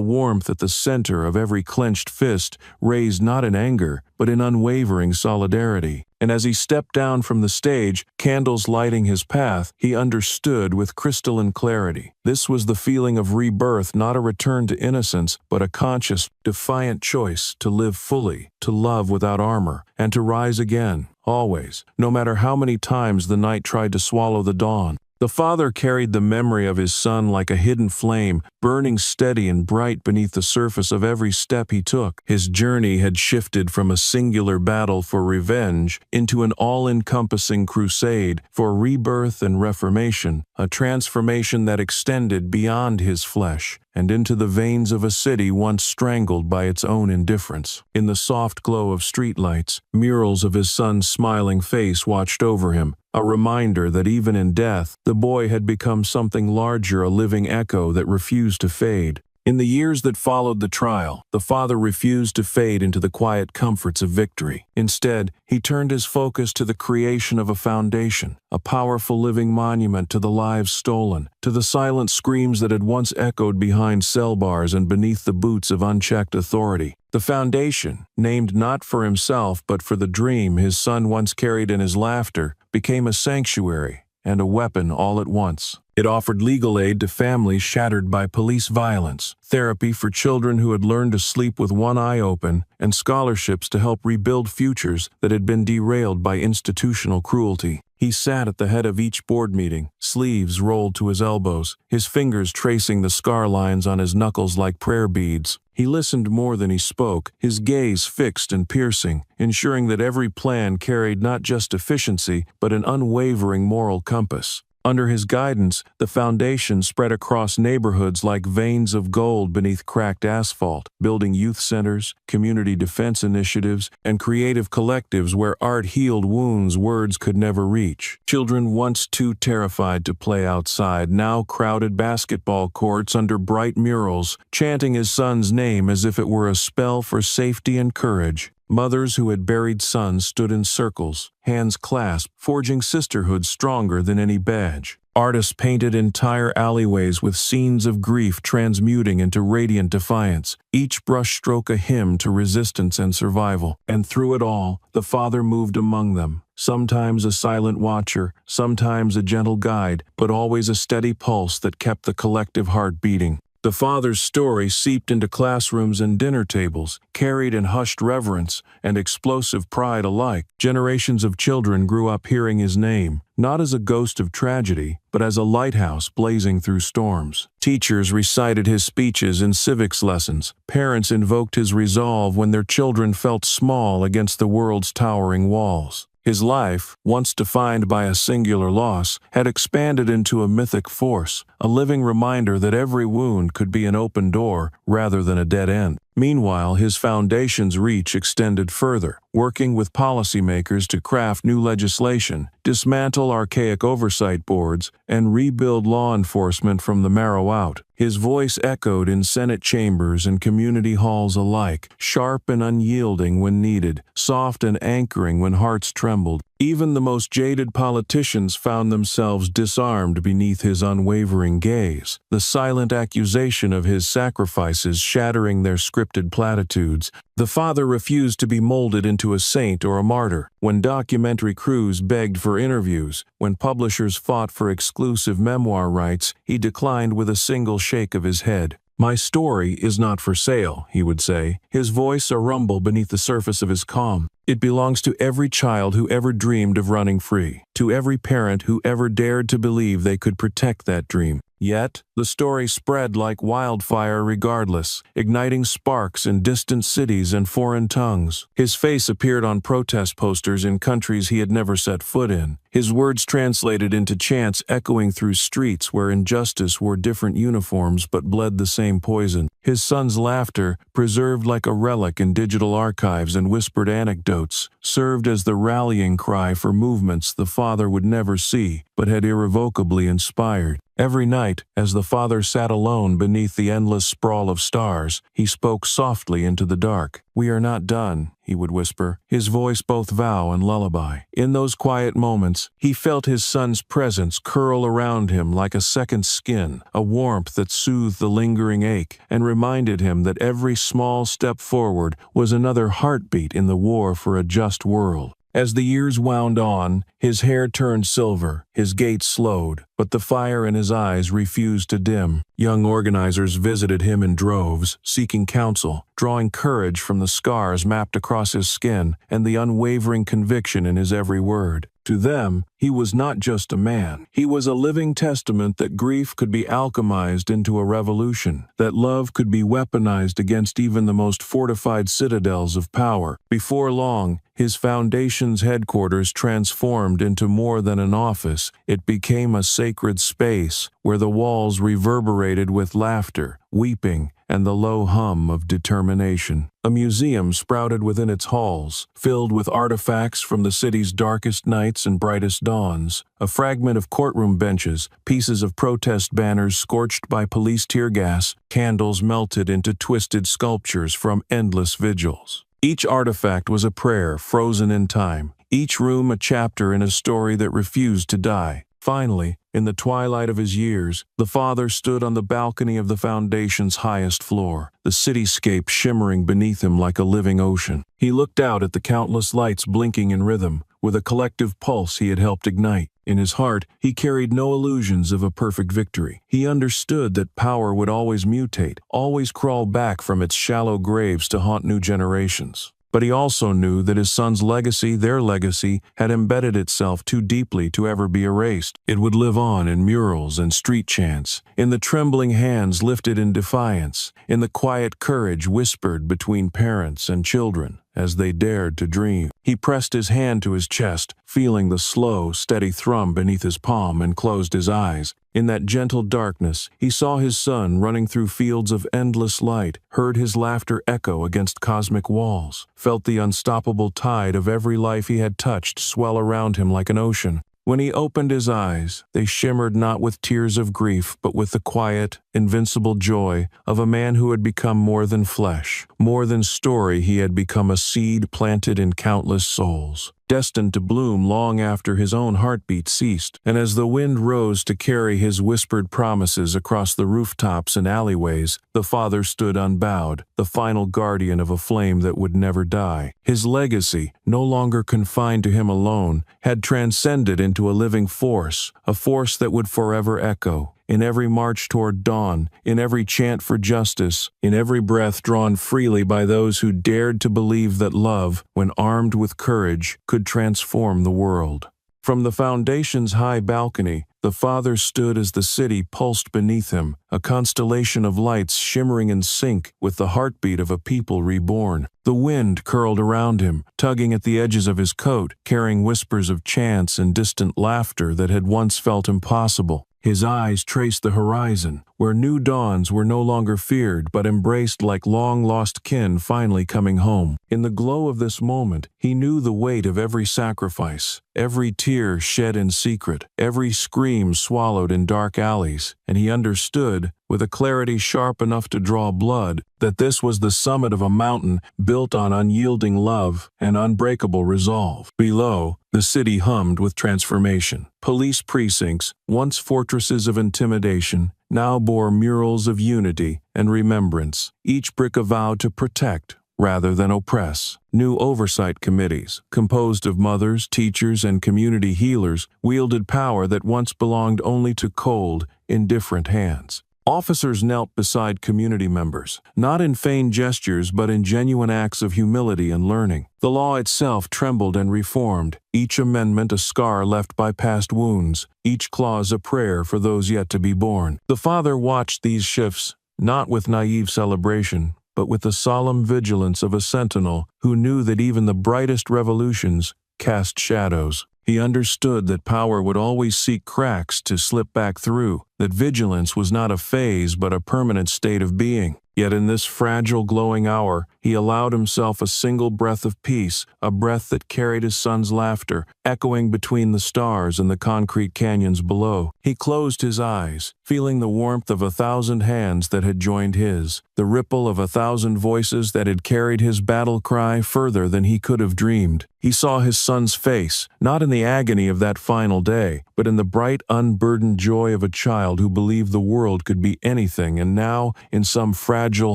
warmth at the center of every clenched fist, raised not in anger, but in unwavering solidarity. And as he stepped down from the stage, candles lighting his path, he understood with crystalline clarity. This was the feeling of rebirth, not a return to innocence, but a conscious, defiant choice to live fully, to love without armor, and to rise again, always, no matter how many times the night tried to swallow the dawn. The father carried the memory of his son like a hidden flame, burning steady and bright beneath the surface of every step he took. His journey had shifted from a singular battle for revenge into an all-encompassing crusade for rebirth and reformation, a transformation that extended beyond his flesh and into the veins of a city once strangled by its own indifference. In the soft glow of streetlights, murals of his son's smiling face watched over him, a reminder that even in death, the boy had become something larger, a living echo that refused to fade. In the years that followed the trial, the father refused to fade into the quiet comforts of victory. Instead, he turned his focus to the creation of a foundation, a powerful living monument to the lives stolen, to the silent screams that had once echoed behind cell bars and beneath the boots of unchecked authority. The foundation, named not for himself but for the dream his son once carried in his laughter, became a sanctuary and a weapon all at once. It offered legal aid to families shattered by police violence, therapy for children who had learned to sleep with one eye open, and scholarships to help rebuild futures that had been derailed by institutional cruelty. He sat at the head of each board meeting, sleeves rolled to his elbows, his fingers tracing the scar lines on his knuckles like prayer beads. He listened more than he spoke, his gaze fixed and piercing, ensuring that every plan carried not just efficiency, but an unwavering moral compass. Under his guidance, the foundation spread across neighborhoods like veins of gold beneath cracked asphalt, building youth centers, community defense initiatives, and creative collectives where art healed wounds words could never reach. Children once too terrified to play outside now crowded basketball courts under bright murals, chanting his son's name as if it were a spell for safety and courage. Mothers who had buried sons stood in circles, hands clasped, forging sisterhood stronger than any badge. Artists painted entire alleyways with scenes of grief transmuting into radiant defiance, each brushstroke a hymn to resistance and survival. And through it all, the father moved among them, sometimes a silent watcher, sometimes a gentle guide, but always a steady pulse that kept the collective heart beating. The father's story seeped into classrooms and dinner tables, carried in hushed reverence and explosive pride alike. Generations of children grew up hearing his name, not as a ghost of tragedy, but as a lighthouse blazing through storms. Teachers recited his speeches in civics lessons. Parents invoked his resolve when their children felt small against the world's towering walls. His life, once defined by a singular loss, had expanded into a mythic force, a living reminder that every wound could be an open door rather than a dead end. Meanwhile, his foundation's reach extended further, working with policymakers to craft new legislation, dismantle archaic oversight boards, and rebuild law enforcement from the marrow out. His voice echoed in Senate chambers and community halls alike, sharp and unyielding when needed, soft and anchoring when hearts trembled. Even the most jaded politicians found themselves disarmed beneath his unwavering gaze, the silent accusation of his sacrifices shattering their scripted platitudes. The father refused to be molded into a saint or a martyr. When documentary crews begged for interviews, when publishers fought for exclusive memoir rights, he declined with a single shake of his head. "My story is not for sale," he would say, his voice a rumble beneath the surface of his calm. "It belongs to every child who ever dreamed of running free, to every parent who ever dared to believe they could protect that dream." Yet, the story spread like wildfire regardless, igniting sparks in distant cities and foreign tongues. His face appeared on protest posters in countries he had never set foot in, his words translated into chants echoing through streets where injustice wore different uniforms but bled the same poison. His son's laughter, preserved like a relic in digital archives and whispered anecdotes, served as the rallying cry for movements the father would never see but had irrevocably inspired. Every night, as the father sat alone beneath the endless sprawl of stars, he spoke softly into the dark. "We are not done," he would whisper, his voice both vow and lullaby. In those quiet moments, he felt his son's presence curl around him like a second skin, a warmth that soothed the lingering ache and reminded him that every small step forward was another heartbeat in the war for a just world. As the years wound on, his hair turned silver, his gait slowed, but the fire in his eyes refused to dim. Young organizers visited him in droves, seeking counsel, drawing courage from the scars mapped across his skin and the unwavering conviction in his every word. To them, he was not just a man. He was a living testament that grief could be alchemized into a revolution, that love could be weaponized against even the most fortified citadels of power. Before long, his foundation's headquarters transformed into more than an office. It became a sacred space where the walls reverberated with laughter, weeping, and the low hum of determination. A museum sprouted within its halls, filled with artifacts from the city's darkest nights and brightest dawns. A fragment of courtroom benches, pieces of protest banners scorched by police tear gas, candles melted into twisted sculptures from endless vigils. Each artifact was a prayer frozen in time, each room a chapter in a story that refused to die. Finally, in the twilight of his years, the father stood on the balcony of the foundation's highest floor, the cityscape shimmering beneath him like a living ocean. He looked out at the countless lights blinking in rhythm, with a collective pulse he had helped ignite. In his heart, he carried no illusions of a perfect victory. He understood that power would always mutate, always crawl back from its shallow graves to haunt new generations. But he also knew that his son's legacy, their legacy, had embedded itself too deeply to ever be erased. It would live on in murals and street chants, in the trembling hands lifted in defiance, in the quiet courage whispered between parents and children as they dared to dream. He pressed his hand to his chest, feeling the slow, steady thrum beneath his palm, and closed his eyes. In that gentle darkness, he saw his son running through fields of endless light, heard his laughter echo against cosmic walls, felt the unstoppable tide of every life he had touched swell around him like an ocean. When he opened his eyes, they shimmered not with tears of grief, but with the quiet, invincible joy of a man who had become more than flesh. More than story, he had become a seed planted in countless souls, destined to bloom long after his own heartbeat ceased. And as the wind rose to carry his whispered promises across the rooftops and alleyways, the father stood unbowed, the final guardian of a flame that would never die. His legacy, no longer confined to him alone, had transcended into a living force, a force that would forever echo. In every march toward dawn, in every chant for justice, in every breath drawn freely by those who dared to believe that love, when armed with courage, could transform the world. From the foundation's high balcony, the father stood as the city pulsed beneath him, a constellation of lights shimmering in sync with the heartbeat of a people reborn. The wind curled around him, tugging at the edges of his coat, carrying whispers of chants and distant laughter that had once felt impossible. His eyes traced the horizon, where new dawns were no longer feared but embraced like long-lost kin finally coming home. In the glow of this moment, he knew the weight of every sacrifice, every tear shed in secret, every scream swallowed in dark alleys, and he understood, with a clarity sharp enough to draw blood, that this was the summit of a mountain built on unyielding love and unbreakable resolve. Below, the city hummed with transformation. Police precincts, once fortresses of intimidation, now bore murals of unity and remembrance, each brick a vow to protect rather than oppress. New oversight committees, composed of mothers, teachers, and community healers, wielded power that once belonged only to cold, indifferent hands. Officers knelt beside community members, not in feigned gestures but in genuine acts of humility and learning. The law itself trembled and reformed, each amendment a scar left by past wounds, each clause a prayer for those yet to be born. The father watched these shifts, not with naive celebration, but with the solemn vigilance of a sentinel who knew that even the brightest revolutions cast shadows. He understood that power would always seek cracks to slip back through, that vigilance was not a phase but a permanent state of being. Yet in this fragile, glowing hour, he allowed himself a single breath of peace, a breath that carried his son's laughter, echoing between the stars and the concrete canyons below. He closed his eyes, feeling the warmth of 1,000 hands that had joined his, the ripple of 1,000 voices that had carried his battle cry further than he could have dreamed. He saw his son's face, not in the agony of that final day, but in the bright, unburdened joy of a child who believed the world could be anything, and now, in some fragile,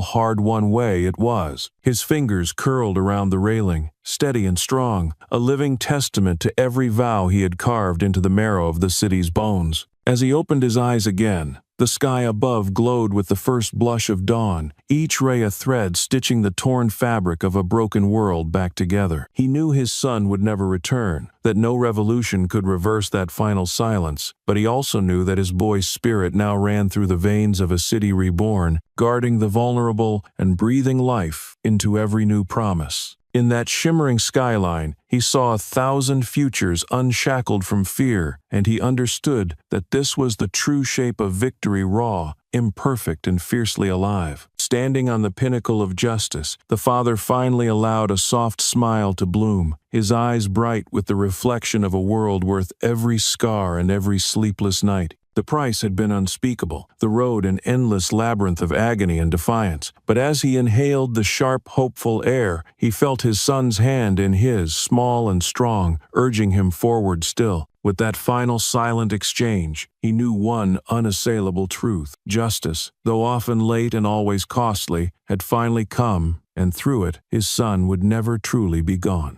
hard-won way, it was. His fingers curled around the railing, steady and strong, a living testament to every vow he had carved into the marrow of the city's bones. As he opened his eyes again, The sky above glowed with the first blush of dawn, each ray a thread stitching the torn fabric of a broken world back together. He knew his son would never return, that no revolution could reverse that final silence, but he also knew that his boy's spirit now ran through the veins of a city reborn, guarding the vulnerable and breathing life into every new promise. In that shimmering skyline, he saw 1,000 futures unshackled from fear, and he understood that this was the true shape of victory, raw, imperfect, and fiercely alive. Standing on the pinnacle of justice, the father finally allowed a soft smile to bloom, his eyes bright with the reflection of a world worth every scar and every sleepless night. The price had been unspeakable, the road an endless labyrinth of agony and defiance. But as he inhaled the sharp, hopeful air, he felt his son's hand in his, small and strong, urging him forward still. With that final silent exchange, he knew one unassailable truth. Justice, though often late and always costly, had finally come, and through it, his son would never truly be gone.